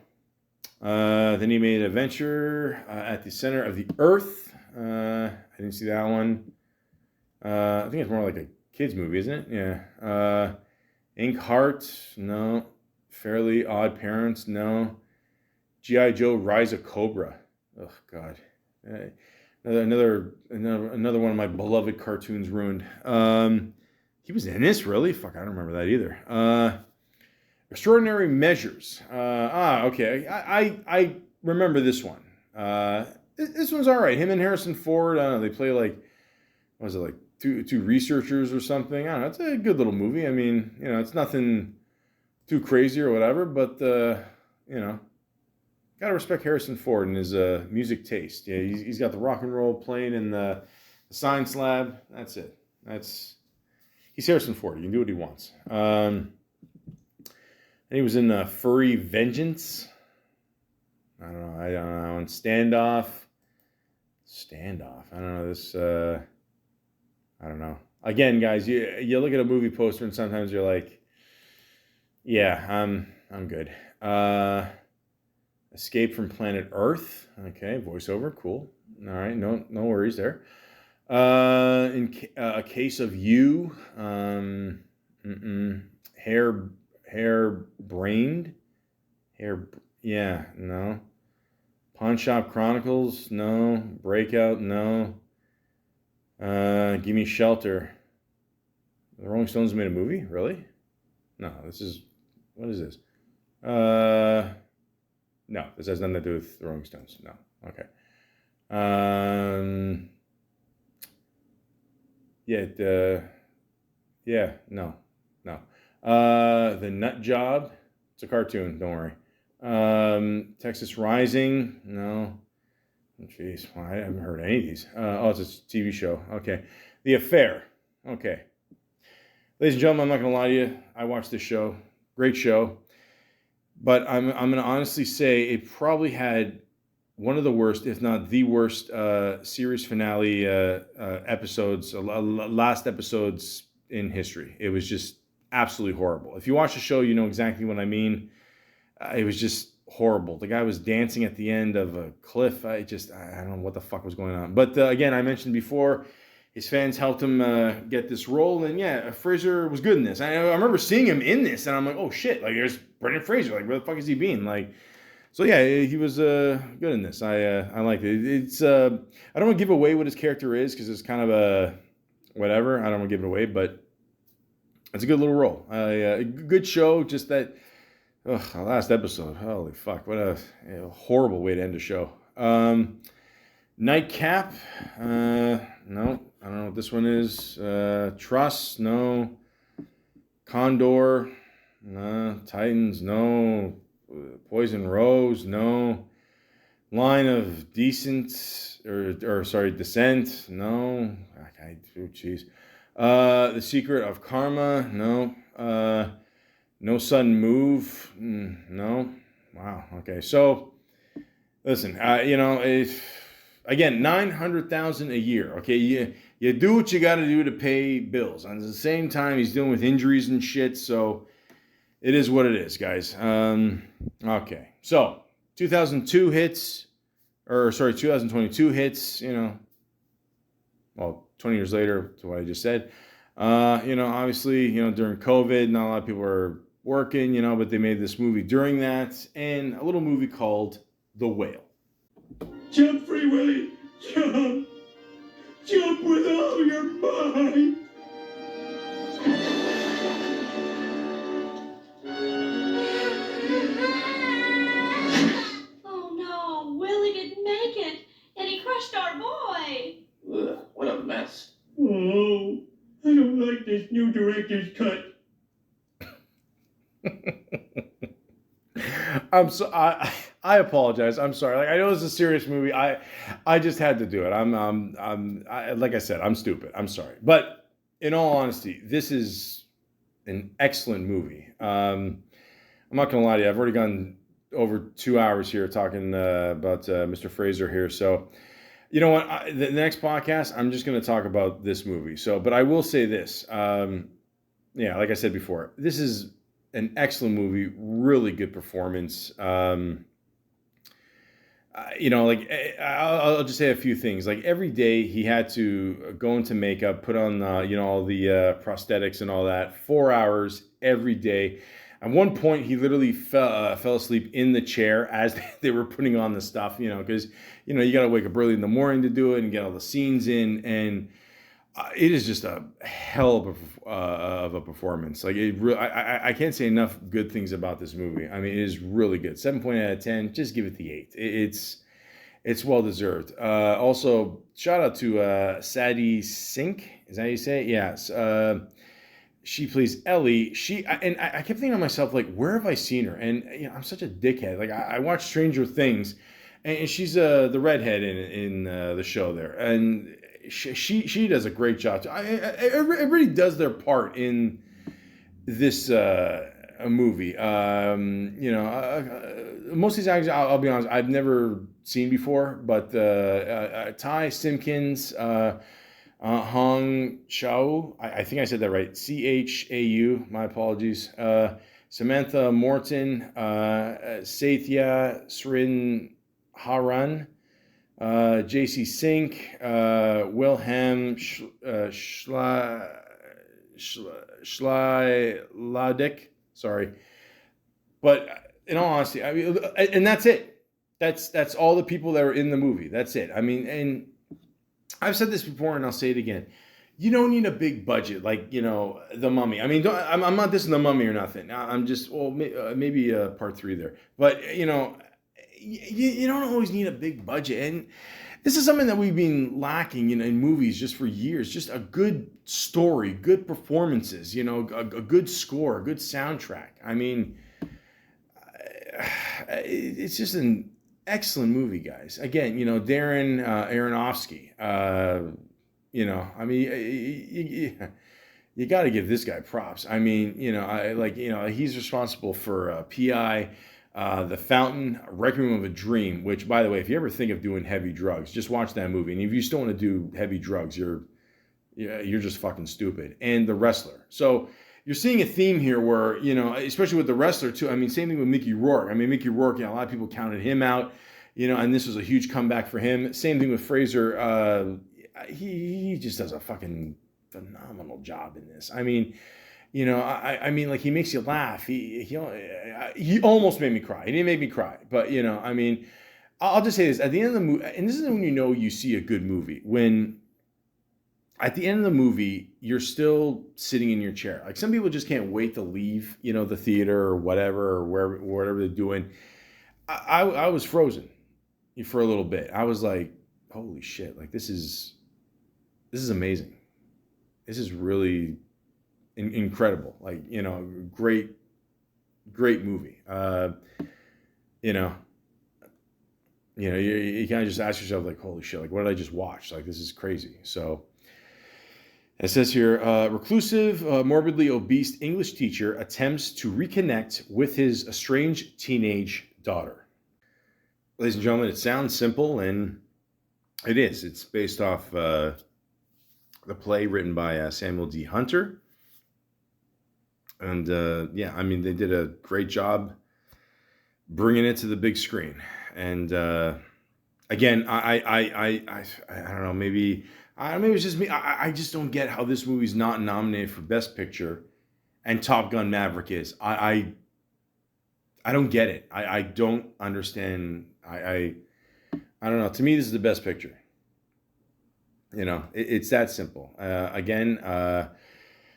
Then he made Adventure at the Center of the Earth. I didn't see that one. I think it's more like a kids movie, isn't it? Yeah. Ink Heart, no. Fairly Odd Parents, no. G.I. Joe: Rise of Cobra. Oh God. Another one of my beloved cartoons ruined. He was in this, really? Fuck, I don't remember that either. Extraordinary Measures. Okay. I remember this one. This one's all right. Him and Harrison Ford. They play like, what was it, like two researchers or something? I don't know. It's a good little movie. I mean, it's nothing too crazy or whatever, but gotta respect Harrison Ford and his music taste. Yeah, he's got the rock and roll playing in the science lab. That's it. He's Harrison Ford. He can do what he wants. And he was in Furry Vengeance. I don't know. And Standoff. I don't know this. I don't know. Again, guys, you look at a movie poster and sometimes you're like, yeah, I'm good. Escape from Planet Earth. Okay, voiceover, cool. All right, no worries there. A Case of You. Hair-brained. Yeah, no. Pawn Shop Chronicles, no. Breakout, no. Give Me Shelter. The Rolling Stones made a movie? Really? No, what is this? No, this has nothing to do with the Rolling Stones. No. Okay. No. The Nut Job. It's a cartoon, don't worry. Texas Rising. No. Jeez, well, I haven't heard any of these. It's a TV show. Okay. The Affair. Okay. Ladies and gentlemen, I'm not going to lie to you. I watched this show. Great show. But I'm going to honestly say it probably had one of the worst, if not the worst, series finale episodes, last episodes in history. It was just absolutely horrible. If you watch the show, you know exactly what I mean. It was just horrible. The guy was dancing at the end of a cliff. I don't know what the fuck was going on. But again, I mentioned before, his fans helped him get this role. And yeah, Fraser was good in this. I remember seeing him in this, and I'm like, oh shit, like there's Brendan Fraser. Like, where the fuck is he being? Like, so yeah, he was good in this. I liked it. It's I don't want to give away what his character is because it's kind of a whatever. I don't want to give it away, but it's a good little role. A good show. Just that last episode. Holy fuck! What a horrible way to end a show. Nightcap. No, I don't know what this one is. Trust. No. Condor. No. Titans. No. Poison Rose. No. Line of Descent. Descent. No. Jeez. The Secret of Karma. No. No Sudden Move. No. Wow. Okay. So, listen. Again, $900,000 a year. Okay, you do what you got to do to pay bills. And at the same time, he's dealing with injuries and shit. So it is what it is, guys. Okay, so 2022 hits. 20 years later to what I just said. Obviously, during COVID, not a lot of people are working. But they made this movie during that, and a little movie called The Whale. Jump, Free Willy! Jump! Jump with all your might! Oh no, Willie didn't make it, and he crushed our boy! Ugh, what a mess. Oh, I don't like this new director's cut. I apologize. I'm sorry. Like, I know it's a serious movie. I just had to do it. Like I said, I'm stupid. I'm sorry. But in all honesty, this is an excellent movie. I'm not gonna lie to you. I've already gone over 2 hours here talking about Mr. Fraser here. So, you know what? The next podcast, I'm just gonna talk about this movie. So, but I will say this. Yeah, like I said before, this is an excellent movie. Really good performance. Like I'll just say a few things. Like every day he had to go into makeup, put on all the prosthetics and all that. 4 hours every day. At one point, he literally fell asleep in the chair as they were putting on the stuff. Because you got to wake up early in the morning to do it and get all the scenes in, and it is just a hell of a performance. Like I can't say enough good things about this movie. I mean, it is really good. 7 out of 10. Just give it the 8. It's well deserved. Also, shout out to Sadie Sink. Is that how you say it? Yes. She plays Ellie. I kept thinking to myself, like, where have I seen her? And I'm such a dickhead. Like I watched Stranger Things, and she's the redhead in the show there, and she does a great job. Everybody does their part in this movie. Most of these actors, I'll be honest, I've never seen before, but Ty Simpkins, Hong Chau, I think I said that right, Chau, my apologies, Samantha Morton, Sathya Srinharan, J.C. Sink, Wilhelm Schleiladik. Sorry, but in all honesty, I mean, and that's it. That's all the people that were in the movie. That's it. I mean, and I've said this before, and I'll say it again. You don't need a big budget like The Mummy. I mean, I'm not dissing The Mummy or nothing. I'm just maybe part 3 there, but you don't always need a big budget, and this is something that we've been lacking in movies just for years. Just a good story, good performances, a good score, a good soundtrack. I mean, it's just an excellent movie, guys. Again, Darren Aronofsky. I mean, you got to give this guy props. I mean, he's responsible for P.I., The Fountain, Requiem of a Dream, which, by the way, if you ever think of doing heavy drugs, just watch that movie. And if you still want to do heavy drugs, you're just fucking stupid. And The Wrestler. So you're seeing a theme here where, especially with The Wrestler too. I mean, same thing with Mickey Rourke. I mean, Mickey Rourke, a lot of people counted him out, and this was a huge comeback for him. Same thing with Fraser. He just does a fucking phenomenal job in this. I mean, I mean, like, he makes you laugh. He almost made me cry. He didn't make me cry, but I mean, I'll just say this at the end of the movie, and this is when you see a good movie, when at the end of the movie you're still sitting in your chair. Like, some people just can't wait to leave, the theater or whatever, or whatever they're doing. I was frozen for a little bit. I was like, holy shit! Like, this is amazing. This is really incredible. Like, great movie. You kind of just ask yourself, like, holy shit, like, what did I just watch? Like, this is crazy. So it says here, reclusive, morbidly obese English teacher attempts to reconnect with his estranged teenage daughter. Ladies and gentlemen, it sounds simple, and it is. It's based off the play written by Samuel D. Hunter. And I mean, they did a great job bringing it to the big screen. And again, I don't know, maybe it's just me. I just don't get how this movie's not nominated for Best Picture, and Top Gun Maverick is. I don't get it. I don't understand. I don't know. To me, this is the Best Picture. It's that simple. Again,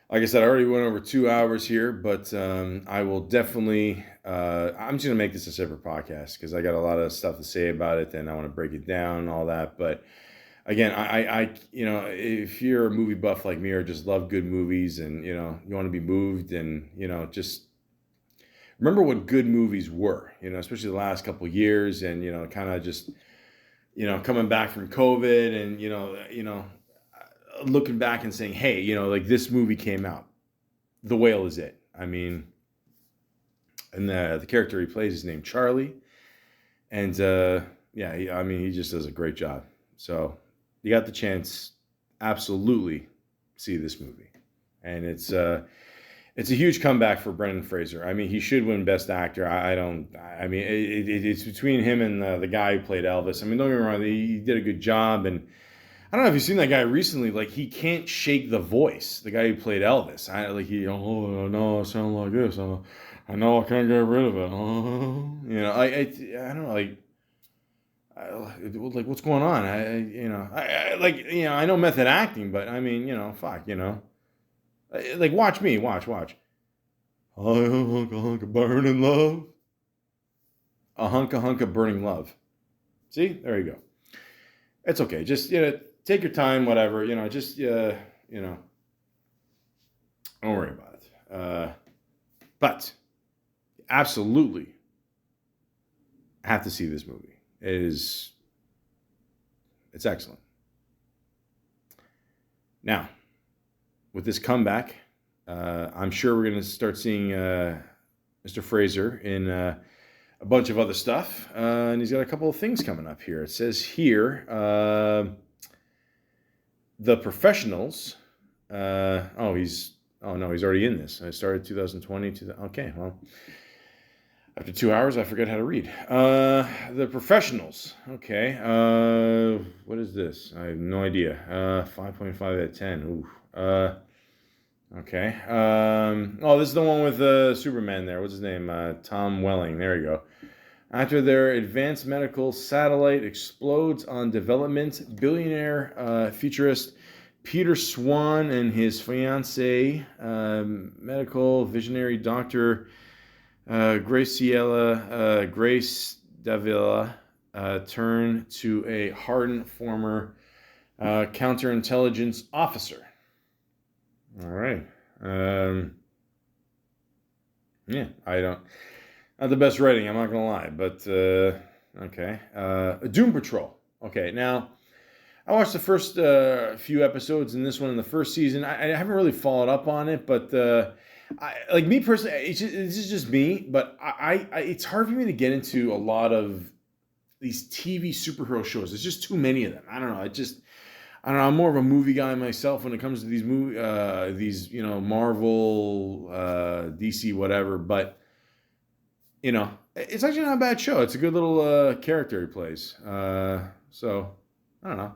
like I said, I already went over 2 hours here, but I will definitely, I'm just going to make this a separate podcast because I got a lot of stuff to say about it, and I want to break it down and all that. But again, I if you're a movie buff like me, or just love good movies, and, you want to be moved, and, just remember what good movies were, especially the last couple of years, and, kind of just, coming back from COVID, and, looking back and saying, hey, like, this movie came out. The Whale is it. I mean, and the character he plays is named Charlie, and yeah, he just does a great job. So you got the chance, absolutely see this movie, and it's a huge comeback for Brendan Fraser. I mean, he should win Best Actor. It's between him and the guy who played Elvis. I mean, don't get me wrong, he did a good job, and I don't know if you've seen that guy recently. Like, he can't shake the voice. The guy who played Elvis. Oh no, I sound like this. I know I can't get rid of it. I don't know, like what's going on? I know method acting, but I mean, fuck, like watch me, watch. A hunk of burning love. A hunk of burning love. See, there you go. It's okay. Just take your time, whatever. Don't worry about it. But absolutely have to see this movie. It's excellent. Now, with this comeback, I'm sure we're going to start seeing Mr. Fraser in a bunch of other stuff. And he's got a couple of things coming up here. It says here, The Professionals. He's already in this. I started 2020. Okay, well, after 2 hours, I forget how to read. The Professionals. Okay. What is this? I have no idea. 5.5 out of 10. Ooh. Okay. This is the one with Superman there. What's his name? Tom Welling. There you go. After their advanced medical satellite explodes on development, billionaire futurist Peter Swan and his fiancée, medical visionary Dr. Grace Davila, turn to a hardened former counterintelligence officer. All right. Not the best rating, I'm not going to lie, but okay. Doom Patrol. Okay, now, I watched the first few episodes in this one in the first season. I haven't really followed up on it, but me personally, this is just me, but it's hard for me to get into a lot of these TV superhero shows. There's just too many of them. I don't know. I'm more of a movie guy myself when it comes to these Marvel, DC, whatever. But it's actually not a bad show. It's a good little character he plays. So I don't know.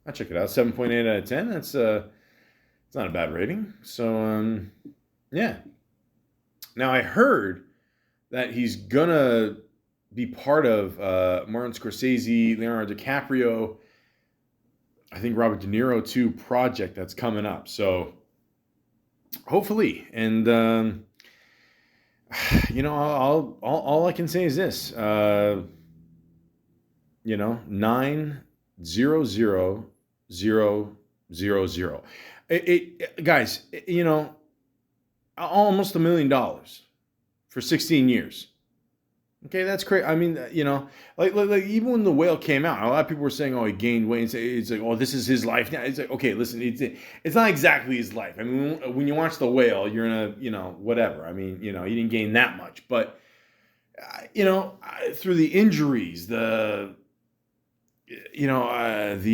I'll check it out. 7.8 out of 10. That's it's not a bad rating. So yeah. Now I heard that he's gonna be part of Martin Scorsese, Leonardo DiCaprio, I think Robert De Niro too project that's coming up. So hopefully, and all I can say is this. 900,000. Guys, almost $1 million for 16 years. Okay, that's crazy. I mean, like even when The Whale came out, a lot of people were saying, "Oh, he gained weight." It's like, "Oh, this is his life now." It's like, okay, listen, it's not exactly his life. I mean, when you watch The Whale, you're in a, whatever. I mean, he didn't gain that much, but through the injuries, the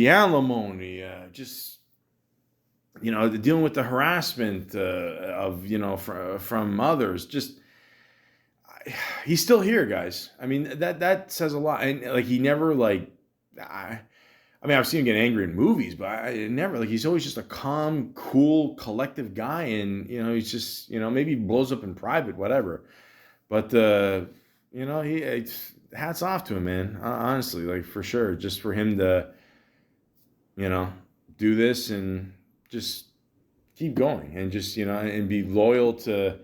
alimony, just dealing with the harassment from others, just. He's still here, guys. I mean, that says a lot. And he never I've seen him get angry in movies, but I never he's always just a calm, cool, collective guy. And he's just maybe he blows up in private, whatever. But he hats off to him, man. Honestly, for sure, just for him to do this and just keep going and just and be loyal to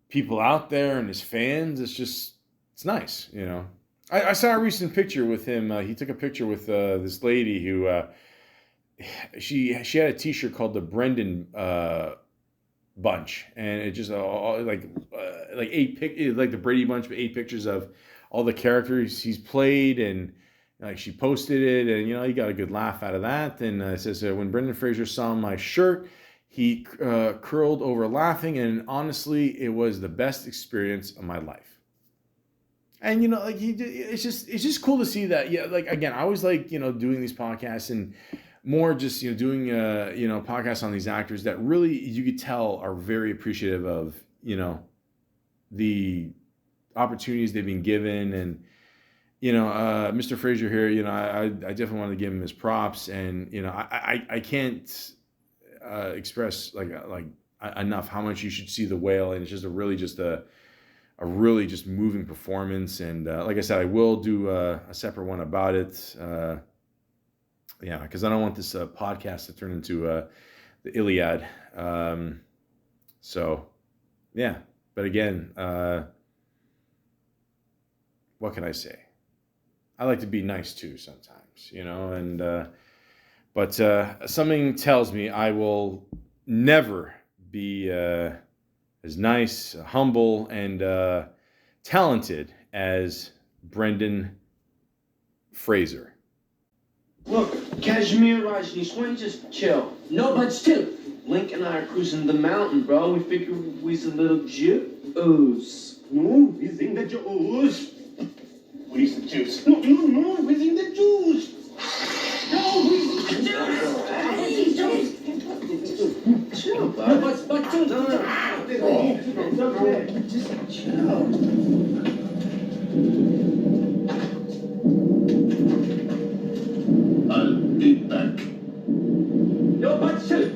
people out there and his fans. It's nice, I saw a recent picture with him. He took a picture with this lady who she had a T-shirt called the Brendan Bunch, and it just like 8 like the Brady Bunch, but 8 pictures of all the characters he's played, and she posted it, and he got a good laugh out of that. And it says when Brendan Fraser saw my shirt, He curled over laughing, and honestly, it was the best experience of my life. And like it's just cool to see that. Yeah, like again, I always like doing these podcasts and more just doing podcasts on these actors that really you could tell are very appreciative of the opportunities they've been given. And Mr. Fraser here, I definitely want to give him his props. And I can't express like enough how much you should see The Whale. And it's just a really just moving performance. And like I said, I will do a separate one about it. Because I don't want this podcast to turn into the Iliad. But again, what can I say? I like to be nice too sometimes, but something tells me I will never be as nice, humble, and talented as Brendan Fraser. Look, Kashmir, Rajneesh, why don't you just chill? No buts too. Link and I are cruising the mountain, bro. We figure we's a little Jews. No, we think the Jews. We's the Jews. No, we think the Jews. No, we think the Jews. Hey, chill, bud. No, but dude. No. Just chill. I'll be back. No, but chill.